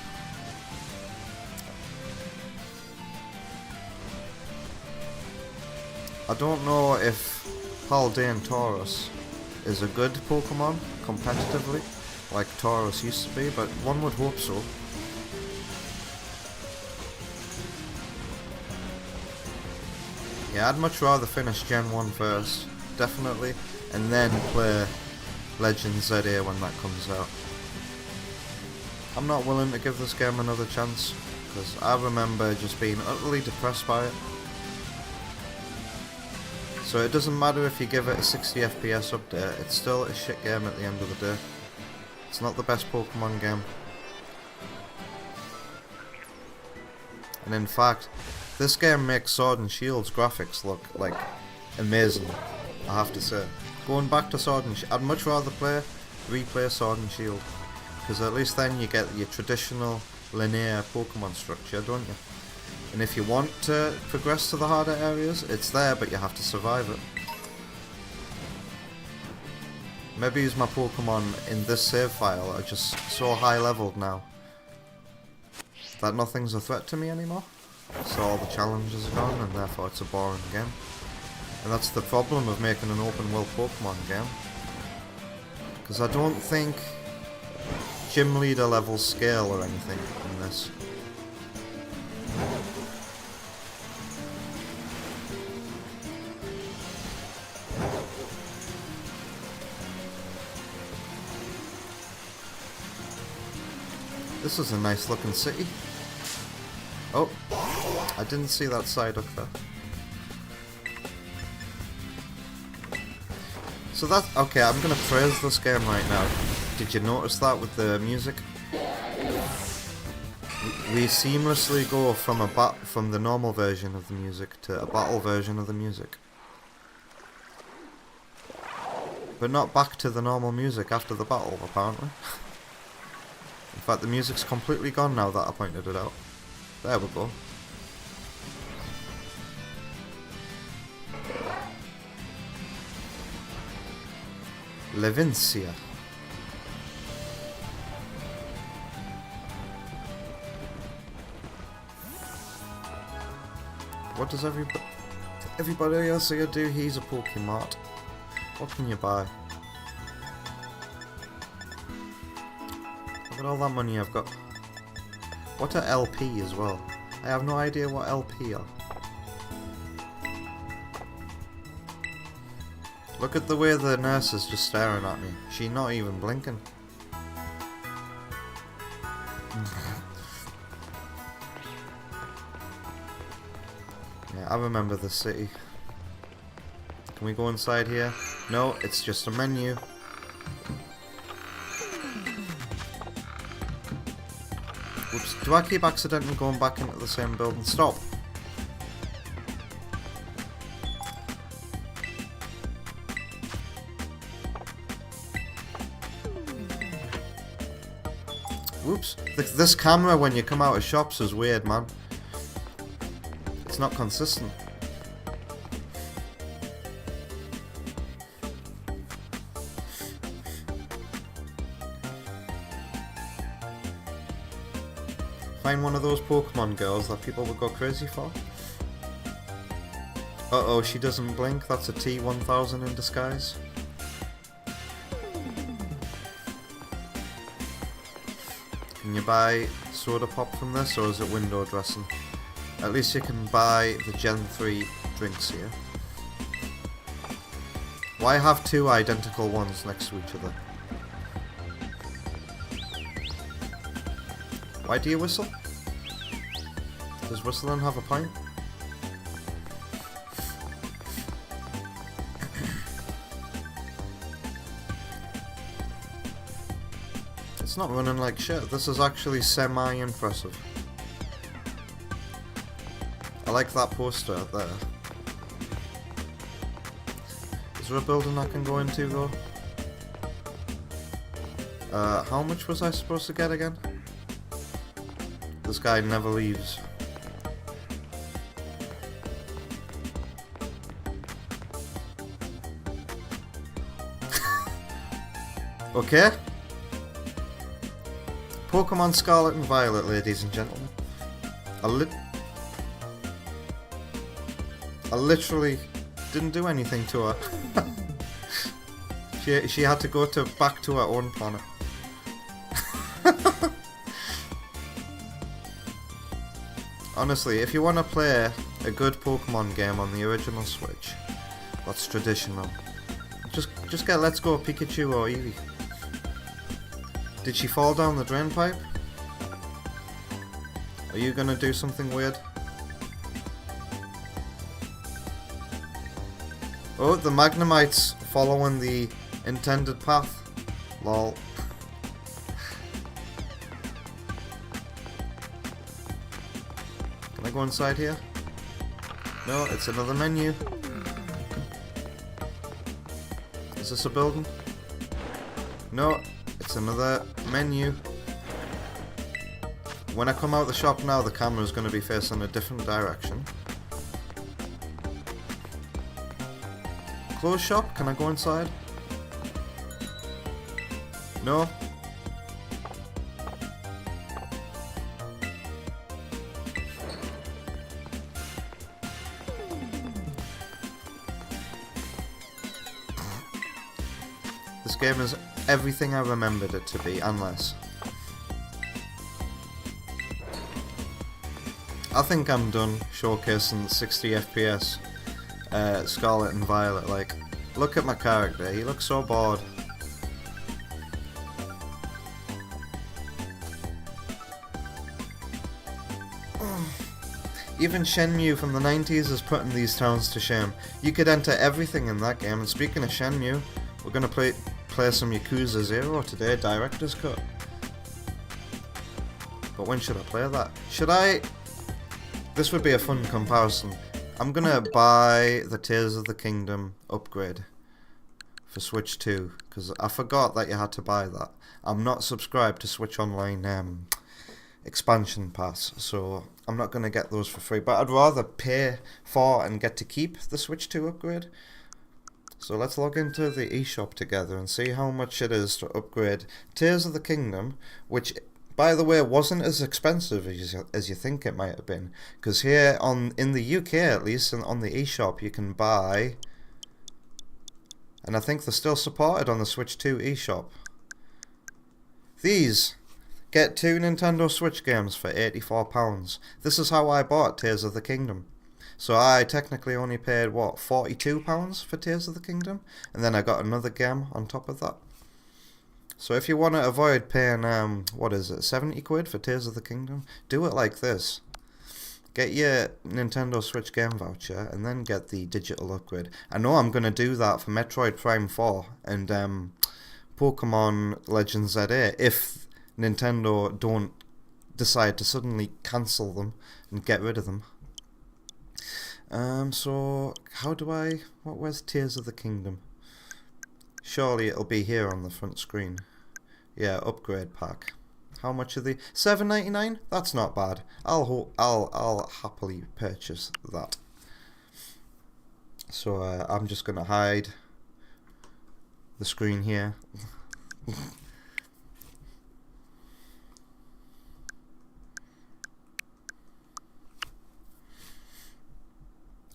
I don't know if Paldean Taurus is a good Pokemon competitively, like Taurus used to be, but one would hope so. Yeah, I'd much rather finish Gen 1 first, definitely, and then play Legend ZA when that comes out. I'm not willing to give this game another chance, because I remember just being utterly depressed by it. So it doesn't matter if you give it a 60 FPS update, it's still a shit game at the end of the day. It's not the best Pokemon game. And in fact, this game makes Sword and Shield's graphics look like amazing, I have to say. Going back to Sword and Shield, I'd much rather replay Sword and Shield, because at least then you get your traditional linear Pokemon structure, don't you? And if you want to progress to the harder areas, it's there, but you have to survive it. Maybe my Pokemon in this save file are just so high leveled now that nothing's a threat to me anymore. So all the challenges are gone, and therefore it's a boring game. And that's the problem of making an open world Pokemon game. Because I don't think gym leader levels scale or anything in this. This is a nice looking city. Oh, I didn't see that side up there. So that's okay, I'm gonna praise this game right now. Did you notice that with the music? We seamlessly go from the normal version of the music to a battle version of the music. But not back to the normal music after the battle, apparently. In fact, the music's completely gone now that I pointed it out. There we go. Levincia. What does everybody else here do? He's a Pokemart. What can you buy? Look at all that money I've got. What are LP as well? I have no idea what LP are. Look at the way the nurse is just staring at me. She's not even blinking. Yeah, I remember the city. Can we go inside here? No, it's just a menu. Whoops, do I keep accidentally going back into the same building? Stop! Whoops. This camera when you come out of shops is weird, man. It's not consistent. Find one of those Pokemon girls that people would go crazy for. Uh-oh, she doesn't blink. That's a T-1000 in disguise. Can you buy soda pop from this, or is it window dressing? At least you can buy the Gen 3 drinks here. Why have two identical ones next to each other? Why do you whistle? Does whistling have a point? It's not running like shit. This is actually semi-impressive. I like that poster out there. Is there a building I can go into though? How much was I supposed to get again? This guy never leaves. Okay. Pokemon Scarlet and Violet, ladies and gentlemen. I literally didn't do anything to her. she had to go back to her own planet. Honestly, if you want to play a good Pokemon game on the original Switch, that's traditional. Just get Let's Go Pikachu or Eevee. Did she fall down the drain pipe? Are you gonna do something weird? Oh, the Magnemite's following the intended path. Lol. Can I go inside here? No, it's another menu. Is this a building? No, it's another menu. When I come out the shop now, the camera's going to be facing a different direction. Close shop? Can I go inside? No? This game is everything I remembered it to be, and less. I think I'm done showcasing 60 FPS Scarlet and Violet. Like, look at my character, he looks so bored. Even Shenmue from the 90s is putting these towns to shame. You could enter everything in that game, and speaking of Shenmue, we're gonna play some Yakuza 0 today, Director's Cut. But when should I play that? Should I... This would be a fun comparison. I'm gonna buy the Tears of the Kingdom upgrade for Switch 2, because I forgot that you had to buy that. I'm not subscribed to Switch Online expansion pass, so I'm not gonna get those for free. But I'd rather pay for and get to keep the Switch 2 upgrade. So let's log into the eShop together and see how much it is to upgrade Tears of the Kingdom, which, by the way, wasn't as expensive as you think it might have been. Because here, in the UK at least, and on the eShop, you can buy... And I think they're still supported on the Switch 2 eShop. These get 2 Nintendo Switch games for £84. This is how I bought Tears of the Kingdom. So I technically only paid, what, £42 for Tears of the Kingdom? And then I got another game on top of that. So if you want to avoid paying, what is it, 70 quid for Tears of the Kingdom, do it like this. Get your Nintendo Switch game voucher and then get the digital upgrade. I know I'm going to do that for Metroid Prime 4 and Pokemon Legends ZA if Nintendo don't decide to suddenly cancel them and get rid of them. So how do I... Where's Tears of the Kingdom? Surely it'll be here on the front screen. Yeah, upgrade pack. How much are they? $7.99? That's not bad. I'll happily purchase that. So I'm just gonna hide the screen here.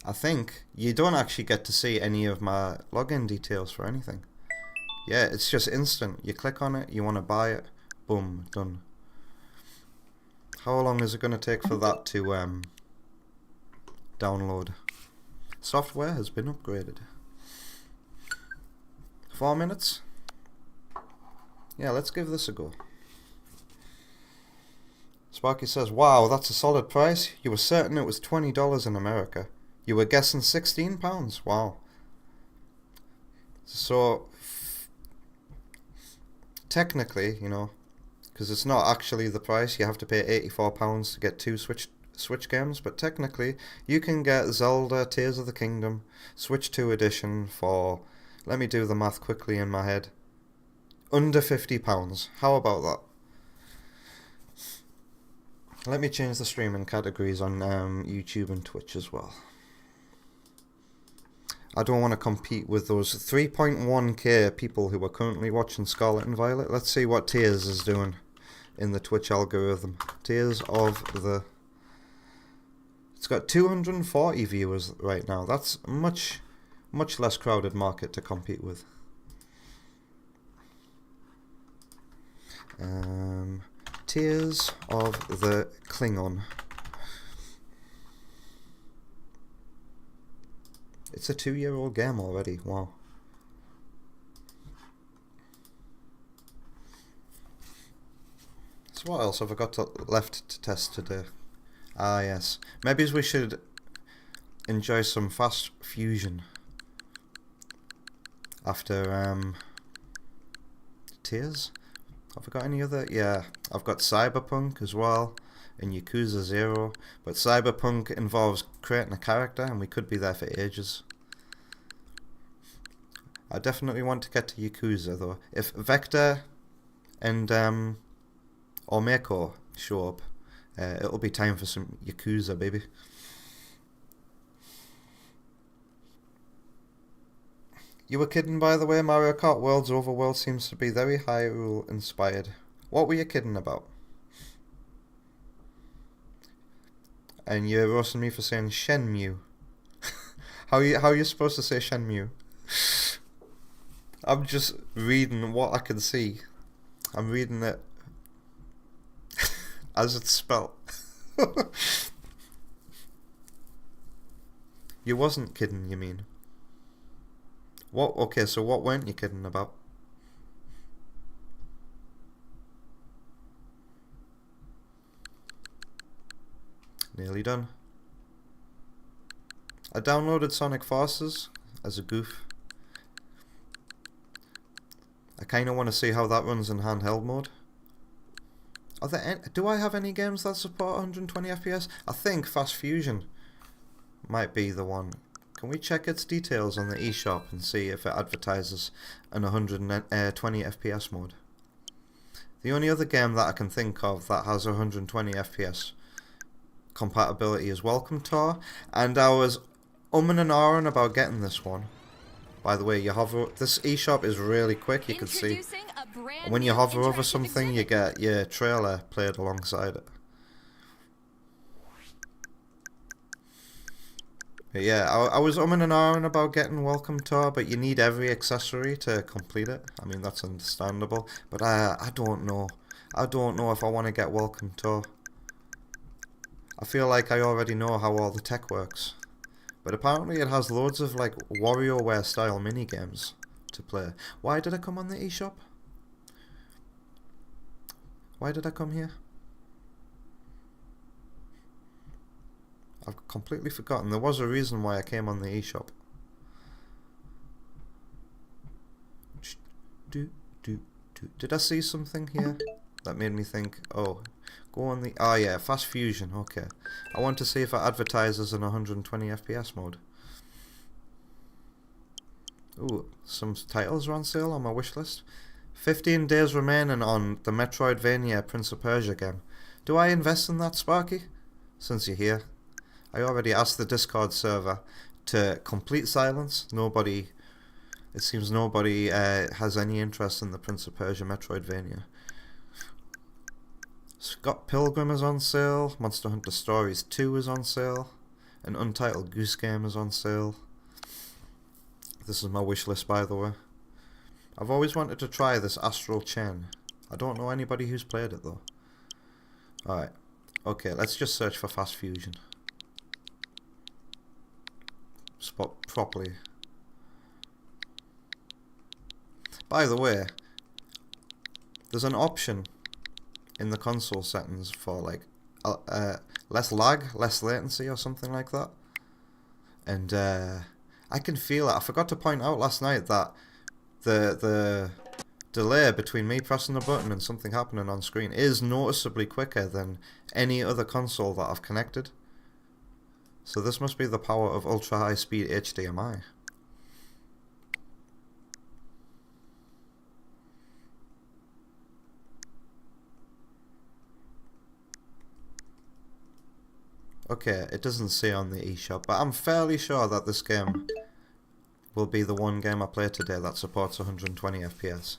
I think you don't actually get to see any of my login details for anything. Yeah, it's just instant. You click on it, you want to buy it, boom, done. How long is it going to take for that to download? Software has been upgraded. 4 minutes? Yeah, let's give this a go. Sparky says, wow, that's a solid price. You were certain it was $20 in America. You were guessing £16? Wow. So, technically, you know, because it's not actually the price, you have to pay £84 to get 2 Switch games, but technically, you can get Zelda Tears of the Kingdom Switch 2 edition for, let me do the math quickly in my head, under £50. How about that? Let me change the streaming categories on YouTube and Twitch as well. I don't want to compete with those 3.1k people who are currently watching Scarlet and Violet. Let's see what Tears is doing in the Twitch algorithm. Tears of the... It's got 240 viewers right now. That's a much less crowded market to compete with. Tears of the Klingon. It's a 2-year-old game already, wow. So what else have I got left to test today? Ah yes, maybe we should enjoy some fast fusion after Tears. Have I got any other? Yeah, I've got Cyberpunk as well, and Yakuza 0, but Cyberpunk involves creating a character and we could be there for ages. I definitely want to get to Yakuza though. If Vector and Omeko show up, it'll be time for some Yakuza, baby. You were kidding, by the way. Mario Kart World's overworld seems to be very Hyrule inspired. What were you kidding about? And you're roasting me for saying Shenmue. How are you supposed to say Shenmue? I'm just reading what I can see. I'm reading it as it's spelt. You wasn't kidding, you mean? What? Okay, so what weren't you kidding about? Nearly done. I downloaded Sonic Forces as a goof. I kind of want to see how that runs in handheld mode. Are there any, do I have any games that support 120 FPS? I think Fast Fusion might be the one. Can we check its details on the eShop and see if it advertises an 120 FPS mode? The only other game that I can think of that has 120 FPS compatibility is Welcome Tour, and I was umming and ahhing about getting this one. By the way, you hover. This eShop is really quick. You can see. And when you hover over something, you get your trailer played alongside it. But yeah, I was umming and ahhing about getting Welcome Tour, but you need every accessory to complete it. I mean, that's understandable. But I don't know. I don't know if I want to get Welcome Tour. I feel like I already know how all the tech works. But apparently it has loads of like WarioWare style mini games to play. Why did I come on the eShop? Why did I come here? I've completely forgotten. There was a reason why I came on the eShop. Did I see something here that made me think, oh, go on the... Oh yeah, Fast Fusion, okay. I want to see if it advertises in 120 FPS mode. Ooh, some titles are on sale on my wishlist. 15 days remaining on the Metroidvania Prince of Persia game. Do I invest in that, Sparky? Since you're here. I already asked the Discord server to complete silence. Nobody... It seems nobody has any interest in the Prince of Persia Metroidvania. Scott Pilgrim is on sale. Monster Hunter Stories 2 is on sale. An Untitled Goose Game is on sale. This is my wish list, by the way. I've always wanted to try this Astral Chain. I don't know anybody who's played it though. Alright. Okay, let's just search for Fast Fusion. Spot properly. By the way, there's an option in the console settings for like less lag, less latency or something like that. And I can feel it. I forgot to point out last night that the delay between me pressing the button and something happening on screen is noticeably quicker than any other console that I've connected. So this must be the power of ultra high speed HDMI. Okay, it doesn't say on the eShop, but I'm fairly sure that this game will be the one game I play today that supports 120 FPS.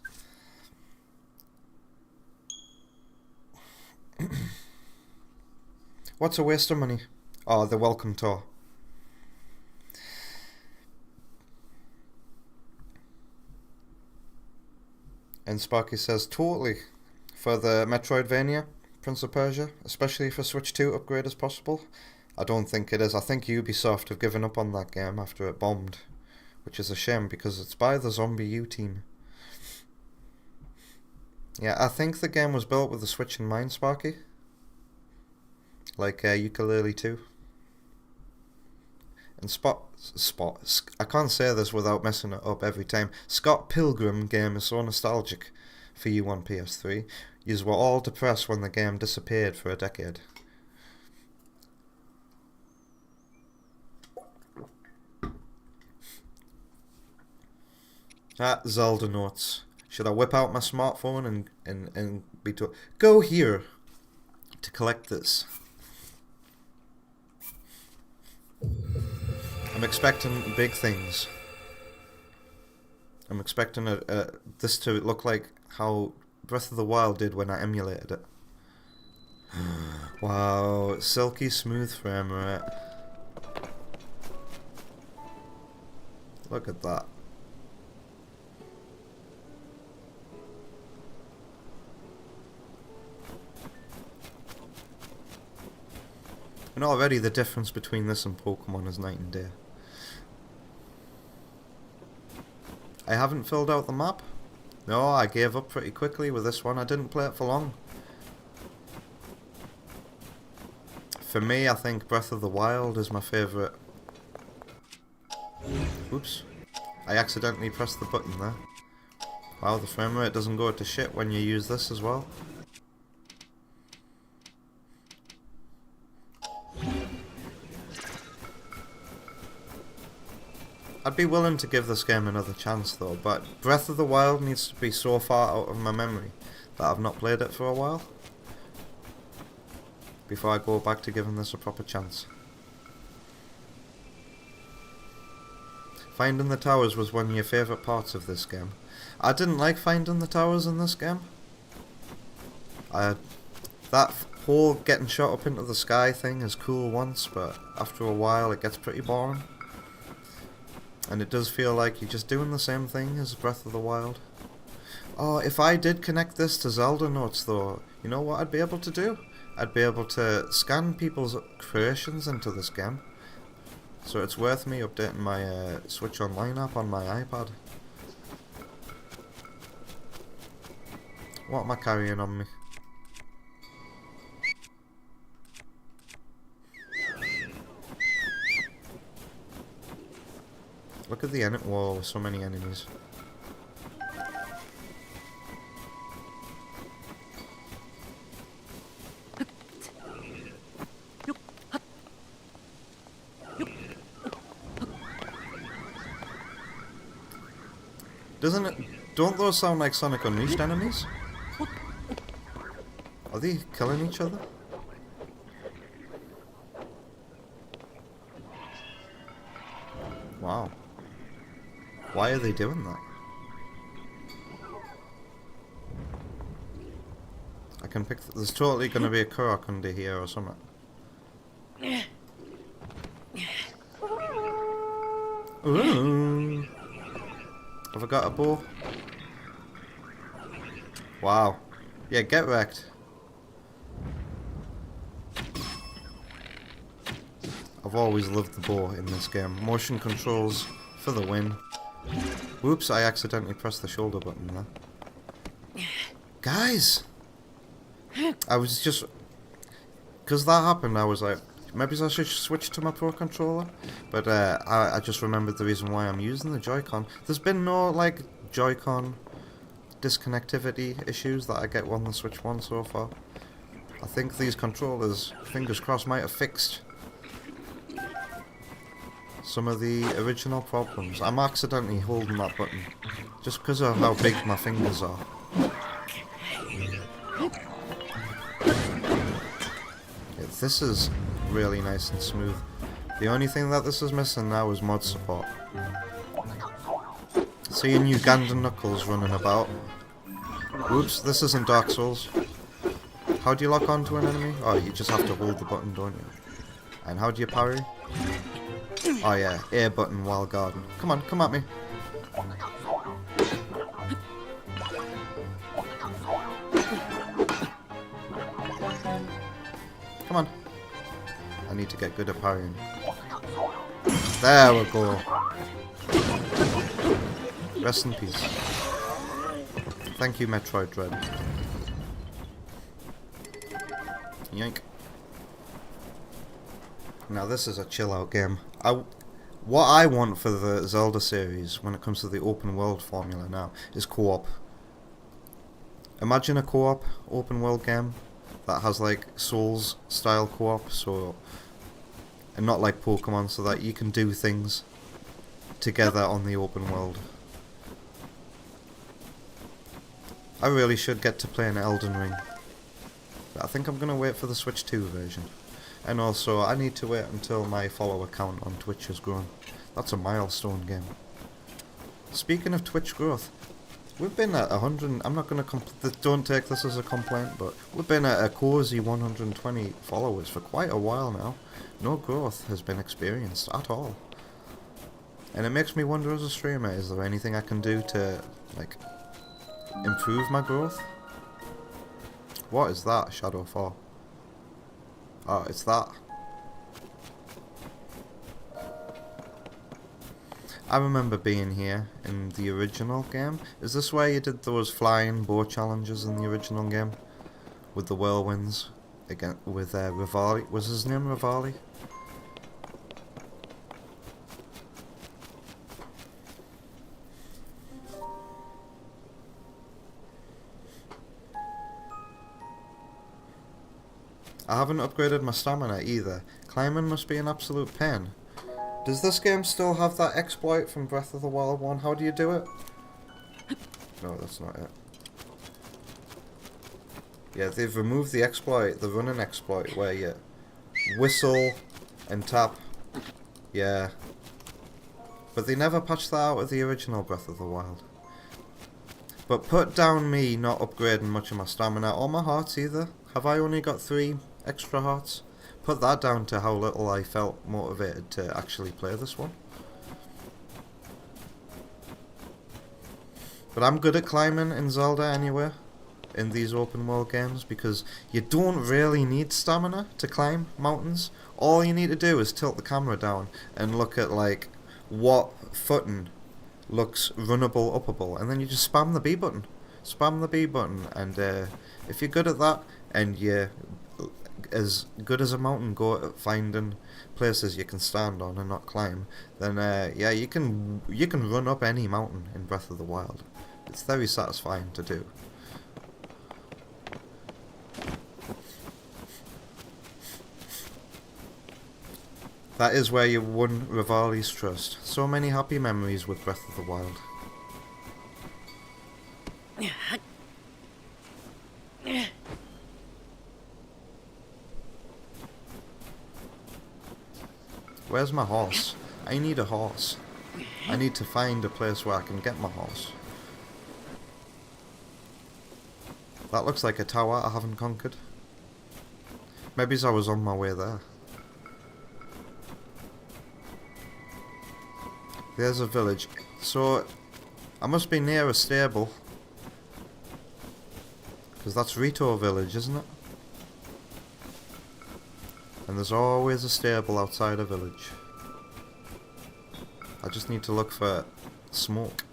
What's a waste of money? Oh, the Welcome Tour. And Sparky says, totally. For the Metroidvania, Prince of Persia, especially for Switch 2 upgrade as possible. I don't think it is. I think Ubisoft have given up on that game after it bombed. Which is a shame because it's by the Zombie U team. Yeah, I think the game was built with the Switch in mind, Sparky. Like Ukulele 2. And I can't say this without messing it up every time. Scott Pilgrim game is so nostalgic for you on PS3. Yous were all depressed when the game disappeared for a decade. Zelda notes. Should I whip out my smartphone and be told, go here to collect this? I'm expecting big things. I'm expecting this to look like how Breath of the Wild did when I emulated it. Wow, silky smooth frame rate. Look at that. And already the difference between this and Pokemon is night and day. I haven't filled out the map. No, I gave up pretty quickly with this one. I didn't play it for long. For me, I think Breath of the Wild is my favourite. Oops. I accidentally pressed the button there. Wow, the frame rate doesn't go to shit when you use this as well. I'd be willing to give this game another chance though, but Breath of the Wild needs to be so far out of my memory that I've not played it for a while before I go back to giving this a proper chance. Finding the towers was one of your favourite parts of this game. I didn't like finding the towers in this game. That whole getting shot up into the sky thing is cool once, but after a while it gets pretty boring. And it does feel like you're just doing the same thing as Breath of the Wild. Oh, if I did connect this to Zelda notes though, you know what I'd be able to do? I'd be able to scan people's creations into this game. So it's worth me updating my Switch Online app on my iPad. What am I carrying on me? Look at the enemy. Whoa, so many enemies. Doesn't it? Don't those sound like Sonic Unleashed enemies? Are they killing each other? Wow. Why are they doing that? I can pick... There's totally going to be a Korok under here or something. Ooh. Have I got a bow? Wow. Yeah, get wrecked. I've always loved the bow in this game. Motion controls for the win. Whoops, I accidentally pressed the shoulder button there. Guys! I was just... Because that happened, I was like, maybe I should switch to my Pro Controller. But I just remembered the reason why I'm using the Joy-Con. There's been no, like, Joy-Con disconnectivity issues that I get on the Switch 1 so far. I think these controllers, fingers crossed, might have fixed some of the original problems. I'm accidentally holding that button just because of how big my fingers are. Yeah, this is really nice and smooth. The only thing that this is missing now is mod support. Seeing Ugandan Knuckles running about. Oops, this isn't Dark Souls. How do you lock onto an enemy? Oh, you just have to hold the button, don't you? And how do you parry? Oh yeah, A button while guarding. Come on, come at me. Come on. I need to get good at parrying. There we go. Rest in peace. Thank you, Metroid Dread. Yank. Now this is a chill out game. What I want for the Zelda series when it comes to the open world formula now is co-op. Imagine a co-op open world game that has like Souls style co-op, and not like Pokemon, so that you can do things together on the open world. I really should get to play an Elden Ring, but I think I'm gonna wait for the Switch 2 version. And also, I need to wait until my follower count on Twitch has grown. That's a milestone game. Speaking of Twitch growth, we've been at 100... I'm not going to... Don't take this as a complaint, but we've been at a cozy 120 followers for quite a while now. No growth has been experienced at all. And it makes me wonder as a streamer, is there anything I can do to, like, improve my growth? What is that, Shadow 4? Oh, it's that. I remember being here in the original game. Is this where you did those flying bow challenges in the original game? With the whirlwinds? Again, with Rivali. Was his name Rivali? I haven't upgraded my stamina either. Climbing must be an absolute pain. Does this game still have that exploit from Breath of the Wild 1? How do you do it? No, that's not it. Yeah, they've removed the exploit, the running exploit, where you whistle and tap. Yeah. But they never patched that out with the original Breath of the Wild. But put down me not upgrading much of my stamina or my hearts either. Have I only got 3 extra hearts? Put that down to how little I felt motivated to actually play this one. But I'm good at climbing in Zelda anyway, in these open world games, because you don't really need stamina to climb mountains. All you need to do is tilt the camera down and look at like what footing looks runnable, uppable, and then you just spam the B button. Spam the B button, and if you're good at that, and you're as good as a mountain goat at finding places you can stand on and not climb, then yeah, you can run up any mountain in Breath of the Wild. It's very satisfying to do. That is where you won Rivali's trust. So many happy memories with Breath of the Wild. Where's my horse? I need a horse. I need to find a place where I can get my horse. That looks like a tower I haven't conquered. Maybe I was on my way there. There's a village. So, I must be near a stable. Because that's Rito village, isn't it? And there's always a stable outside a village. I just need to look for smoke.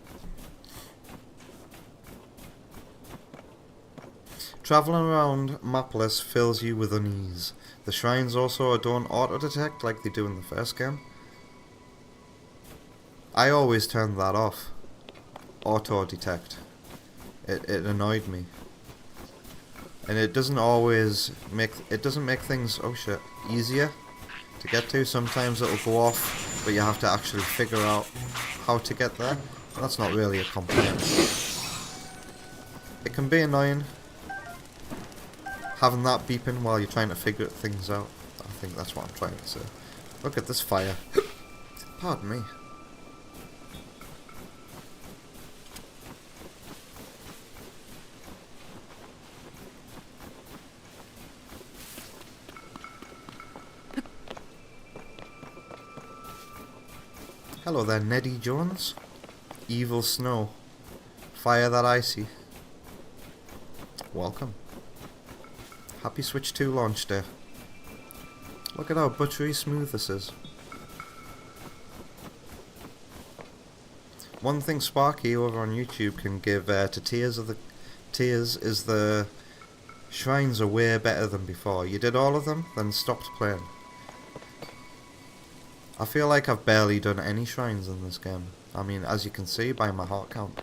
Travelling around mapless fills you with unease. The shrines also don't auto-detect like they do in the first game. I always turned that off. Auto-detect. It annoyed me. And it doesn't always make... It doesn't make things, oh shit, easier to get to. Sometimes it'll go off, but you have to actually figure out how to get there. That's not really a complaint. It can be annoying having that beeping while you're trying to figure things out. I think that's what I'm trying to say. Look at this fire. Pardon me. Hello there, Neddy Jones. Evil snow. Fire that icy. Welcome. Happy Switch 2 launch day. Look at how buttery smooth this is. One thing Sparky over on YouTube can give to Tears is the shrines are way better than before. You did all of them, then stopped playing. I feel like I've barely done any shrines in this game. I mean, as you can see by my heart count.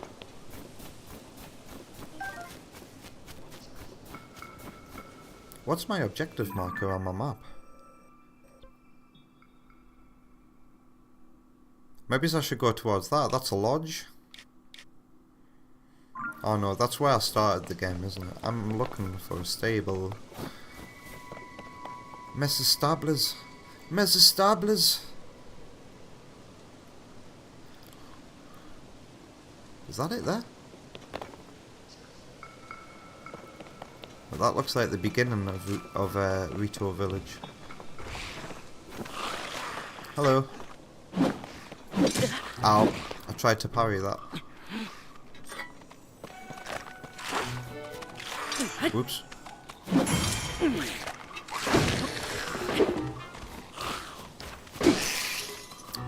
What's my objective marker on my map? Maybe I should go towards that. That's a lodge. Oh no, that's where I started the game, isn't it? I'm looking for a stable. Mrs. Stabler's. Mrs. Stabler's. Is that it there? Well, that looks like the beginning of Rito village. Hello. Ow. I tried to parry that. Whoops.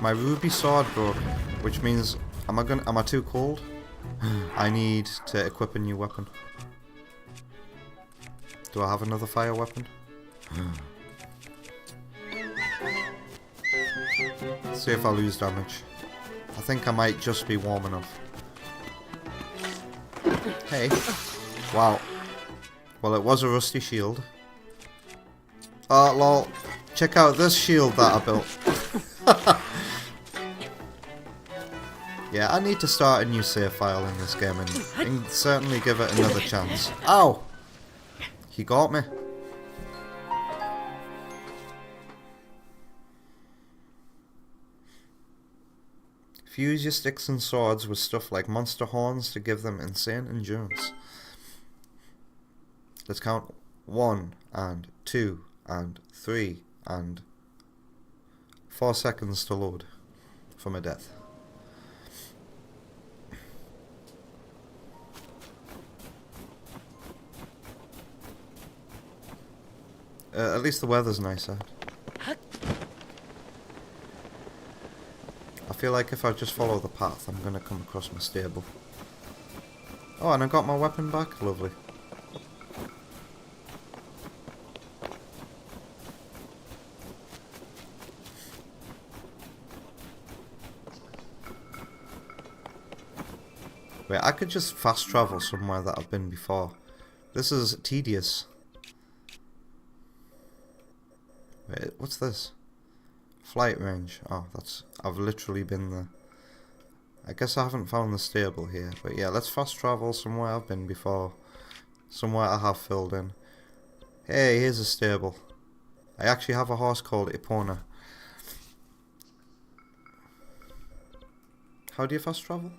My ruby sword broke, which means am I too cold? I need to equip a new weapon. Do I have another fire weapon? Let's see if I lose damage. I think I might just be warm enough. Hey. Wow. Well, it was a rusty shield. Oh, lol. Check out this shield that I built. Yeah, I need to start a new save file in this game and certainly give it another chance. Ow! He got me. Fuse your sticks and swords with stuff like monster horns to give them insane endurance. Let's count 1 and 2 and 3 and 4 seconds to load from a death. At least the weather's nice out. I feel like if I just follow the path, I'm gonna come across my stable. Oh, and I got my weapon back. Lovely. Wait, I could just fast travel somewhere that I've been before. This is tedious. Wait, what's this? Flight range. Oh, that's... I've literally been there. I guess I haven't found the stable here. But yeah, let's fast travel somewhere I've been before. Somewhere I have filled in. Hey, here's a stable. I actually have a horse called Epona. How do you fast travel?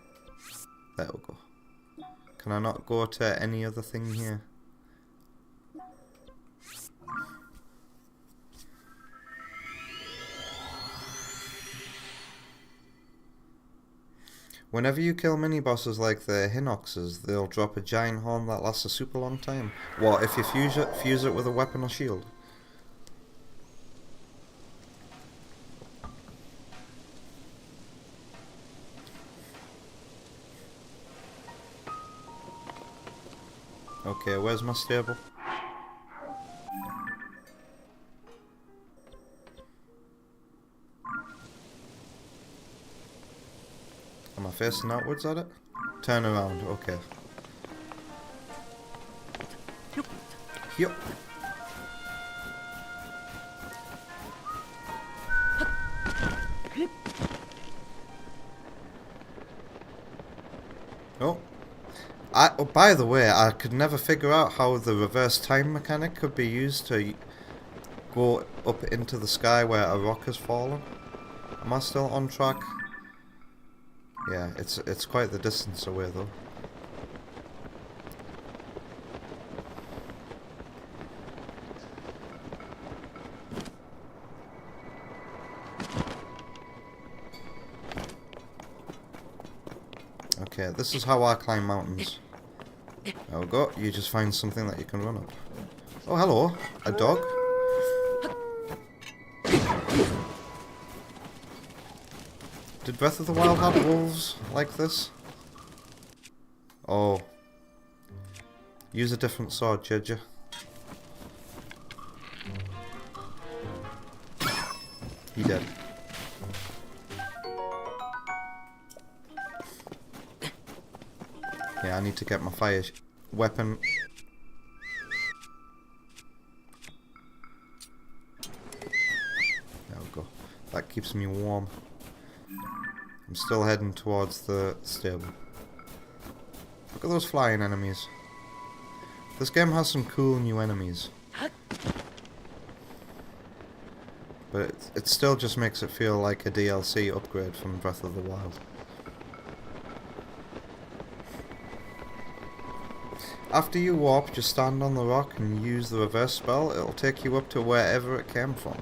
There we go. Can I not go to any other thing here? Whenever you kill mini-bosses like the Hinoxes, they'll drop a giant horn that lasts a super long time. What, if you fuse it with a weapon or shield? Okay, where's my stable? Am I facing outwards at it? Turn around, okay. Yup. Oh. Oh, by the way, I could never figure out how the reverse time mechanic could be used to go up into the sky where a rock has fallen. Am I still on track? Yeah, it's quite the distance away though. Okay, this is how I climb mountains. There we go, you just find something that you can run up. Oh, hello, a dog. Did Breath of the Wild have wolves like this? Oh. Use a different sword, did you? He dead. Yeah, I need to get my fire weapon. There we go. That keeps me warm. I'm still heading towards the stable. Look at those flying enemies. This game has some cool new enemies. But it still just makes it feel like a DLC upgrade from Breath of the Wild. After you warp, just stand on the rock and use the reverse spell. It'll take you up to wherever it came from.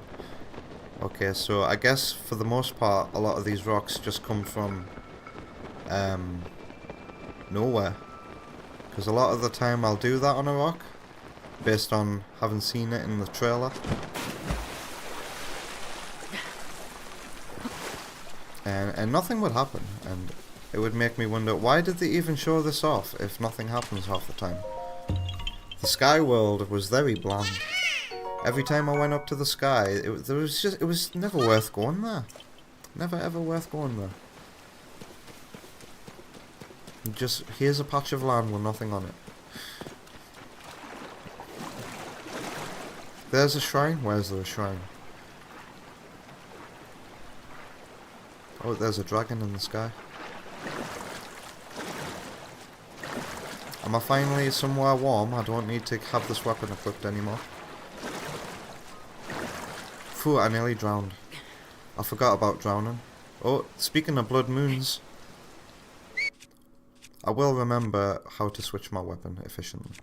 Okay, so I guess for the most part, a lot of these rocks just come from nowhere. Because a lot of the time I'll do that on a rock, based on having seen it in the trailer. And nothing would happen, and it would make me wonder, why did they even show this off if nothing happens half the time? The sky world was very bland. Every time I went up to the sky, it was never worth going there. Never ever worth going there. Just, here's a patch of land with nothing on it. There's a shrine? Where's the shrine? Oh, there's a dragon in the sky. Am I finally somewhere warm? I don't need to have this weapon equipped anymore. Phew, I nearly drowned. I forgot about drowning. Oh, speaking of blood moons, I will remember how to switch my weapon efficiently.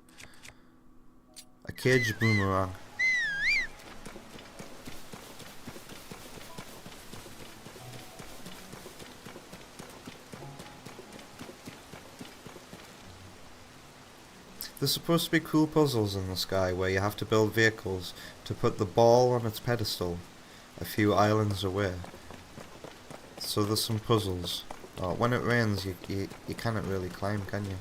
A cage boomerang. There's supposed to be cool puzzles in the sky where you have to build vehicles to put the ball on its pedestal a few islands away. So there's some puzzles. Oh, when it rains you cannot really climb, can you?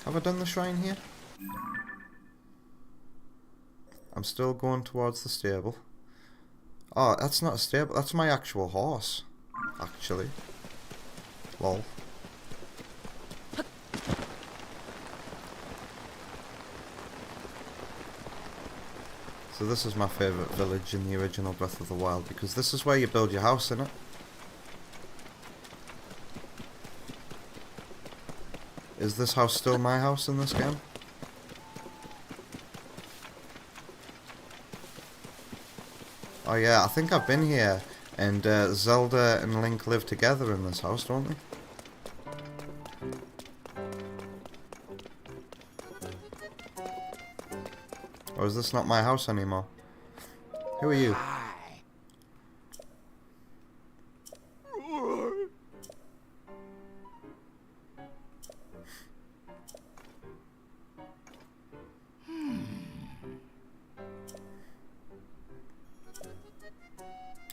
Have I done the shrine here? I'm still going towards the stable. Oh, that's not a stable, that's my actual horse. Actually. Lol. So this is my favourite village in the original Breath of the Wild, because this is where you build your house in it. Is this house still my house in this game? Oh yeah, I think I've been here, and Zelda and Link live together in this house, don't they? Or is this not my house anymore? Who are you?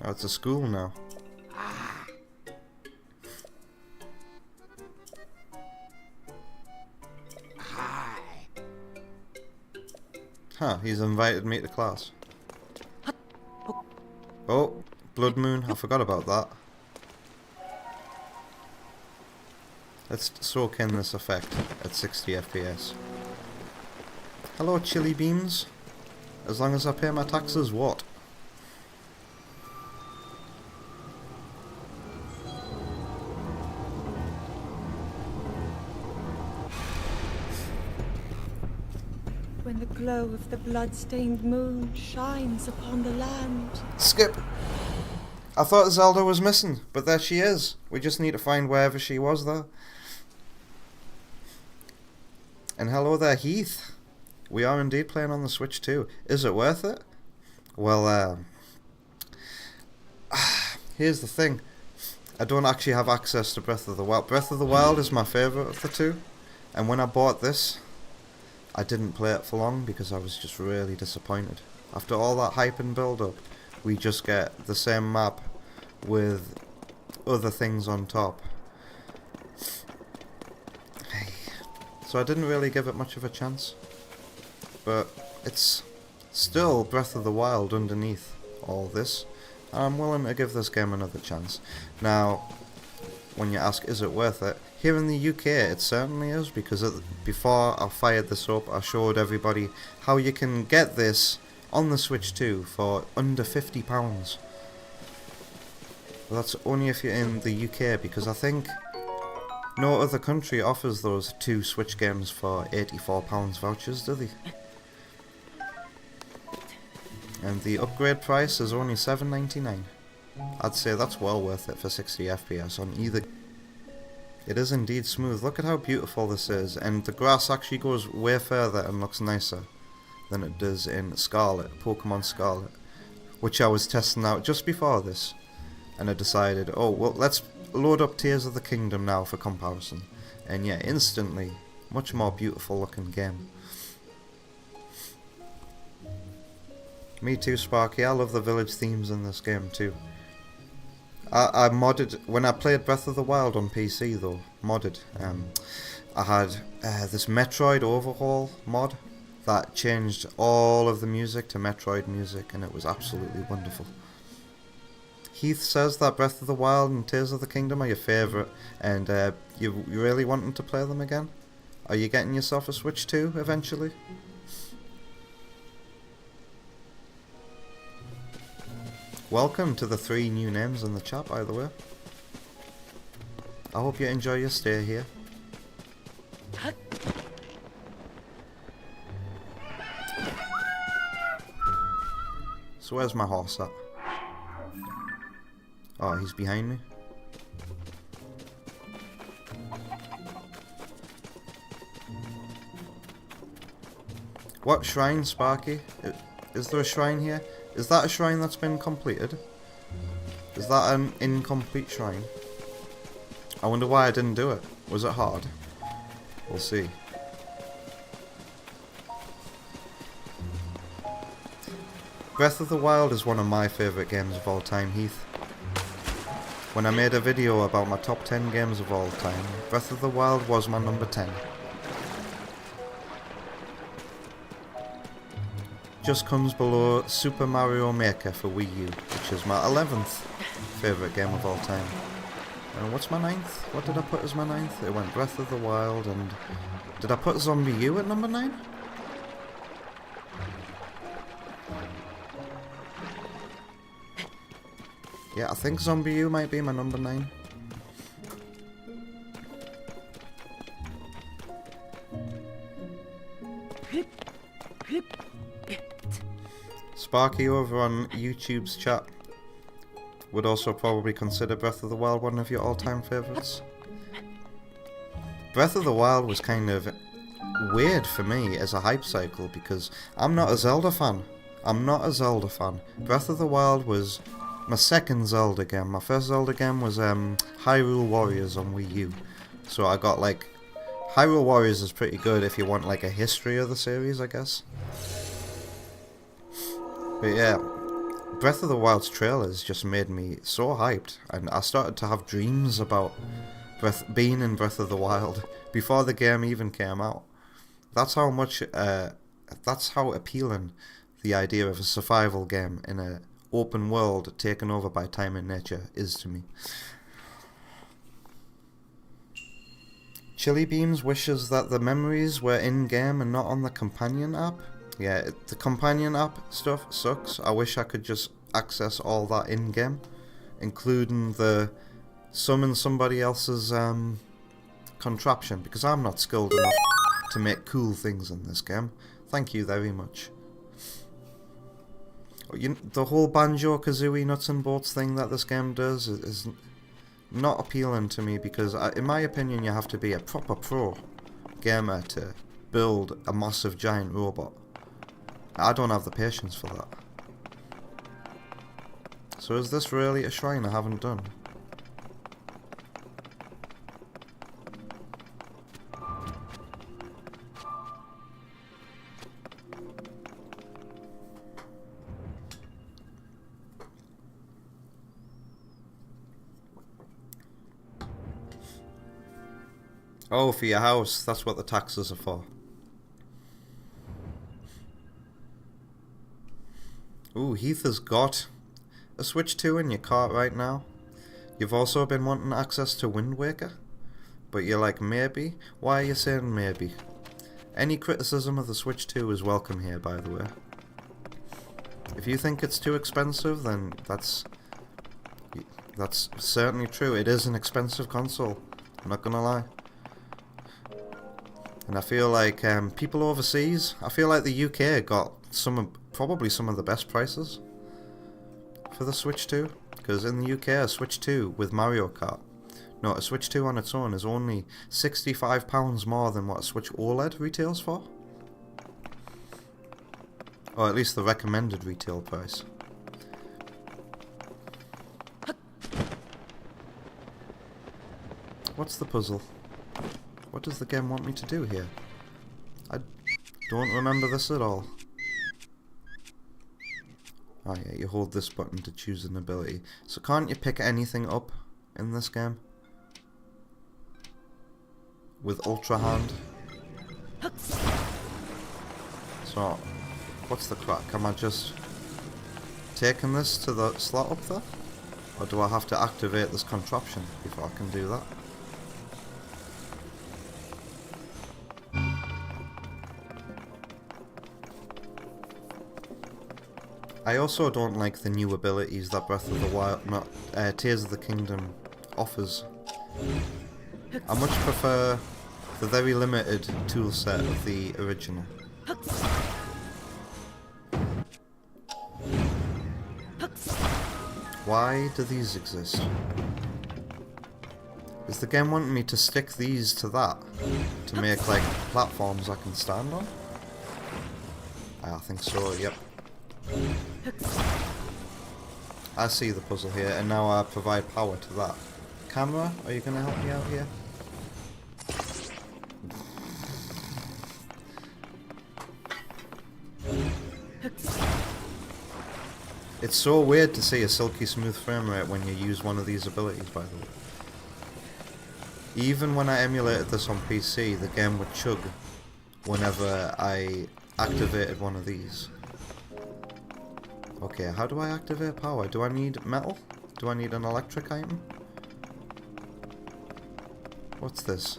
Oh, it's a school now. Huh, he's invited me to class. Oh, Blood Moon, I forgot about that. Let's soak in this effect at 60 FPS. Hello, chili beans. As long as I pay my taxes, what? When the glow of the blood-stained moon shines upon the land. Skip! I thought Zelda was missing, but there she is. We just need to find wherever she was there. And hello there, Heath. We are indeed playing on the Switch too. Is it worth it? Well, here's the thing. I don't actually have access to Breath of the Wild. Breath of the Wild is my favourite of the two. And when I bought this, I didn't play it for long because I was just really disappointed. After all that hype and build-up, we just get the same map with other things on top. So I didn't really give it much of a chance. But it's still Breath of the Wild underneath all this. And I'm willing to give this game another chance. Now, when you ask, is it worth it? Here in the UK, it certainly is, because before I fired this up, I showed everybody how you can get this on the Switch 2 for under £50. Well, that's only if you're in the UK, because I think no other country offers those two Switch games for £84 vouchers, do they? And the upgrade price is only $7.99. I'd say that's well worth it for 60 FPS on either. It is indeed smooth. Look at how beautiful this is, and the grass actually goes way further and looks nicer than it does in Scarlet, Pokemon Scarlet, which I was testing out just before this, and I decided, oh well, let's load up Tears of the Kingdom now for comparison, and yeah, instantly, much more beautiful looking game. Me too, Sparky. I love the village themes in this game too. I modded, when I played Breath of the Wild on PC though, modded, I had this Metroid overhaul mod that changed all of the music to Metroid music, and it was absolutely wonderful. Heath says that Breath of the Wild and Tears of the Kingdom are your favourite, and you really wanting to play them again? Are you getting yourself a Switch 2 eventually? Welcome to the 3 new names in the chat, by the way. I hope you enjoy your stay here. So where's my horse at? Oh, he's behind me. What shrine, Sparky? Is there a shrine here? Is that a shrine that's been completed? Is that an incomplete shrine? I wonder why I didn't do it. Was it hard? We'll see. Breath of the Wild is one of my favourite games of all time, Heath. When I made a video about my top 10 games of all time, Breath of the Wild was my number 10. Just comes below Super Mario Maker for Wii U, which is my 11th favourite game of all time. And what's my 9th? What did I put as my 9th? It went Breath of the Wild and... Did I put Zombie U at number 9? Yeah, I think Zombie U might be my number 9. Sparky over on YouTube's chat would also probably consider Breath of the Wild one of your all-time favourites. Breath of the Wild was kind of weird for me as a hype cycle because I'm not a Zelda fan. Breath of the Wild was my second Zelda game. My first Zelda game was Hyrule Warriors on Wii U. So I got like... Hyrule Warriors is pretty good if you want like a history of the series, I guess. But yeah, Breath of the Wild's trailers just made me so hyped, and I started to have dreams about being in Breath of the Wild before the game even came out. That's how much, that's how appealing the idea of a survival game in a open world taken over by time and nature is to me. Chili Beams wishes that the memories were in-game and not on the companion app. Yeah, the companion app stuff sucks. I wish I could just access all that in-game, including the summon somebody else's contraption, because I'm not skilled enough to make cool things in this game. Thank you very much. The whole Banjo-Kazooie nuts and bolts thing that this game does is not appealing to me, because in my opinion you have to be a proper pro gamer to build a massive giant robot. I don't have the patience for that. So is this really a shrine I haven't done? Oh, for your house. That's what the taxes are for. Ooh, Heath has got a Switch 2 in your cart right now. You've also been wanting access to Wind Waker, but you're like, maybe? Why are you saying maybe? Any criticism of the Switch 2 is welcome here, by the way. If you think it's too expensive, then that's certainly true. It is an expensive console, I'm not gonna lie. And I feel like people overseas, I feel like the UK got probably some of the best prices for the Switch 2, because in the UK a Switch 2 with Mario Kart, no, a Switch 2 on its own is only £65 more than what a Switch OLED retails for, or at least the recommended retail price. What's the puzzle? What does the game want me to do here? I don't remember this at all. Oh yeah, you hold this button to choose an ability. So can't you pick anything up in this game? With Ultra Hand? So, what's the crack? Am I just taking this to the slot up there? Or do I have to activate this contraption before I can do that? I also don't like the new abilities that Breath of the Wild, not Tears of the Kingdom offers. I much prefer the very limited toolset of the original. Why do these exist? Is the game wanting me to stick these to that? To make like platforms I can stand on? I think so, yep. I see the puzzle here, and now I provide power to that. Camera, are you going to help me out here? It's so weird to see a silky smooth frame rate when you use one of these abilities, by the way. Even when I emulated this on PC, the game would chug whenever I activated one of these. Okay, how do I activate power? Do I need metal? Do I need an electric item? What's this?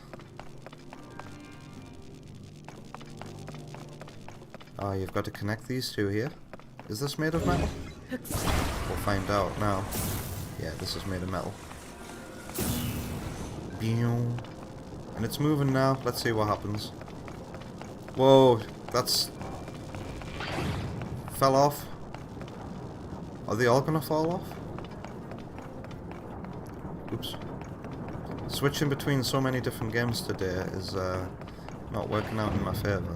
Oh, you've got to connect these two here. Is this made of metal? We'll find out now. Yeah, this is made of metal. And it's moving now. Let's see what happens. Whoa, that's... fell off. Are they all gonna fall off? Oops. Switching between so many different games today is not working out in my favour.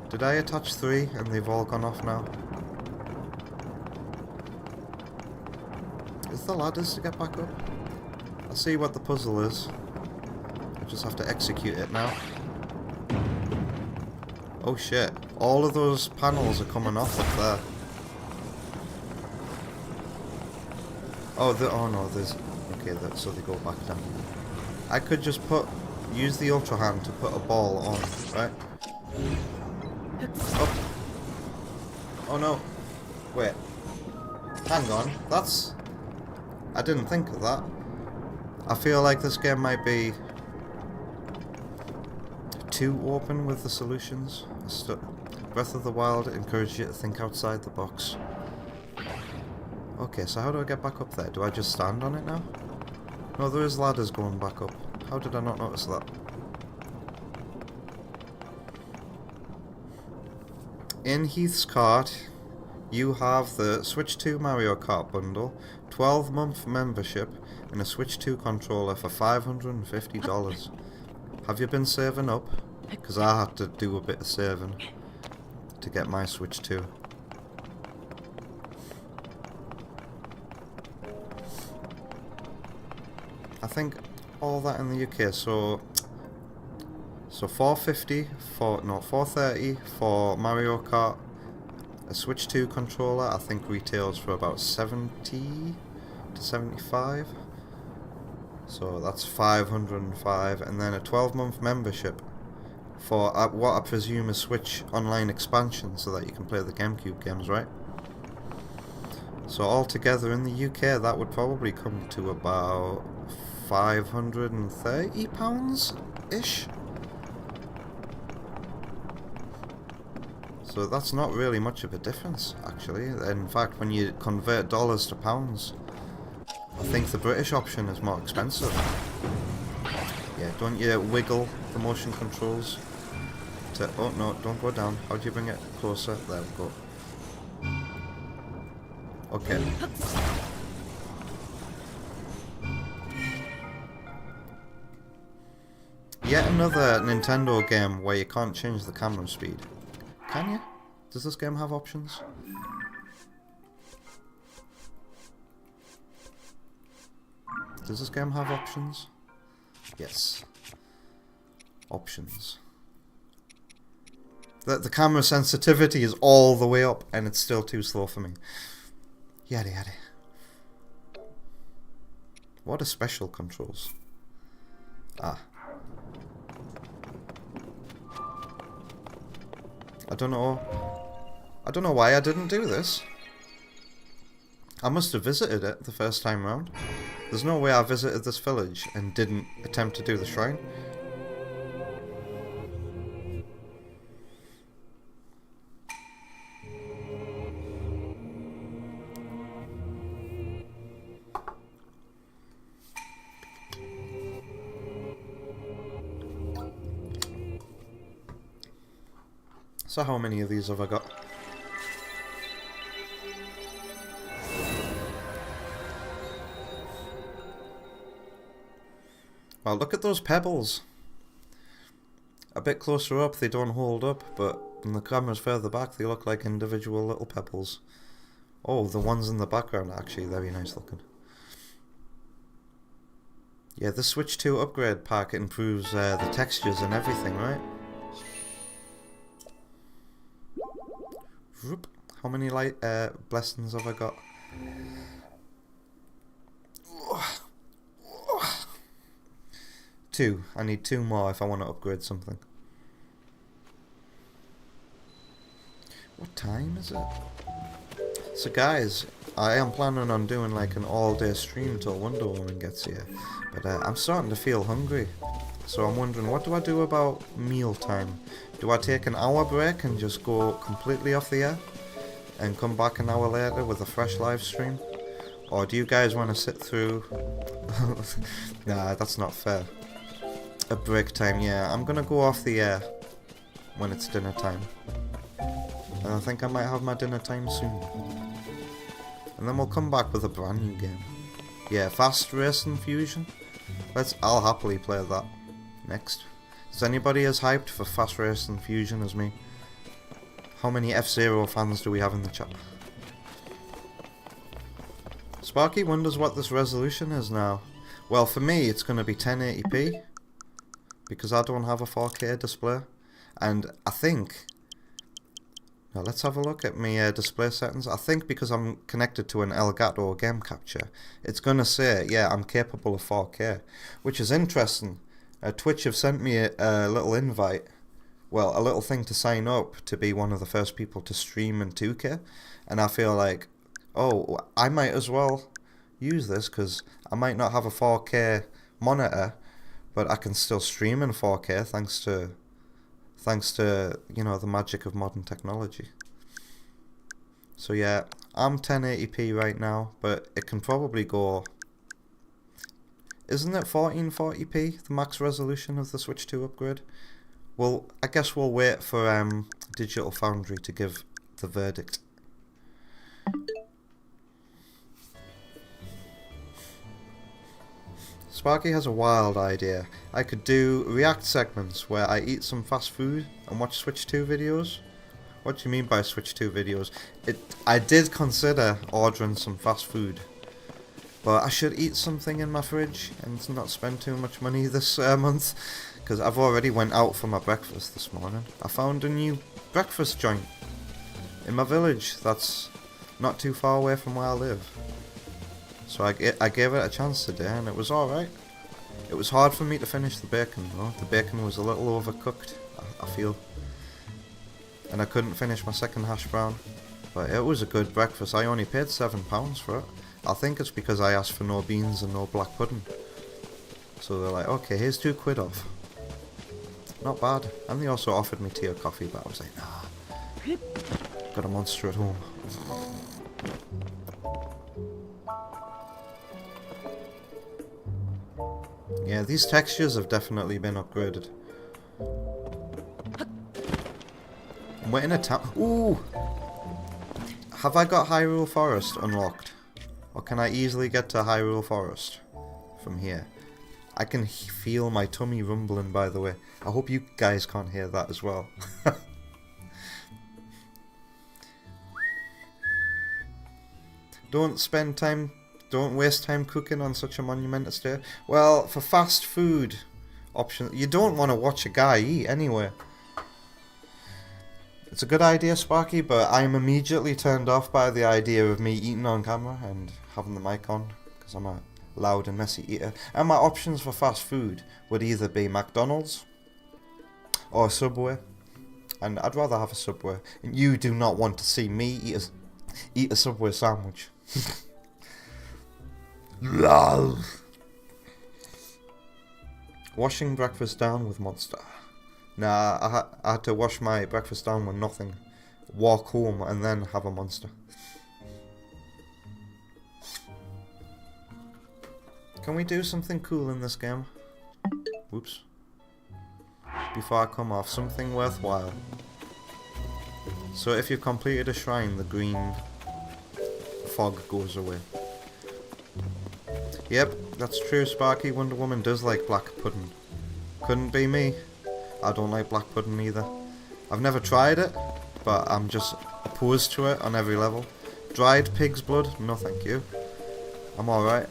Did I attach 3 and they've all gone off now? Is the ladders to get back up? I see what the puzzle is. I just have to execute it now. Oh shit. All of those panels are coming off up there. Oh, oh no, there's... Okay, so they go back down. I could just use the Ultra Hand to put a ball on, right? Oh. Oh no. Wait. Hang on. That's... I didn't think of that. I feel like this game might be too open with the solutions. Breath of the Wild encouraged you to think outside the box. Okay, so how do I get back up there? Do I just stand on it now? No, there is ladders going back up. How did I not notice that? In Heath's cart, you have the Switch 2 Mario Kart bundle, 12-month membership, and a Switch 2 controller for $550. Have you been saving up? Because I had to do a bit of saving to get my Switch 2. I think all that in the UK, so $450 for, no, $430 for Mario Kart. A Switch 2 controller I think retails for about 70 to 75. So that's 505, and then a 12-month membership for what I presume is Switch Online expansion, so that you can play the GameCube games, right? So altogether in the UK that would probably come to about £530-ish. So that's not really much of a difference, actually. In fact, when you convert dollars to pounds, I think the British option is more expensive. Yeah, don't you wiggle the motion controls to... Oh no, don't go down. How do you bring it closer? There we go. Okay. Yet another Nintendo game where you can't change the camera speed. Can you? Does this game have options? Does this game have options? Yes. Options. The camera sensitivity is all the way up and it's still too slow for me. Yada yada. What are special controls? Ah. I don't know why I didn't do this. I must have visited it the first time round. There's no way I visited this village and didn't attempt to do the shrine. So how many of these have I got? Well, look at those pebbles. A bit closer up they don't hold up, but when the camera's further back they look like individual little pebbles. Oh, the ones in the background are actually very nice looking. Yeah, the Switch 2 upgrade pack improves the textures and everything, right? Whoop. How many light blessings have I got? 2. I need 2 more if I want to upgrade something. What time is it? So guys, I am planning on doing like an all-day stream till Wonder Woman gets here. But I'm starting to feel hungry. So I'm wondering, what do I do about meal time? Do I take an hour break and just go completely off the air? And come back an hour later with a fresh live stream? Or do you guys want to sit through... Nah, that's not fair. A break time, yeah. I'm gonna go off the air when it's dinner time. And I think I might have my dinner time soon. And then we'll come back with a brand new game. Yeah, Fast Racing Fusion. I'll happily play that next. Is anybody as hyped for Fast Racing Fusion as me? How many F-Zero fans do we have in the chat? Sparky wonders what this resolution is now. Well, for me it's going to be 1080p. Because I don't have a 4K display. And I think... Now let's have a look at my display settings. I think because I'm connected to an Elgato game capture, it's going to say, yeah, I'm capable of 4K. Which is interesting. Twitch have sent me a little invite. Well, a little thing to sign up to be one of the first people to stream in 2K. And I feel like, oh, I might as well use this because I might not have a 4K monitor, but I can still stream in 4K thanks to, you know, the magic of modern technology. So yeah, I'm 1080p right now, but it can probably go... Isn't it 1440p, the max resolution of the Switch 2 upgrade? Well, I guess we'll wait for Digital Foundry to give the verdict. Sparky has a wild idea. I could do react segments where I eat some fast food and watch Switch 2 videos. What do you mean by Switch 2 videos? I did consider ordering some fast food, but I should eat something in my fridge and not spend too much money this month, because I've already went out for my breakfast this morning. I found a new breakfast joint in my village that's not too far away from where I live. So I gave it a chance today and it was alright. It was hard for me to finish the bacon though. The bacon was a little overcooked, I feel. And I couldn't finish my second hash brown. But it was a good breakfast. I only paid £7 for it. I think it's because I asked for no beans and no black pudding. So they're like, okay, here's £2 off. Not bad. And they also offered me tea or coffee, but I was like, nah. Got a monster at home. Yeah, these textures have definitely been upgraded. I'm waiting a town. Ooh! Have I got Hyrule Forest unlocked? Or can I easily get to Hyrule Forest from here? I can feel my tummy rumbling, by the way. I hope you guys can't hear that as well. Don't waste time cooking on such a monumentous day. Well, for fast food options, you don't want to watch a guy eat anyway. It's a good idea, Sparky, but I'm immediately turned off by the idea of me eating on camera and having the mic on, because I'm a loud and messy eater. And my options for fast food would either be McDonald's or Subway. And I'd rather have a Subway. And you do not want to see me eat a Subway sandwich. Love. Washing breakfast down with Monster. Nah, I had to wash my breakfast down with nothing. Walk home and then have a Monster. Can we do something cool in this game? Whoops. Before I come off, something worthwhile. So if you've completed a shrine, the green fog goes away. Yep, that's true, Sparky. Wonder Woman does like black pudding. Couldn't be me. I don't like black pudding either. I've never tried it, but I'm just opposed to it on every level. Dried pig's blood? No thank you. I'm alright.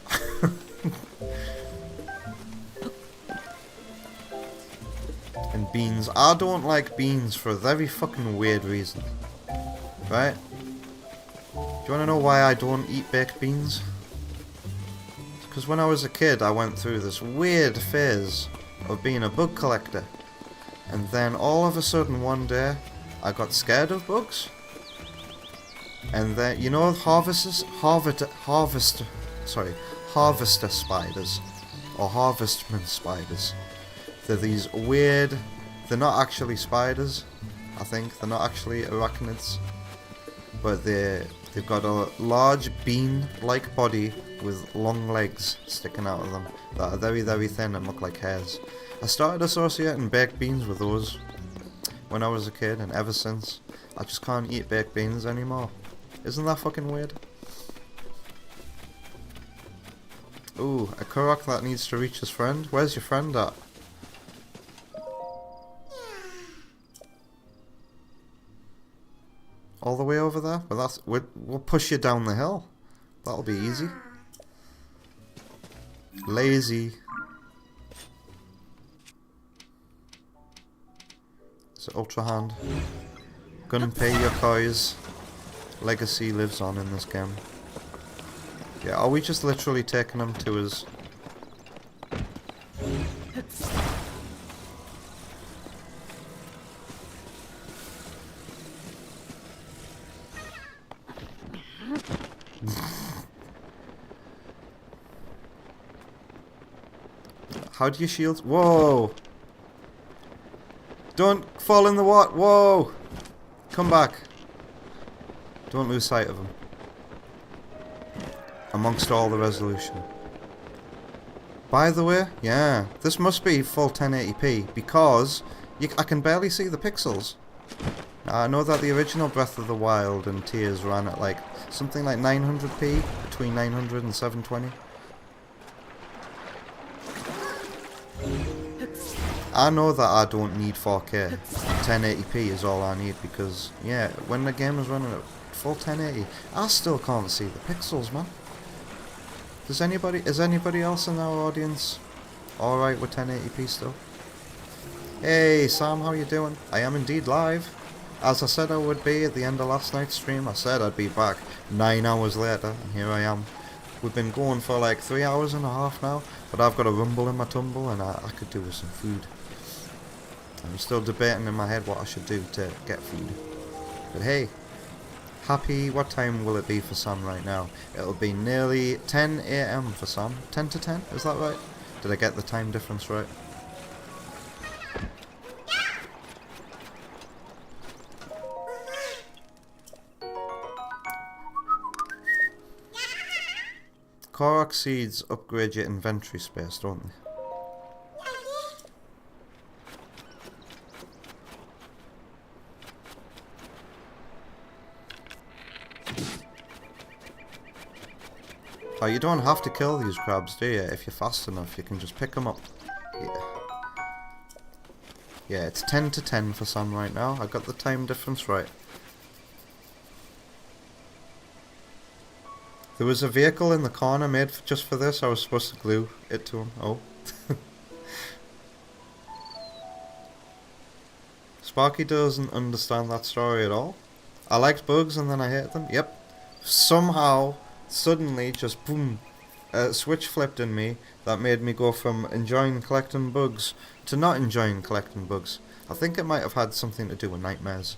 And beans. I don't like beans for a very fucking weird reason. Right? Do you want to know why I don't eat baked beans? Because when I was a kid, I went through this weird phase of being a bug collector. And then all of a sudden one day, I got scared of bugs. And then, you know, harvester spiders. Or harvestman spiders. They're these weird, they're not actually spiders, I think. They're not actually arachnids. But they've got a large bean-like body with long legs sticking out of them that are very, very thin and look like hairs. I started associating baked beans with those when I was a kid, and ever since, I just can't eat baked beans anymore. Isn't that fucking weird? Ooh, a Korok that needs to reach his friend. Where's your friend at? All the way over there? Well, we'll push you down the hill. That'll be easy. Lazy. It's Ultra Hand. Gunpei Yokoi's legacy lives on in this game. Yeah, are we just literally taking him to his... How do you shield? Whoa! Don't fall in the water! Whoa! Come back. Don't lose sight of him. Amongst all the resolution. By the way, yeah, this must be full 1080p because I can barely see the pixels. Now, I know that the original Breath of the Wild and Tears ran at like something like 900p, between 900 and 720. I know that I don't need 4K. 1080p is all I need because, yeah, when the game is running at full 1080, I still can't see the pixels, man. Is anybody else in our audience alright with 1080p still? Hey Sam, how you doing? I am indeed live. As I said I would be at the end of last night's stream. I said I'd be back 9 hours later, and here I am. We've been going for like 3 hours and a half now, but I've got a rumble in my tumble and I could do with some food. I'm still debating in my head what I should do to get food. But hey, happy, what time will it be for Sam right now? It'll be nearly 10 AM for Sam. 10 to 10, is that right? Did I get the time difference right? Korok seeds upgrade your inventory space, don't they? Oh, you don't have to kill these crabs, do you? If you're fast enough, you can just pick them up. Yeah. Yeah, it's 10 to 10 for Sam right now. I got the time difference right. There was a vehicle in the corner made just for this. I was supposed to glue it to him. Oh. Sparky doesn't understand that story at all. I liked bugs and then I hated them. Yep. Somehow, suddenly, just boom, a switch flipped in me that made me go from enjoying collecting bugs to not enjoying collecting bugs. I think it might have had something to do with nightmares.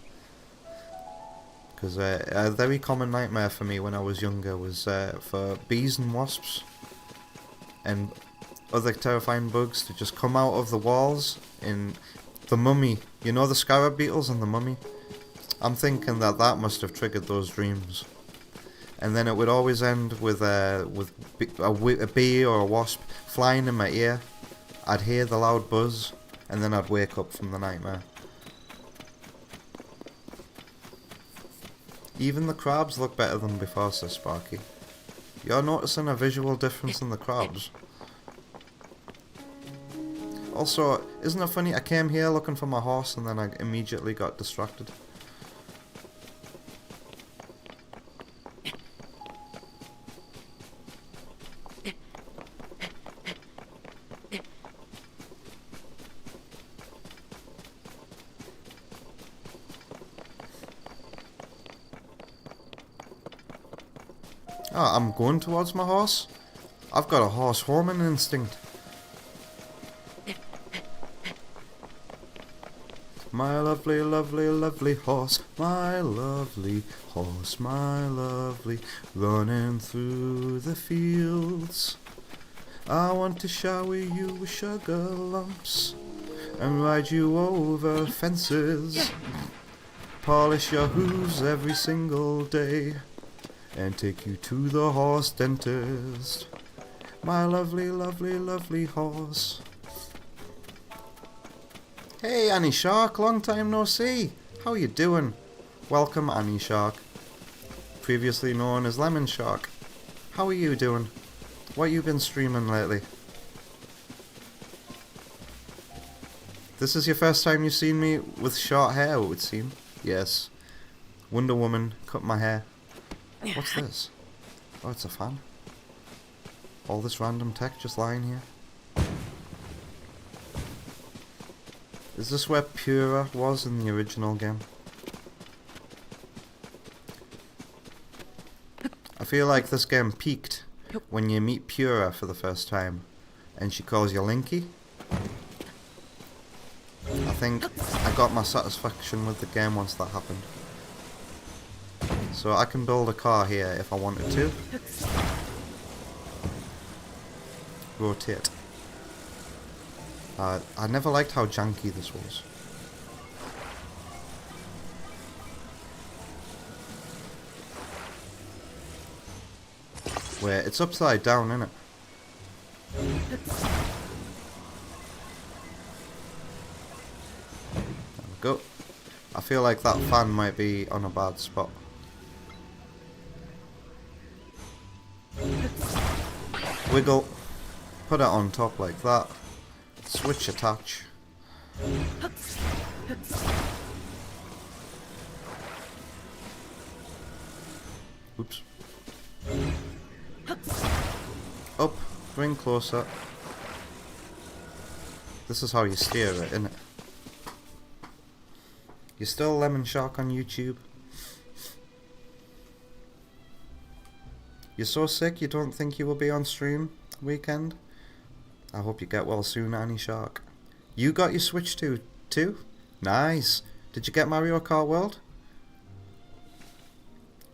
Because a very common nightmare for me when I was younger was for bees and wasps and other terrifying bugs to just come out of the walls in the Mummy. You know the scarab beetles and the Mummy? I'm thinking that must have triggered those dreams. And then it would always end with a bee or a wasp flying in my ear. I'd hear the loud buzz and then I'd wake up from the nightmare. Even the crabs look better than before, says Sparky. You're noticing a visual difference in the crabs. Also, isn't it funny, I came here looking for my horse and then I immediately got distracted. Oh, I'm going towards my horse? I've got a horse homing instinct. My lovely, lovely, lovely horse, my lovely horse, my lovely, running through the fields. I want to shower you with sugar lumps and ride you over fences, polish your hooves every single day and take you to the horse dentist. My lovely, lovely, lovely horse. Hey Annie Shark, long time no see. How you doing? Welcome Annie Shark, previously known as Lemon Shark. How are you doing? What you been streaming lately? This is your first time you've seen me with short hair, it would seem. Yes. Wonder Woman cut my hair. What's this? Oh, it's a fan. All this random tech just lying here. Is this where Pura was in the original game? I feel like this game peaked when you meet Pura for the first time and she calls you Linky. I think I got my satisfaction with the game once that happened. So I can build a car here if I wanted to. Rotate. I never liked how janky this was. Wait, it's upside down, isn't it? There we go. I feel like that fan might be on a bad spot. Wiggle. Put it on top like that. Switch attach. Oops. Up, bring closer. This is how you steer it, isn't it? You're still Lemon Shark on YouTube? You're so sick you don't think you will be on stream weekend? I hope you get well soon, Annie Shark. You got your Switch too? Nice. Did you get Mario Kart World?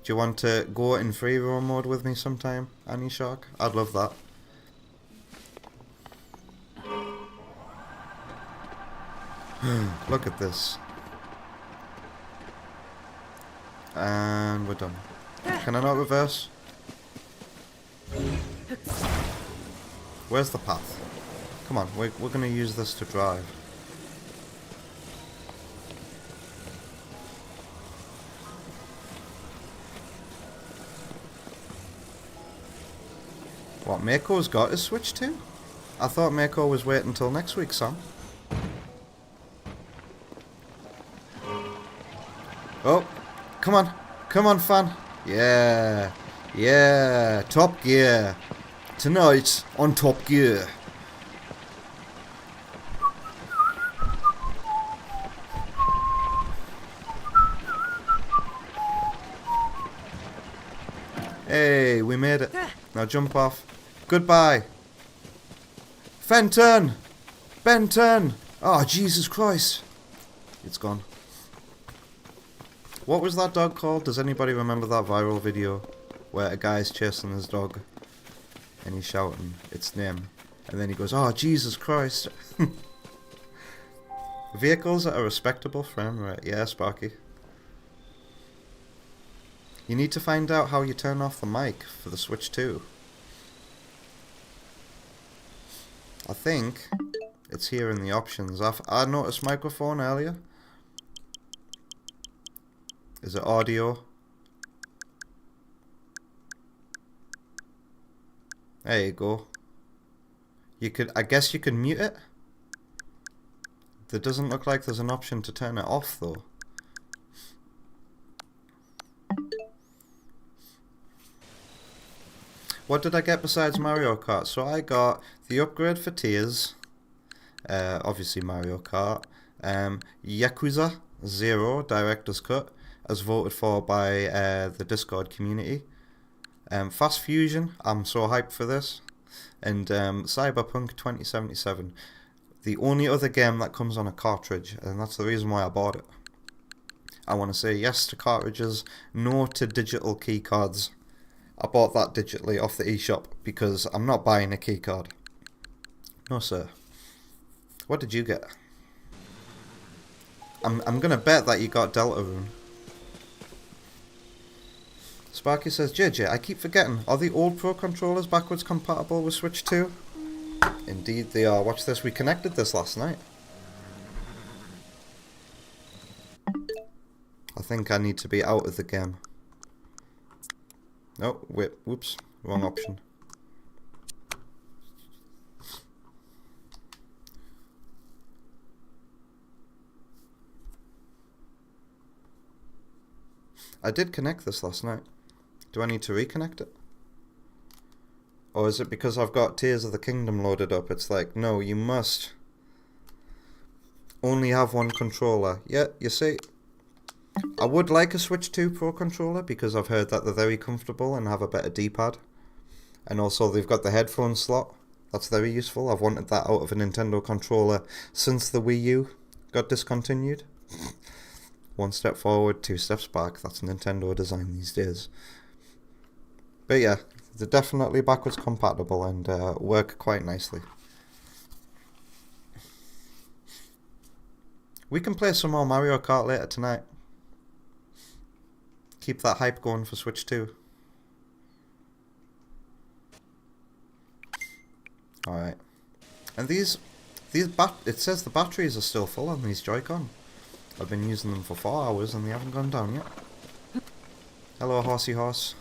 Do you want to go in free roam mode with me sometime, Annie Shark? I'd love that. Look at this. And we're done. Can I not reverse? Where's the path? Come on, we're going to use this to drive. What, Mako's got his Switch too? I thought Mako was waiting until next week, Sam. Oh, come on, fan. Yeah, yeah, Top Gear. Tonight on Top Gear. Hey, we made it. Now jump off. Goodbye. Fenton! Benton! Oh, Jesus Christ. It's gone. What was that dog called? Does anybody remember that viral video where a guy's chasing his dog and he's shouting its name and then he goes, oh, Jesus Christ. Vehicles at a respectable frame rate. Yeah, Sparky. You need to find out how you turn off the mic for the Switch 2. I think it's here in the options. I noticed microphone earlier. Is it audio? There you go. You could, I guess you can mute it. There doesn't look like there's an option to turn it off though. What did I get besides Mario Kart? So I got the upgrade for Tears, obviously Mario Kart, Yakuza 0 Director's Cut, as voted for by the Discord community, Fast Fusion, I'm so hyped for this, and Cyberpunk 2077, the only other game that comes on a cartridge, and that's the reason why I bought it. I want to say yes to cartridges, no to digital keycards. I bought that digitally off the eShop because I'm not buying a keycard. No sir. What did you get? I'm gonna bet that you got Deltarune. Sparky says, JJ, I keep forgetting, are the old Pro controllers backwards compatible with Switch 2? Indeed they are. Watch this, we connected this last night. I think I need to be out of the game. Oh, wait, whoops, wrong option. I did connect this last night. Do I need to reconnect it? Or is it because I've got Tears of the Kingdom loaded up? It's like, no, you must only have one controller. Yeah, you see, I would like a Switch 2 Pro controller because I've heard that they're very comfortable and have a better D-pad. And also they've got the headphone slot. That's very useful. I've wanted that out of a Nintendo controller since the Wii U got discontinued. One step forward, two steps back. That's Nintendo design these days. But yeah, they're definitely backwards compatible and work quite nicely. We can play some more Mario Kart later tonight. Keep that hype going for Switch 2. Alright. And it says the batteries are still full on these Joy-Con. I've been using them for 4 hours and they haven't gone down yet. Hello, horsey horse.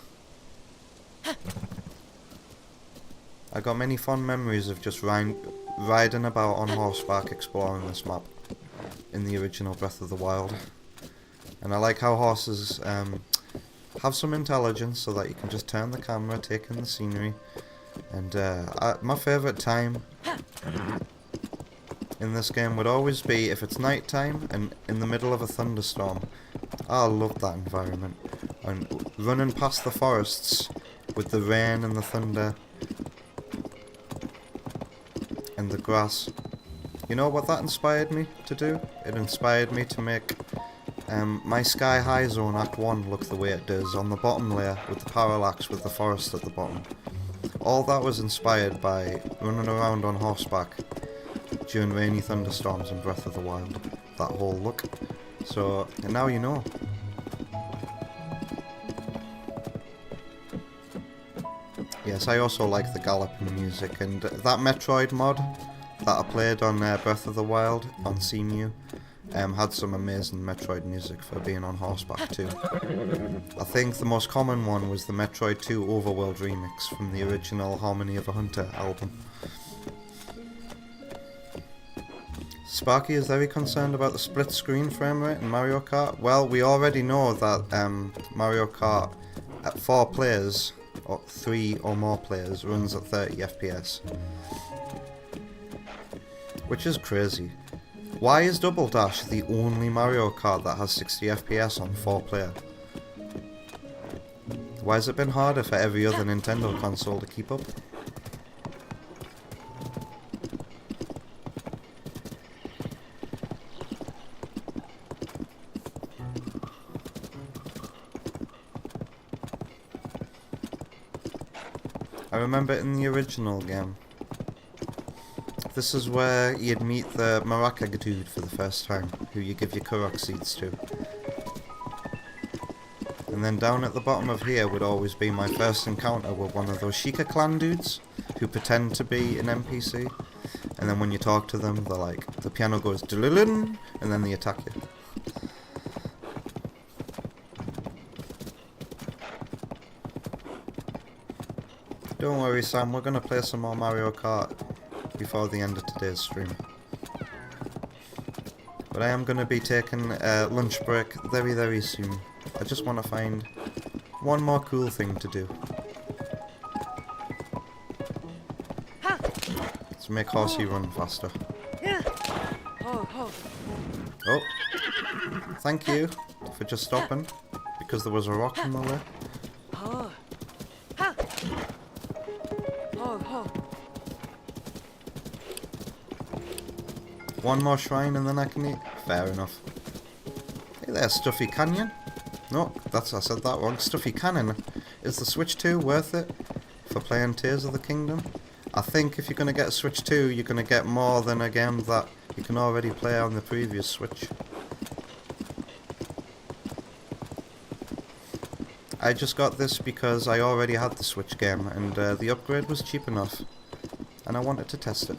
I got many fond memories of just riding about on horseback exploring this map in the original Breath of the Wild. And I like how horses have some intelligence so that you can just turn the camera, take in the scenery. And my favourite time in this game would always be if it's night time and in the middle of a thunderstorm. I love that environment. And running past the forests with the rain and the thunder and the grass. You know what that inspired me to do? It inspired me to make my Sky High Zone Act 1 look the way it does on the bottom layer with the parallax with the forest at the bottom. All that was inspired by running around on horseback during rainy thunderstorms in Breath of the Wild. That whole look. So, and now you know. Yes, I also like the galloping music, and that Metroid mod that I played on Breath of the Wild on CMU had some amazing Metroid music for being on horseback too. I think the most common one was the Metroid 2 Overworld remix from the original Harmony of a Hunter album. Sparky is very concerned about the split screen frame rate in Mario Kart. Well, we already know that Mario Kart at 4 players, or 3 or more players, runs at 30 FPS. Which is crazy. Why is Double Dash the only Mario Kart that has 60 FPS on 4 player? Why has it been harder for every other Nintendo console to keep up? I remember in the original game, this is where you'd meet the Maraca dude for the first time, who you give your Korok seeds to. And then down at the bottom of here would always be my first encounter with one of those Sheikah clan dudes, who pretend to be an NPC. And then when you talk to them, they're like, the piano goes dululun, and then they attack you. Don't worry, Sam, we're gonna play some more Mario Kart before the end of today's stream. But I am gonna be taking a lunch break very, very soon. I just want to find one more cool thing to do. Let's make Horsey run faster. Oh, thank you for just stopping, because there was a rock in the way. One more shrine and then I can eat. Fair enough. Hey there, Stuffy Canyon. No, I said that wrong. Stuffy Cannon. Is the Switch 2 worth it for playing Tears of the Kingdom? I think if you're going to get a Switch 2, you're going to get more than a game that you can already play on the previous Switch. I just got this because I already had the Switch game and the upgrade was cheap enough. And I wanted to test it.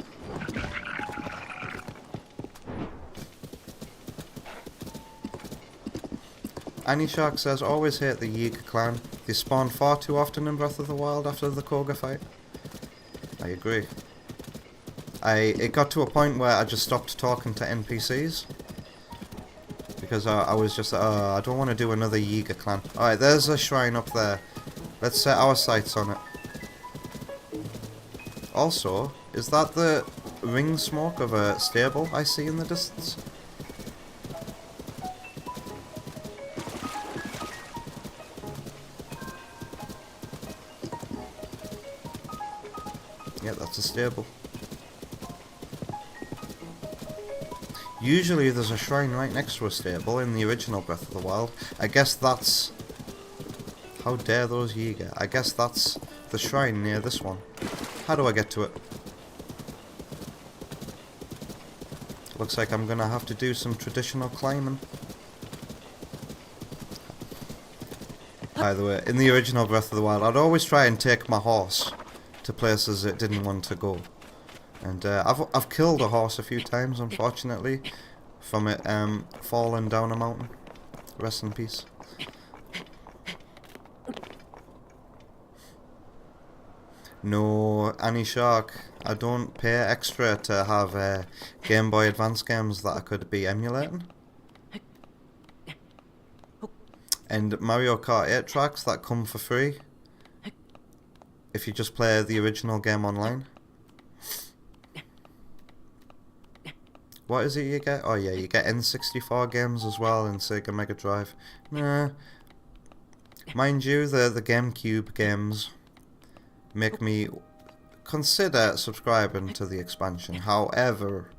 Annie Shark says, always hate the Yeager clan. They spawn far too often in Breath of the Wild after the Koga fight. I agree. It got to a point where I just stopped talking to NPCs. Because I was just, I don't want to do another Yeager clan. Alright, there's a shrine up there. Let's set our sights on it. Also, is that the ring smoke of a stable I see in the distance? Yeah, that's a stable. Usually there's a shrine right next to a stable in the original Breath of the Wild. I guess that's... How dare those Yeager? I guess that's the shrine near this one. How do I get to it? Looks like I'm gonna have to do some traditional climbing. By the way, in the original Breath of the Wild, I'd always try and take my horse to places it didn't want to go. And I've killed a horse a few times, unfortunately, from it falling down a mountain. Rest in peace. No, Annie Shark, I don't pay extra to have Game Boy Advance games that I could be emulating. And Mario Kart 8 tracks that come for free if you just play the original game online. What is it you get? Oh yeah, you get N64 games as well in Sega Mega Drive. Nah. Mind you, the GameCube games make me consider subscribing to the expansion. However,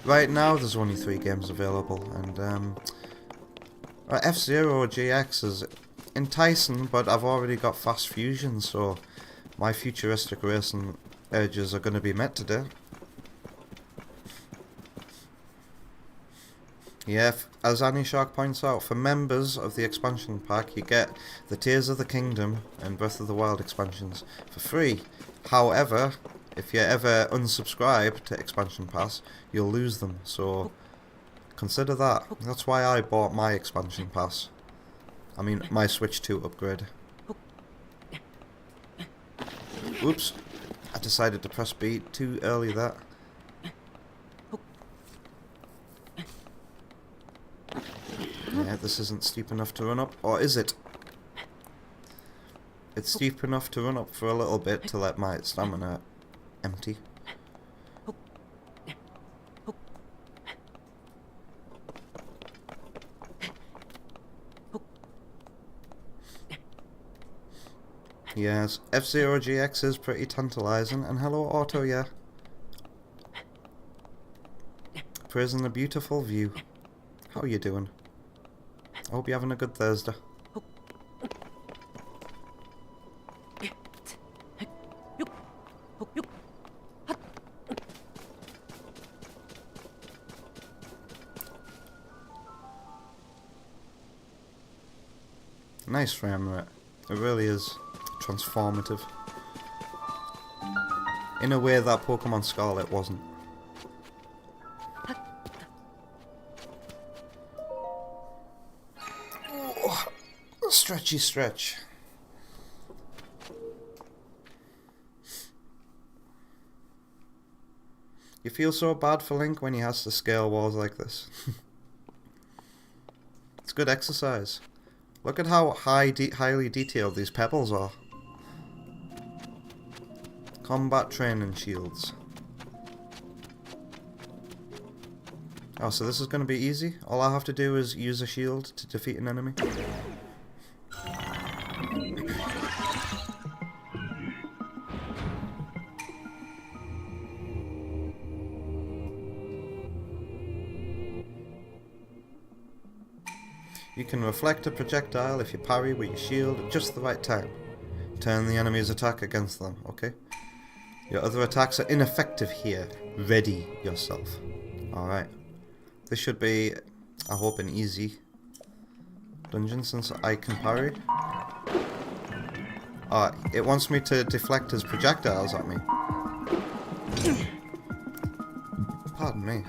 right now there's only 3 games available, and F-Zero GX is enticing, but I've already got Fast Fusion, so my futuristic racing urges are going to be met today. Yeah, as Annie Shark points out, for members of the expansion pack, you get the Tears of the Kingdom and Breath of the Wild expansions for free. However, if you ever unsubscribe to Expansion Pass, you'll lose them, so consider that. That's why I bought my Expansion Pass. I mean, my Switch 2 upgrade. Oops, I decided to press B too early there. Yeah, this isn't steep enough to run up, or is it? It's steep enough to run up for a little bit to let my stamina empty. Yes, F-Zero GX is pretty tantalizing, and hello Auto, yeah. Praising the beautiful view. How are you doing? I hope you're having a good Thursday. Nice frame rate. It really is transformative. In a way that Pokemon Scarlet wasn't. Stretchy stretch. You feel so bad for Link when he has to scale walls like this. It's good exercise. Look at how highly detailed these pebbles are. Combat training shields. Oh, so this is going to be easy? All I have to do is use a shield to defeat an enemy? You can reflect a projectile if you parry with your shield at just the right time. Turn the enemy's attack against them, okay? Your other attacks are ineffective here. Ready yourself. Alright. This should be, I hope, an easy dungeon since I can parry. It wants me to deflect his projectiles at me. Pardon me.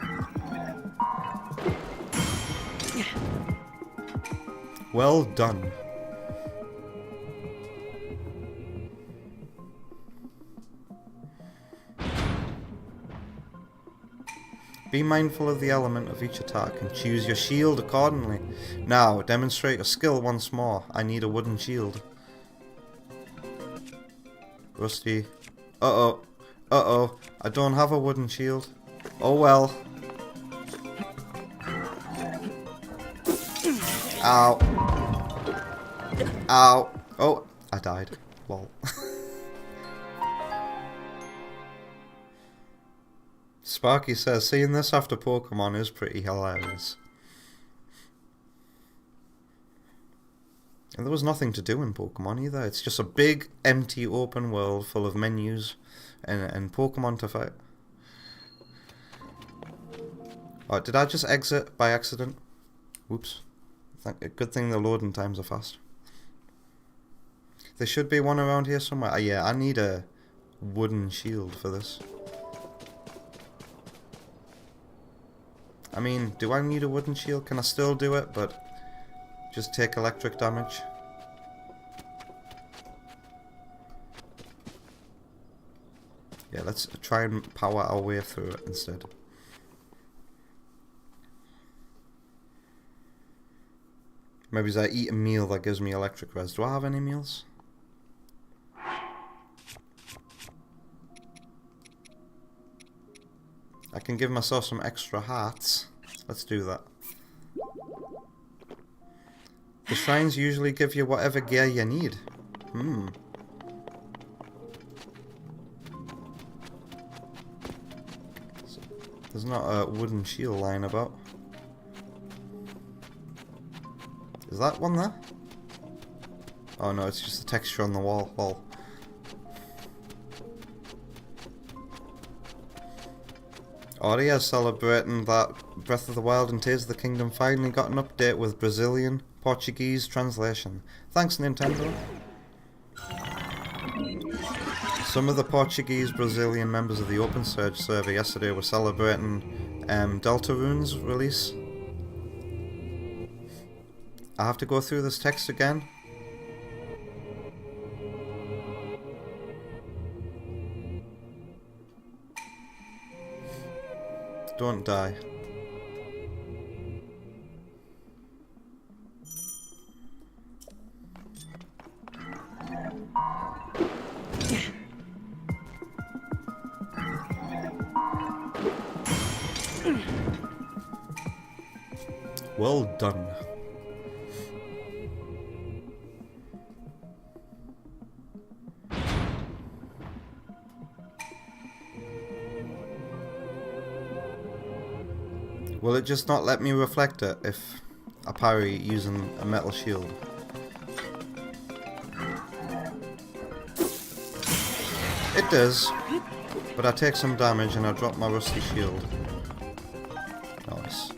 Well done. Be mindful of the element of each attack and choose your shield accordingly. Now, demonstrate your skill once more. I need a wooden shield. Rusty. Uh-oh. Uh-oh. I don't have a wooden shield. Oh well. Ow. Ow. Oh, I died. Lol. Sparky says, seeing this after Pokemon is pretty hilarious. And there was nothing to do in Pokemon either. It's just a big, empty, open world full of menus and Pokemon to fight. Oh, did I just exit by accident? Whoops. Good thing the loading times are fast. There should be one around here somewhere. Yeah, I need a wooden shield for this. I mean, do I need a wooden shield? Can I still do it, but just take electric damage? Yeah, let's try and power our way through it instead. Maybe as I eat a meal that gives me electric res. Do I have any meals? I can give myself some extra hearts. Let's do that. The shrines usually give you whatever gear you need. There's not a wooden shield lying about. Is that one there? Oh no, it's just the texture on the wall. Lol. Aurea is celebrating that Breath of the Wild and Tears of the Kingdom finally got an update with Brazilian Portuguese translation. Thanks, Nintendo. Some of the Portuguese Brazilian members of the Open Surge server yesterday were celebrating Deltarune's release. I have to go through this text again. Don't die. Well done. Will it just not let me reflect it if I parry using a metal shield? It does, but I take some damage and I drop my rusty shield. Nice.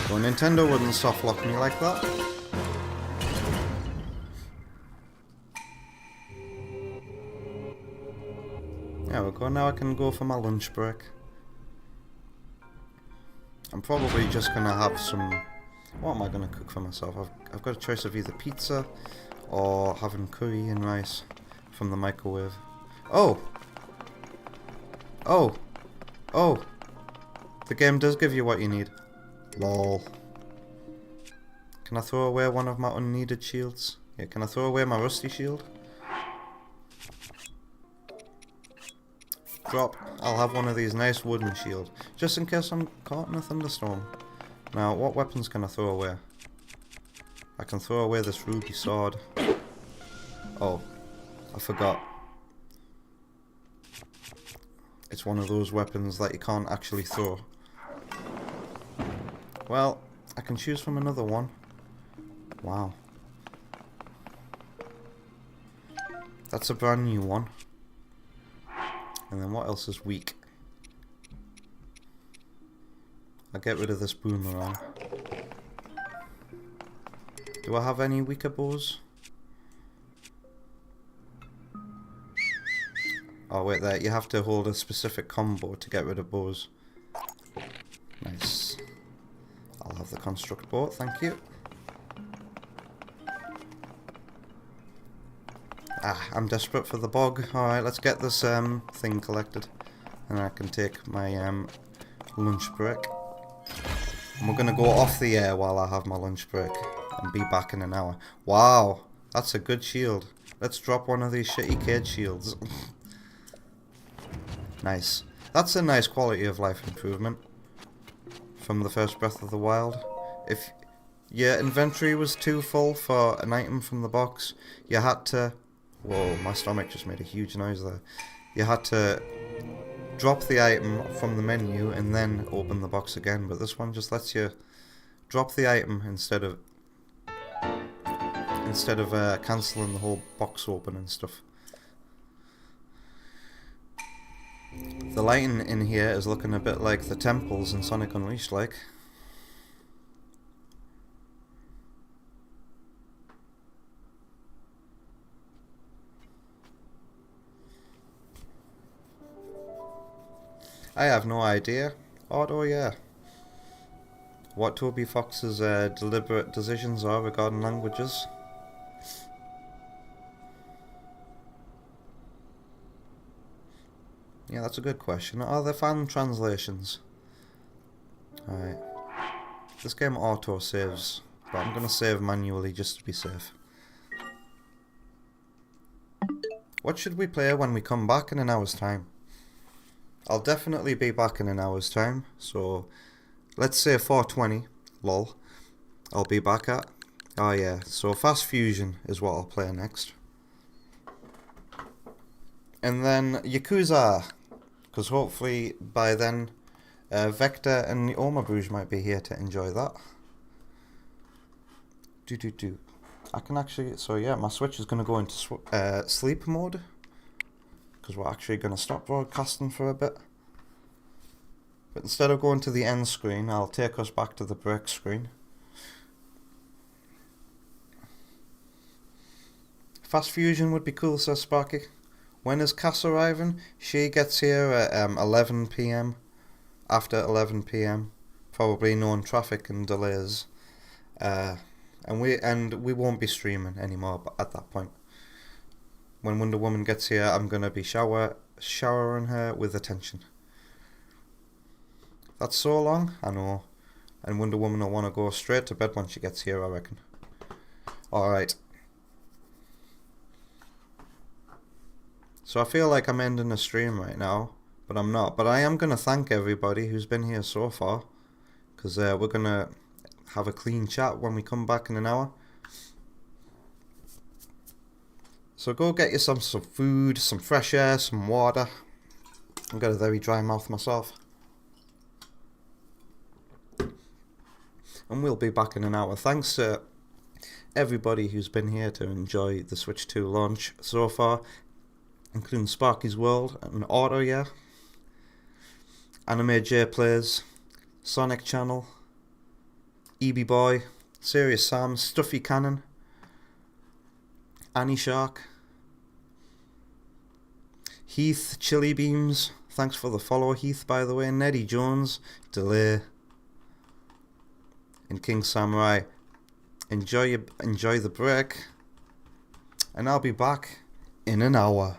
Well, Nintendo wouldn't softlock me like that. There we go, now I can go for my lunch break. I'm probably just gonna have some... What am I gonna cook for myself? I've got a choice of either pizza or having curry and rice from the microwave. Oh! Oh! Oh! The game does give you what you need. Lol. Can I throw away one of my unneeded shields? Yeah, can I throw away my rusty shield? Drop. I'll have one of these nice wooden shield, just in case I'm caught in a thunderstorm. Now, what weapons can I throw away? I can throw away this ruby sword. Oh, I forgot. It's one of those weapons that you can't actually throw. Well, I can choose from another one. Wow. That's a brand new one. And then what else is weak? I'll get rid of this boomerang. Do I have any weaker bows? Oh wait, there, you have to hold a specific combo to get rid of bows. Nice. I'll have the construct bow, thank you. Ah, I'm desperate for the bog. Alright, let's get this thing collected. And I can take my lunch break. And we're gonna go off the air while I have my lunch break. And be back in an hour. Wow, that's a good shield. Let's drop one of these shitty cage shields. Nice. That's a nice quality of life improvement from the first Breath of the Wild. If your inventory was too full for an item from the box, you had to... Whoa, my stomach just made a huge noise there. You had to drop the item from the menu and then open the box again, but this one just lets you drop the item instead of cancelling the whole box open and stuff. The lighting in here is looking a bit like the temples in Sonic Unleashed, like. I have no idea. Auto, yeah. What Toby Fox's deliberate decisions are regarding languages. Yeah, that's a good question. Are there fan translations? Alright. This game auto saves, but I'm gonna save manually just to be safe. What should we play when we come back in an hour's time? I'll definitely be back in an hour's time, so let's say 4:20, lol. I'll be back at. Oh yeah, so Fast Fusion is what I'll play next. And then Yakuza, because hopefully by then Vector and Oma Bruges might be here to enjoy that. I can actually, so yeah, my Switch is going to go into sleep mode, because we're actually going to stop broadcasting for a bit. But instead of going to the end screen, I'll take us back to the break screen. Fast Fusion would be cool, says Sparky. When is Cass arriving? She gets here at 11 PM. After 11 PM. Probably known traffic and delays. And we won't be streaming anymore at that point. When Wonder Woman gets here, I'm going to be showering her with attention. That's so long, I know. And Wonder Woman will want to go straight to bed when she gets here, I reckon. Alright. So I feel like I'm ending a stream right now, but I'm not. But I am going to thank everybody who's been here so far, because we're going to have a clean chat when we come back in an hour. So go get yourself some food, some fresh air, some water. I've got a very dry mouth myself. And we'll be back in an hour. Thanks to everybody who's been here to enjoy the Switch 2 launch so far, including Sparky's World and Auto, yeah. Anime J Plays, Sonic Channel, EB Boy, Serious Sam, Stuffy Cannon, Annie Shark, Heath Chili Beams, thanks for the follow Heath by the way, Neddy Jones, Delay, in King Samurai. Enjoy the break, and I'll be back in an hour.